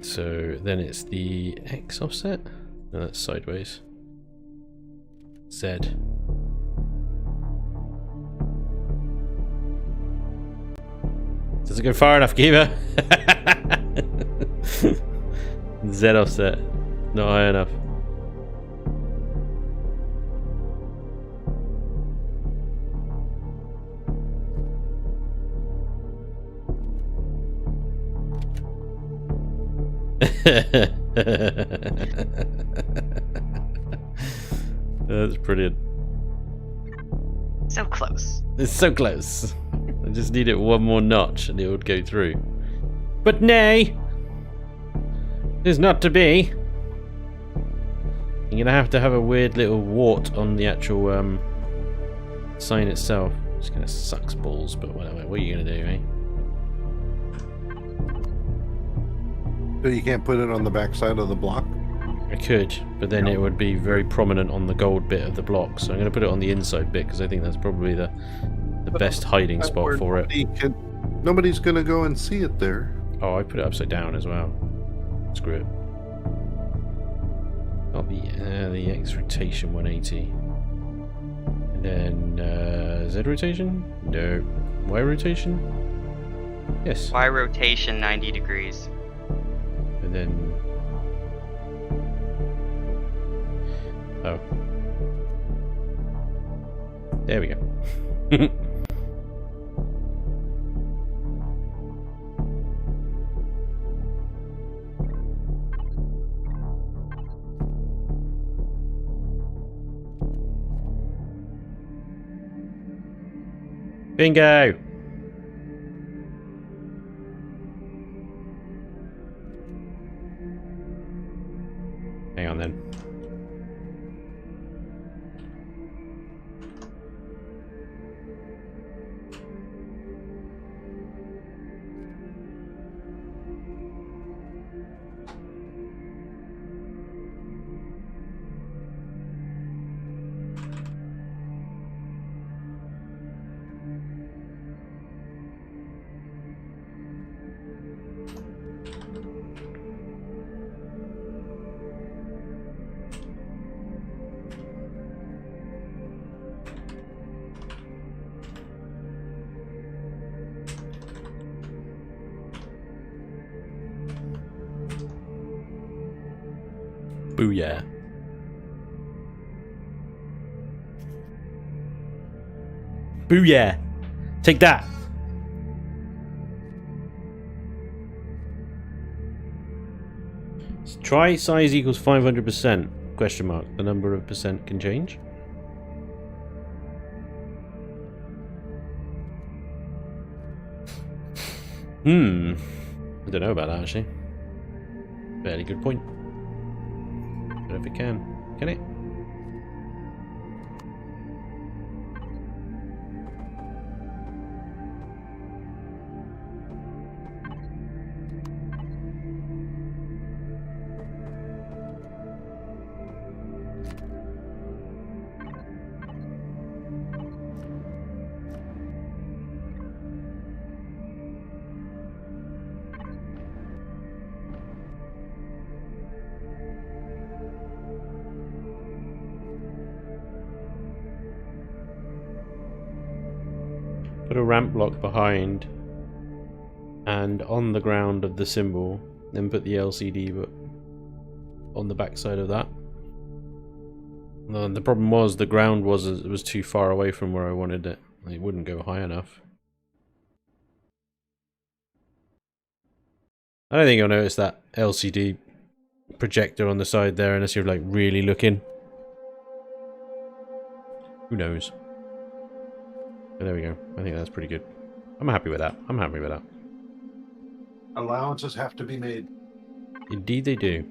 So then it's the X offset? No, that's sideways. Z. Doesn't go far enough, Kiva. Z offset. Not high enough. That's brilliant. So close. It's so close. I just need it one more notch and it would go through. But nay! It's not to be. You're gonna have a weird little wart on the actual sign itself. It's gonna sucks balls, but whatever. What are you gonna do, eh? So you can't put it on the back side of the block? I could, but then it would be very prominent on the gold bit of the block. So I'm going to put it on the inside bit because I think that's probably the best hiding spot for it. Nobody's going to go and see it there. Oh, I put it upside down as well. Screw it. Not the X rotation 180. And then Z rotation? No. Y rotation? Yes. Y rotation 90 degrees. And then... Oh. There we go. Bingo! Hang on then. Booyah. Booyah. Take that. Try size equals 500%? Question mark. The number of percent can change. I don't know about that actually. Fairly good point. But if it can it? Put a ramp block behind and on the ground of the symbol, then put the LCD but on the back side of that. The problem was the ground was too far away from where I wanted it. It wouldn't go high enough. I don't think you'll notice that LCD projector on the side there unless you're like really looking. Who knows? But there we go. I think that's pretty good. I'm happy with that. I'm happy with that. Allowances have to be made. Indeed they do.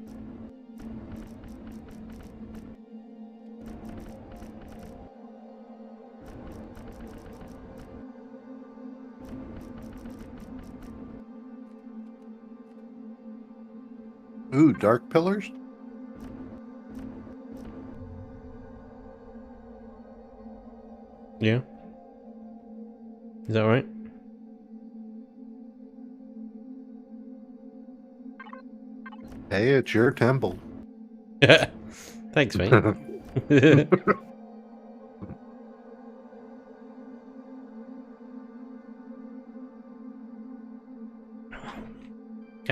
Ooh, dark pillars? Yeah. Is that right? Hey, it's your temple. Thanks, mate.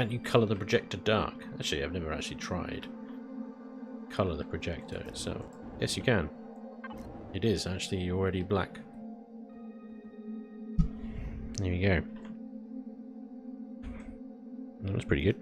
Can't you colour the projector dark? Actually, I've never actually tried. Colour the projector itself. Yes, you can. It is actually already black. There you go. That's pretty good.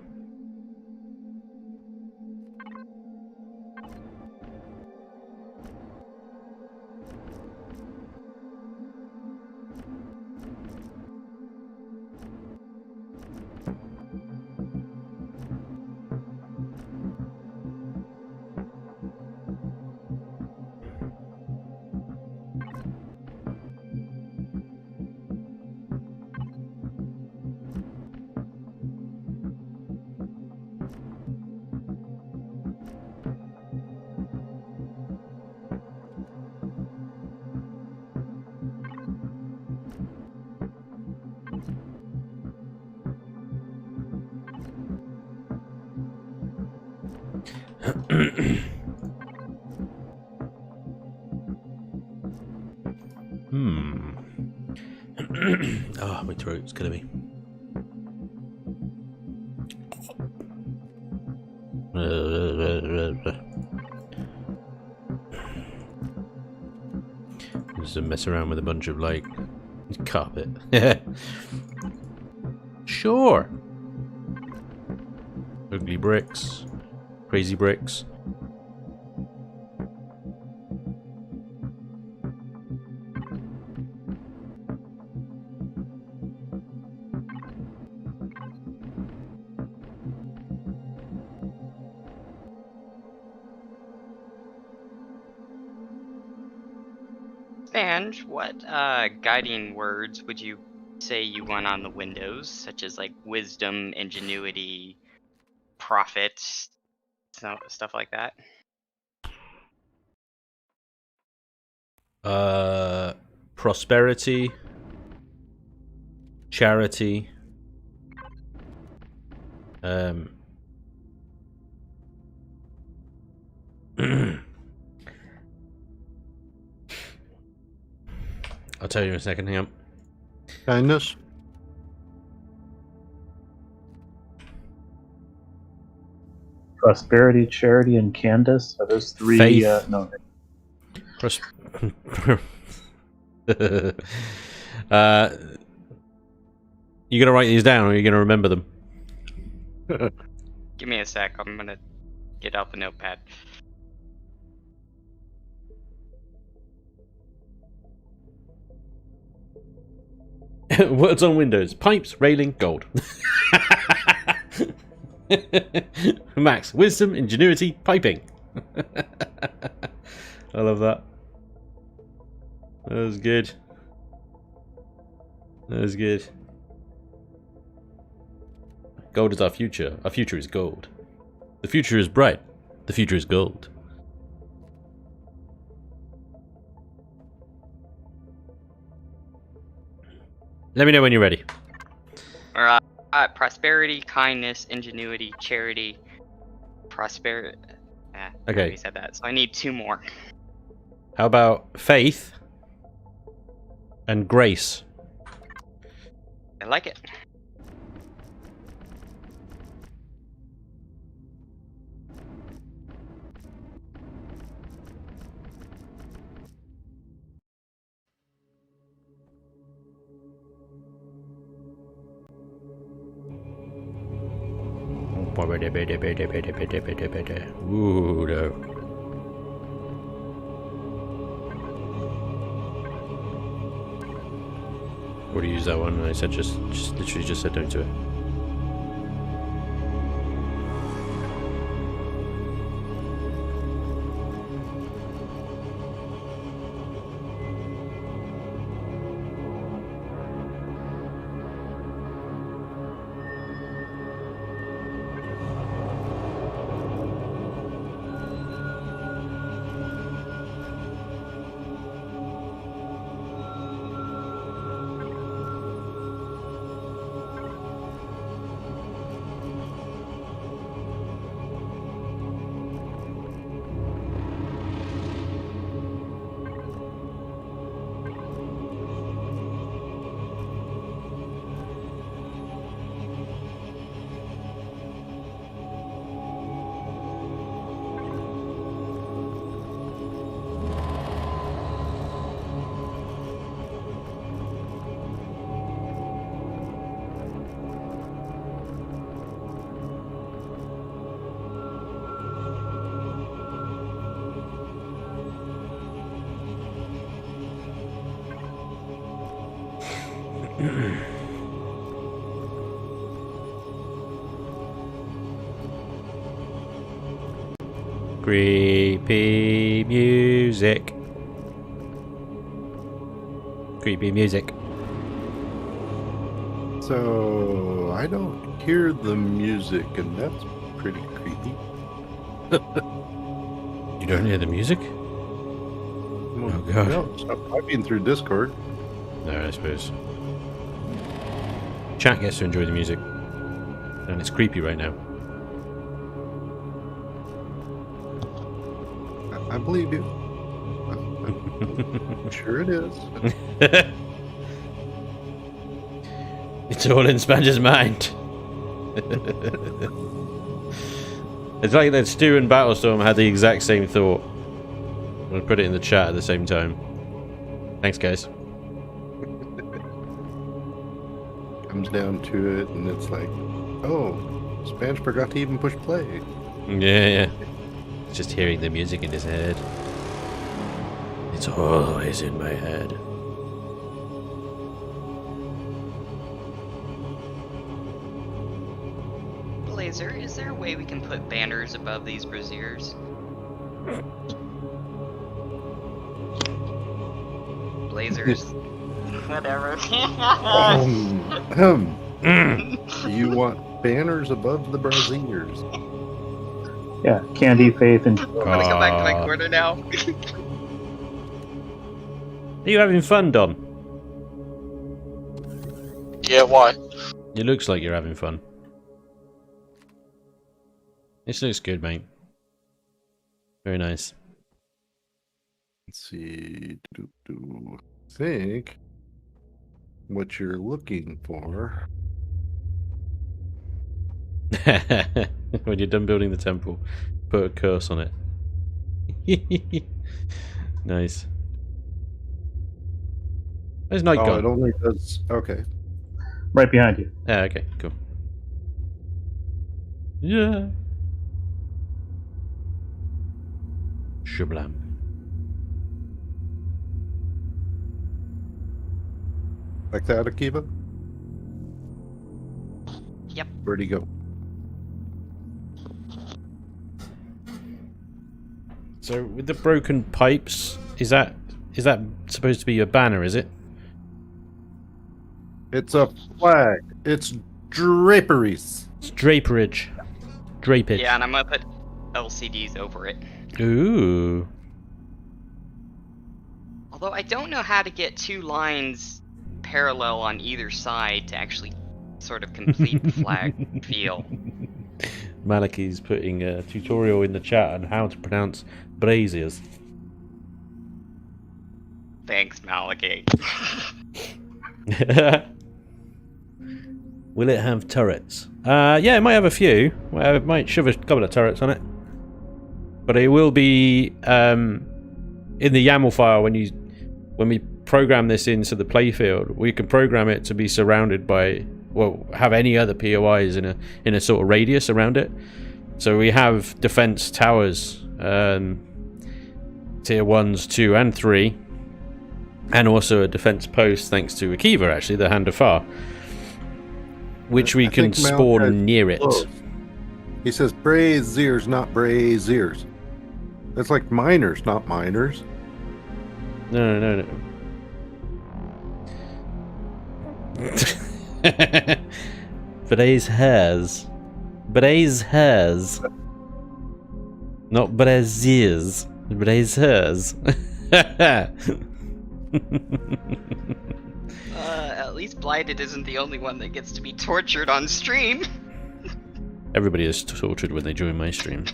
Oh, my throat's killing me. Just to mess around with a bunch of like carpet. Sure. Ugly bricks. Crazy bricks. Spanj, what guiding words would you say you want on the windows, such as like wisdom, ingenuity, profit, stuff like that? Prosperity, charity, I'll tell you in a second, hang on. Kindness. Prosperity, charity, and Candace. Are those three? Faith. No. You gonna write these down, or are you gonna remember them? Give me a sec. I'm gonna get out the notepad. Words on windows: pipes, railing, gold. Max: wisdom, ingenuity, piping. I love that. That was good. That was good. Gold is our future. Our future is gold. The future is bright. The future is gold. Let me know when you're ready. Alright, prosperity, kindness, ingenuity, charity, prosperity. Okay. We said that, so I need 2 more. How about faith and grace? I like it. Ooh, no. Already used that one, and I said literally just said no to it. Creepy music. Creepy music. So I don't hear the music, and that's pretty creepy. You don't hear the music? Oh God. No, stop typing through Discord. No, I suppose. Chat gets to enjoy the music. And it's creepy right now. I believe you. I'm sure it is. It's all in Spanj's mind. It's like that Stu and Battlestorm had the exact same thought. I'm gonna put it in the chat at the same time. Thanks, guys. Comes down to it, and it's like, oh, Spanj forgot to even push play. Yeah. Just hearing the music in his head. It's always in my head. Blazer, is there a way we can put banners above these braziers? Blazers. Whatever. You want banners above the braziers? Yeah, Candy, Faith, and I'm gonna go back to my corner now. Are you having fun, Don? Yeah, why? It looks like you're having fun. This looks good, mate. Very nice. Let's see. I think what you're looking for. When you're done building the temple, put a curse on it. Nice. Where's night Oh, gone? it only does. Okay. right behind you. Ah, okay, cool. Yeah. Shablam. Like that, Akiva? Yep. Where'd he go? So with the broken pipes, is that supposed to be a banner, is it? It's a flag. It's draperies. It's draperage. Drapage. Yeah, and I'm gonna put LCDs over it. Ooh. Although I don't know how to get two lines parallel on either side to actually sort of complete the flag feel. Malachi's putting a tutorial in the chat on how to pronounce braziers. Thanks, Malachi. Will it have turrets? Yeah, it might have a few. It might shove a couple of turrets on it. But it will be in the YAML file when we program this into the playfield. We can program it to be surrounded by, well, have any other POIs in a sort of radius around it. So we have defense towers, tier 1s, 2 and 3, and also a defense post thanks to Akiva, actually, the Hand of Farr, which we can spawn near it. Close. He says braziers, not braziers. That's like miners, not miners. No. Braze has. Not braziers. Braze has. At least Blighted isn't the only one that gets to be tortured on stream. Everybody is tortured when they join my stream.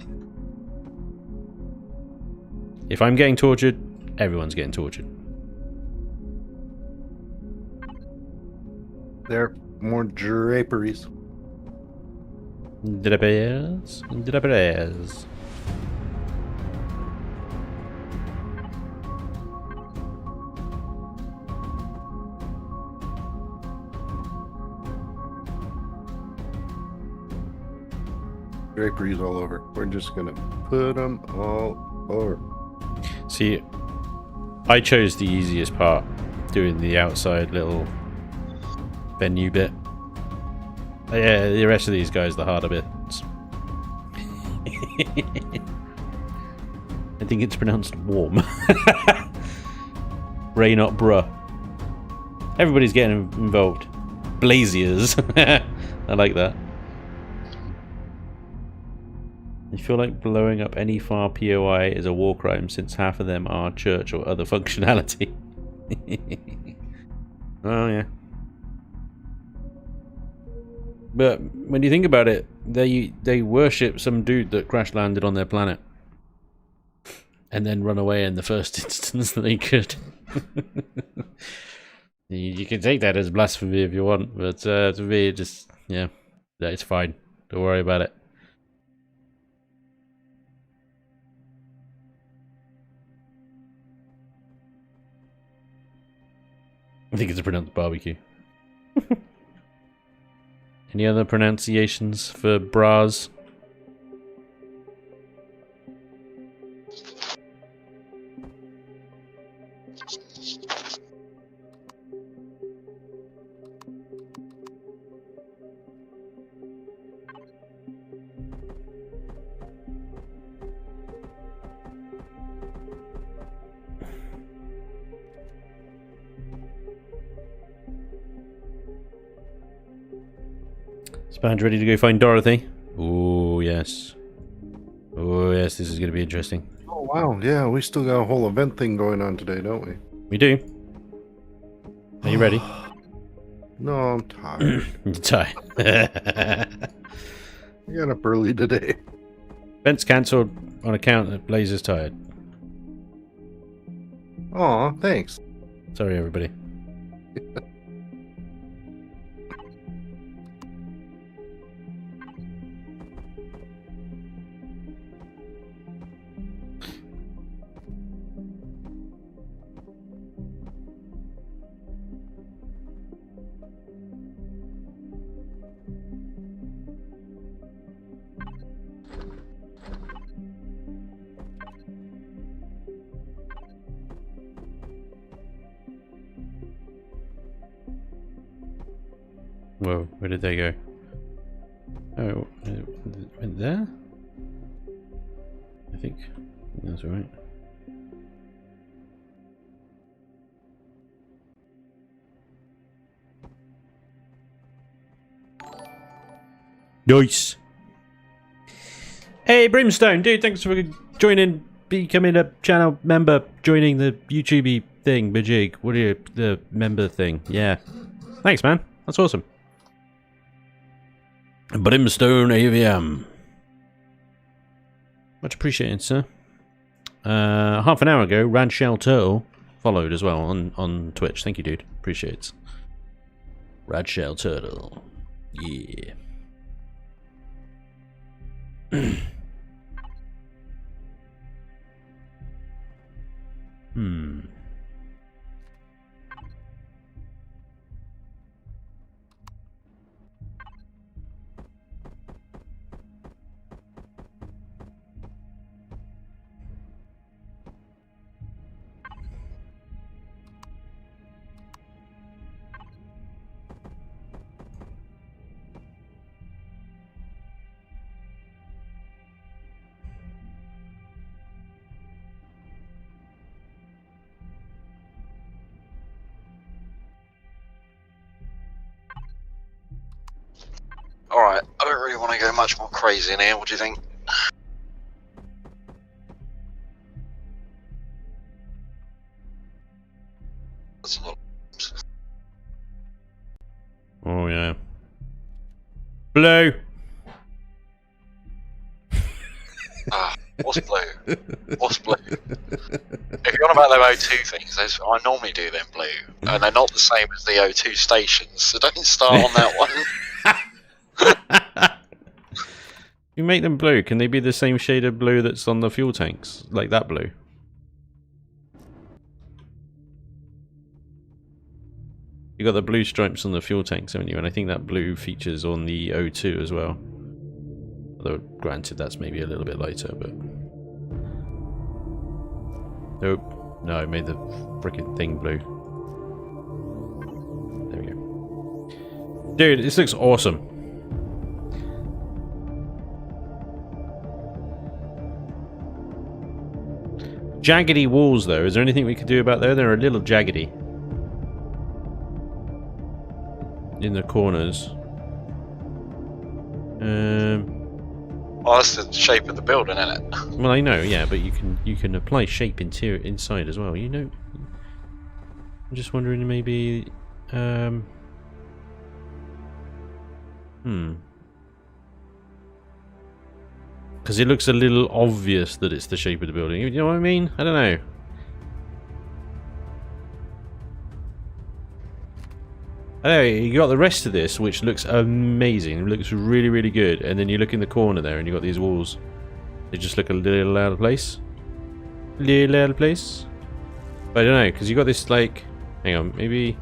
If I'm getting tortured, everyone's getting tortured. There, more draperies. Draperies. Draperies all over. We're just gonna put them all over. See, I chose the easiest part, doing the outside little venue bit. Yeah, the rest of these guys, the harder bits. I think it's pronounced warm. Ray, not bruh. Everybody's getting involved. Blaziers. I like that. I feel like blowing up any Farr POI is a war crime since half of them are church or other functionality. Oh yeah. But when you think about it, they worship some dude that crash landed on their planet and then run away in the first instance that they could. You can take that as blasphemy if you want, but to me, just yeah, it's fine. Don't worry about it. I think it's pronounced barbecue. Any other pronunciations for bras? Spanj ready to go find Dorothy? Oh yes. Oh yes, this is going to be interesting. Oh wow, yeah, we still got a whole event thing going on today, don't we? We do. Are you ready? No, I'm tired. You're tired. I got up early today. Event's cancelled on account that Blazer's tired. Aw, thanks. Sorry, everybody. Whoa, where did they go? Oh, it went there? I think that's right. Nice! Hey, Brimstone, dude, thanks for joining, becoming a channel member, joining the YouTube thing, Bajig. What are you, the member thing? Yeah. Thanks, man. That's awesome. Brimstone AVM. Much appreciated, sir. Half an hour ago, Radshell Turtle followed as well on Twitch. Thank you, dude. Appreciate it. Radshell Turtle. Yeah. Alright, I don't really want to go much more crazy in here, what do you think? That's a lot. Oh, yeah. Blue! What's blue? What's blue? If you're on about them O2 things, I normally do them blue, and they're not the same as the O2 stations, so don't start on that one. You make them blue. Can they be the same shade of blue that's on the fuel tanks? Like that blue? You got the blue stripes on the fuel tanks, haven't you? And I think that blue features on the O2 as well. Although, granted, that's maybe a little bit lighter, but... Nope. No, I made the frickin' thing blue. There we go. Dude, this looks awesome. Jaggedy walls, though. Is there anything we could do about there? They're a little jaggedy. In the corners. Well, that's the shape of the building, isn't it? Well, I know, yeah, but you can apply shape inside as well. You know, I'm just wondering maybe. Because it looks a little obvious that it's the shape of the building. You know what I mean? I don't know. I know, you got the rest of this, which looks amazing. It looks really, really good. And then you look in the corner there, and you got these walls. They just look a little out of place. Little out of place. But I don't know, because you got this, like... Hang on, maybe...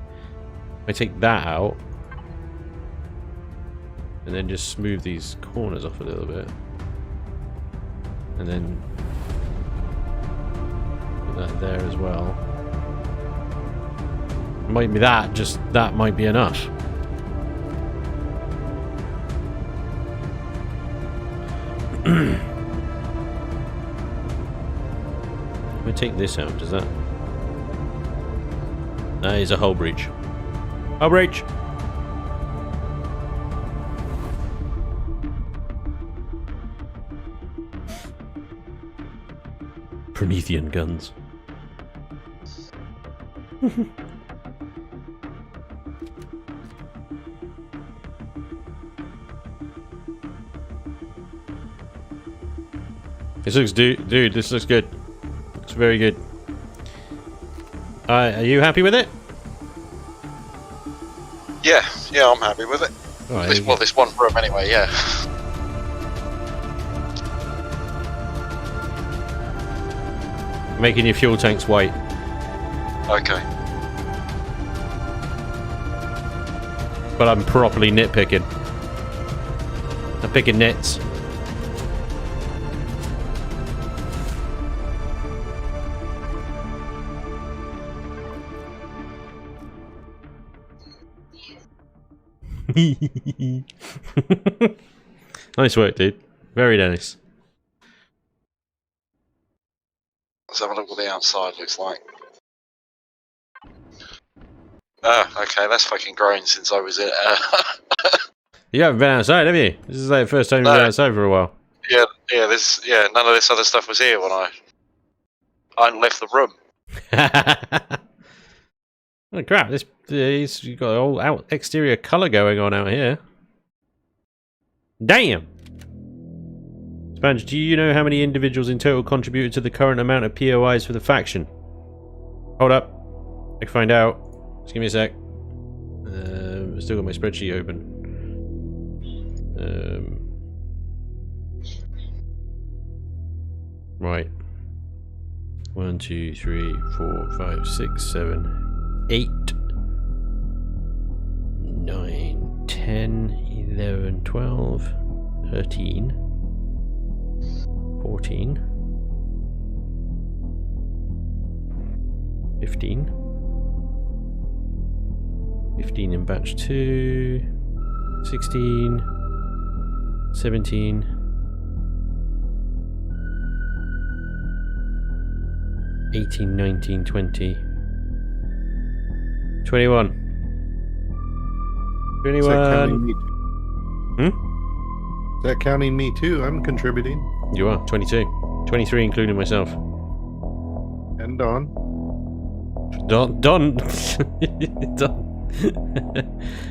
I take that out. And then just smooth these corners off a little bit. And then... put that there as well. Might be that, just that might be enough. We take this out, does that? That is a hull breach. Hull breach! Promethean guns. This looks, dude, this looks good. Looks very good. Are you happy with it? Yeah, I'm happy with it. Right, This one room anyway, yeah. Making your fuel tanks white. Okay. But I'm properly nitpicking. I'm picking nits. Nice work, dude. Very nice. Let's have a look what the outside looks like. Okay, that's fucking grown since I was in. You haven't been outside, have you? This is like the first time you've been outside for a while. Yeah. None of this other stuff was here when I hadn't left the room. Oh crap! He's got a whole exterior color going on out here. Damn. Spanj, do you know how many individuals in total contributed to the current amount of POIs for the faction? Hold up. I can find out. Just give me a sec. I've still got my spreadsheet open. Right. 1, 2, 3, 4, 5, 6, 7, 8, 9, 10, 11, 12, 13, 14, 15, 15 in batch 2, 16, 17, 18, 19, 20, 21. 21. Is that counting me too? Hmm? Is that counting me too? I'm contributing. You are. 22. 23 including myself. And Don. Don. Don.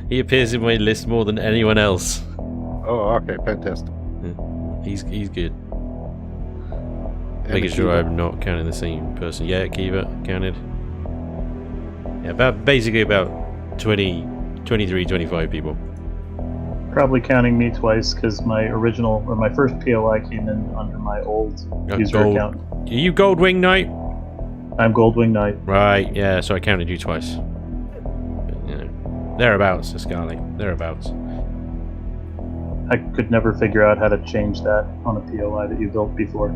He appears in my list more than anyone else. Oh, okay. Fantastic. He's good. And Making sure Akiva. I'm not counting the same person. Yeah, Kiva counted. Yeah, basically about 20, 23, 25 people. Probably counting me twice because my first POI came in under my old user Gold. account. Are you Goldwing Knight? I'm Goldwing Knight. Right, yeah, so I counted you twice. But, you know, thereabouts, Ascali. Thereabouts. I could never figure out how to change that on a POI that you built before.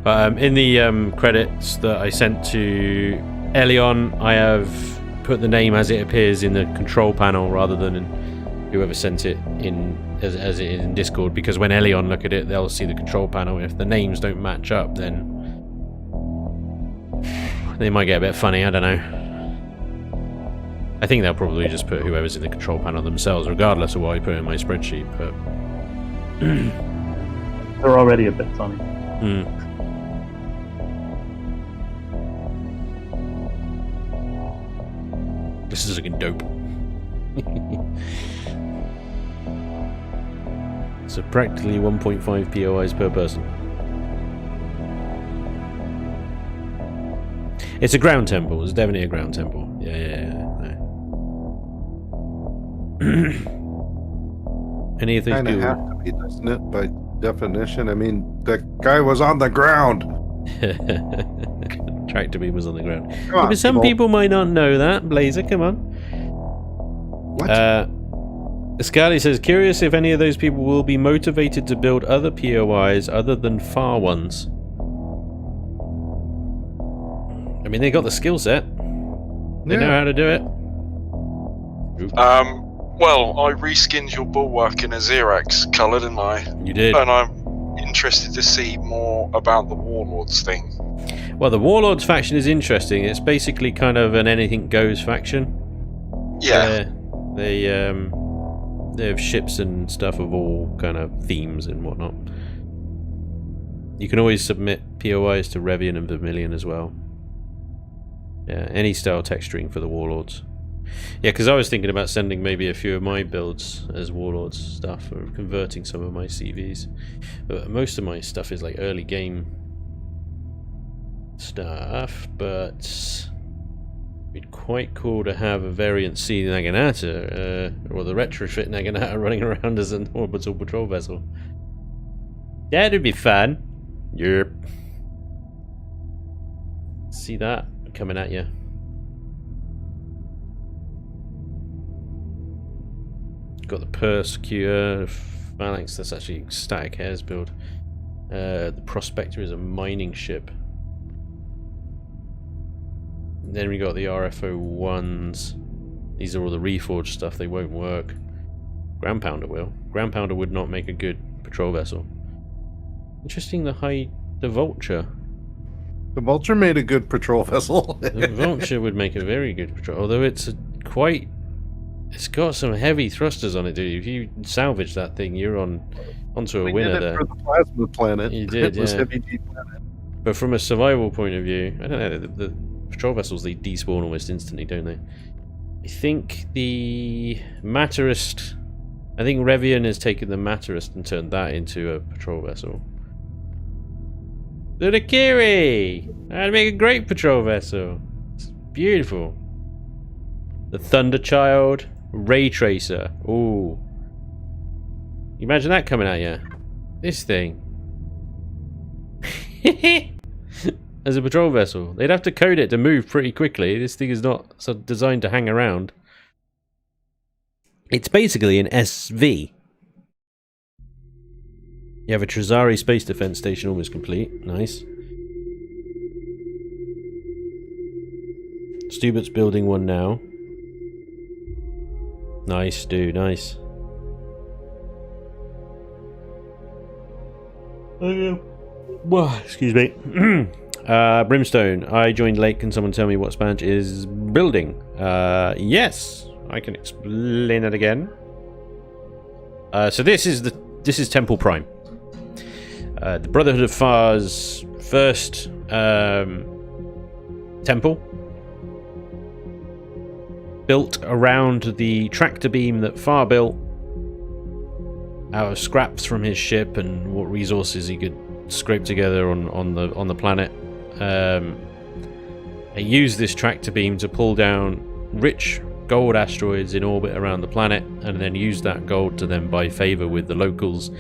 In the credits that I sent to Elion, I have put the name as it appears in the control panel rather than whoever sent it in as it is in Discord, because when Elion look at it, they'll see the control panel. If the names don't match up, then they might get a bit funny. I don't know. I think they'll probably just put whoever's in the control panel themselves, regardless of what I put in my spreadsheet. But they're already a bit funny. This is looking dope. So practically 1.5 POIs per person. It's a ground temple. It's definitely a ground temple. Yeah. Any of these kind of have to be, doesn't it? By definition. I mean, the guy was on the ground. Tractor beam was on the ground. Come on, but some people might not know that. Blazer, come on. What? Scally says, curious if any of those people will be motivated to build other POIs other than Farr ones. I mean, they got the skill set. They know how to do it. Well, I reskinned your bulwark in a Xerax colour, didn't I? You did. And I'm interested to see more about the Warlords thing. Well, the Warlords faction is interesting. It's basically kind of an anything goes faction. Yeah. They have ships and stuff of all kind of themes and whatnot. You can always submit POIs to Revian and Vermilion as well. Yeah, any style texturing for the Warlords. Yeah, because I was thinking about sending maybe a few of my builds as Warlords stuff, or converting some of my CVs. But most of my stuff is like early game stuff, but it'd be quite cool to have a variant C Naginata, or the retrofit Naginata running around as an orbital patrol vessel. That'd be fun. Yep. See that coming at you. Got the Persecutor, Phalanx, that's actually Static Hairs build. The Prospector is a mining ship. And then we got the RFO1s. These are all the reforged stuff, they won't work. Ground Pounder will. Ground Pounder would not make a good patrol vessel. Interesting, the Vulture. The Vulture made a good patrol vessel. The Vulture would make a very good patrol, although it's it's got some heavy thrusters on it, dude. If you salvage that thing, you're onto a winner there. For the plasma planet. You did, it was yeah. Heavy G planet. But from a survival point of view, I don't know, the patrol vessels, they despawn almost instantly, don't they? I think the Materist... I think Revian has taken the Materist and turned that into a patrol vessel. The Nakiri! That'd make a great patrol vessel. It's beautiful. The Thunderchild, Ray Tracer. Ooh. Imagine that coming at you. This thing. As a patrol vessel. They'd have to code it to move pretty quickly. This thing is not sort of designed to hang around. It's basically an SV. You have a Trizari Space Defense Station almost complete. Nice. Stubert's building one now. Nice, dude, nice. Well, excuse me. Brimstone, I joined late. Can someone tell me what Spanj is building? Yes, I can explain it again. So this is Temple Prime. The Brotherhood of Farr's first temple, built around the tractor beam that Farr built out of scraps from his ship and what resources he could scrape together on the planet. He used this tractor beam to pull down rich gold asteroids in orbit around the planet, and then use that gold to then buy favor with the locals,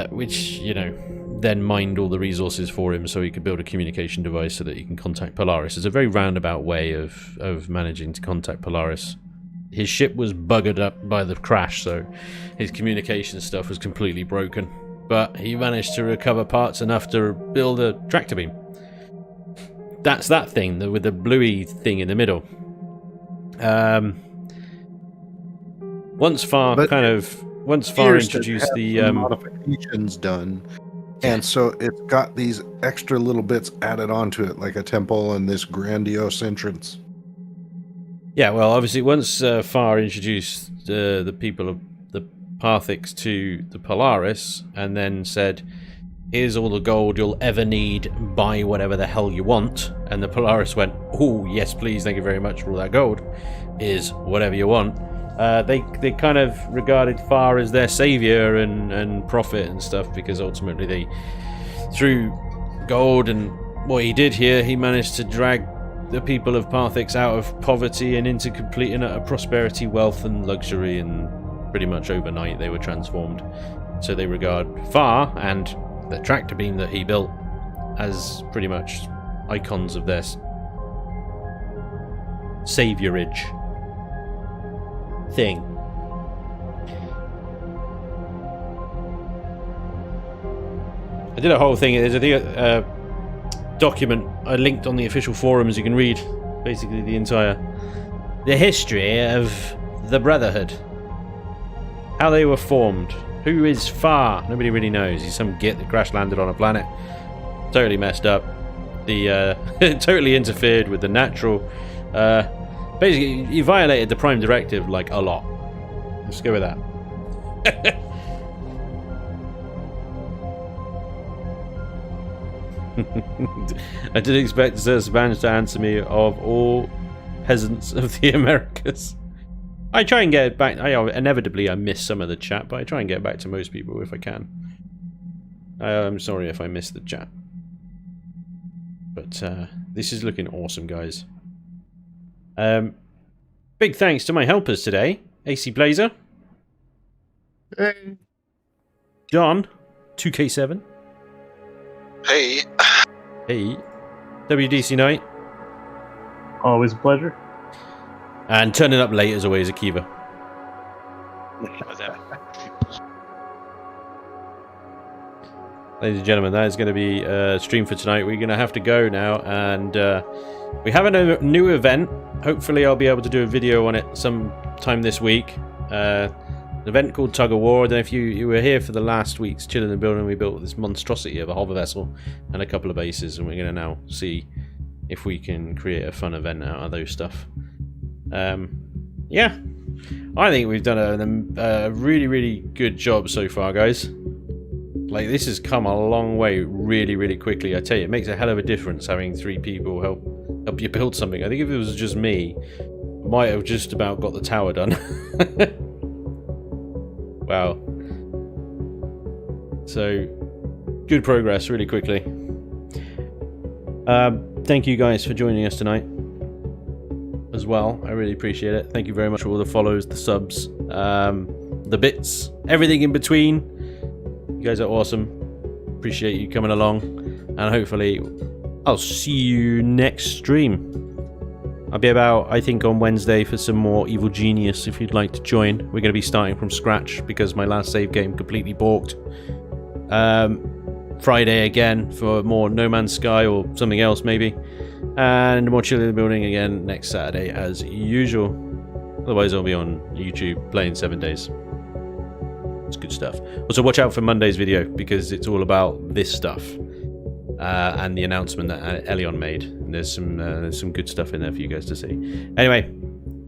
which, you know, then mined all the resources for him so he could build a communication device so that he can contact Polaris. It's a very roundabout way of managing to contact Polaris. His ship was buggered up by the crash, so his communication stuff was completely broken. But he managed to recover parts enough to build a tractor beam. That's that thing, with the bluey thing in the middle. once Farr But Farr introduced the modifications done, and so it's got these extra little bits added onto it, like a temple and this grandiose entrance. Yeah, well, obviously, once Farr introduced the people of the Parthics to the Polaris, and then said, "Here's all the gold you'll ever need. Buy whatever the hell you want," and the Polaris went, "Oh, yes, please, thank you very much for all that gold. Is whatever you want." They kind of regarded Farr as their savior and prophet and stuff, because ultimately they, through gold and what he did here, he managed to drag the people of Parthics out of poverty and into complete and utter prosperity, wealth and luxury, and pretty much overnight they were transformed. So they regard Farr and the tractor beam that he built as pretty much icons of their saviorage thing. I did a whole thing. There's a document I linked on the official forums. You can read basically the history of the Brotherhood, how they were formed. Who is Farr? Nobody really knows. He's some git that crash landed on a planet, totally messed up. The totally interfered with the natural. Basically, he violated the Prime Directive like a lot. Let's go with that. I didn't expect Spanj to answer me, of all peasants of the Americas. I try and get back. Inevitably I miss some of the chat, but I try and get back to most people if I can. I'm sorry if I missed the chat, but this is looking awesome, guys. Big thanks to my helpers today: AC Blazer, Hey. John, 2K7. Hey. Hey, WDC Knight. Always a pleasure. And turning up late as always, Akiva. What's that? Ladies and gentlemen, that is going to be stream for tonight. We're going to have to go now, and we have a new event. Hopefully I'll be able to do a video on it sometime this week. An event called Tug of War. I don't know if you were here for the last week's Chillin Buildin. We built this monstrosity of a hover vessel and a couple of bases, and we're going to now see if we can create a fun event out of those stuff. Yeah, I think we've done a really, really good job so far, guys. Like, this has come a long way really, really quickly. I tell you, it makes a hell of a difference having 3 people help you build something. I think if it was just me, I might have just about got the tower done. Wow. So, good progress really quickly. Thank you guys for joining us tonight as well. I really appreciate it. Thank you very much for all the follows, the subs, the bits, everything in between. You guys are awesome. Appreciate you coming along, and hopefully I'll see you next stream. I'll be about, I think, on Wednesday for some more Evil Genius if you'd like to join. We're going to be starting from scratch because my last save game completely balked. Friday again for more No Man's Sky or something else maybe. And more Chillin Buildin again next Saturday as usual. Otherwise I'll be on YouTube playing 7 days. It's good stuff. Also watch out for Monday's video because it's all about this stuff. And the announcement that Elion made. And there's some good stuff in there for you guys to see. Anyway,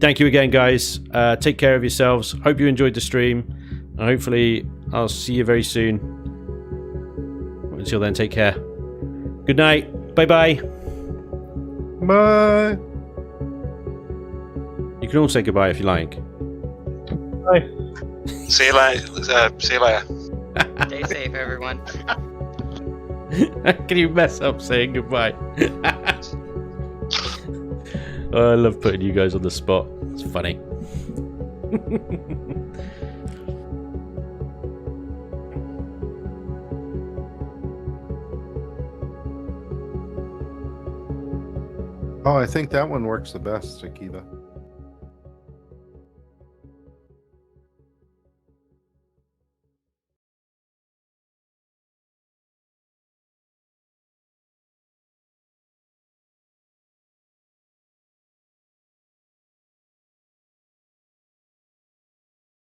thank you again, guys. Take care of yourselves. Hope you enjoyed the stream. And hopefully I'll see you very soon. Until then, take care. Good night. Bye-bye. Bye. You can all say goodbye if you like. Bye. See you later. See you later. Stay safe, everyone. Can you mess up saying goodbye? Oh, I love putting you guys on the spot. It's funny. Oh, I think that one works the best, Akiva.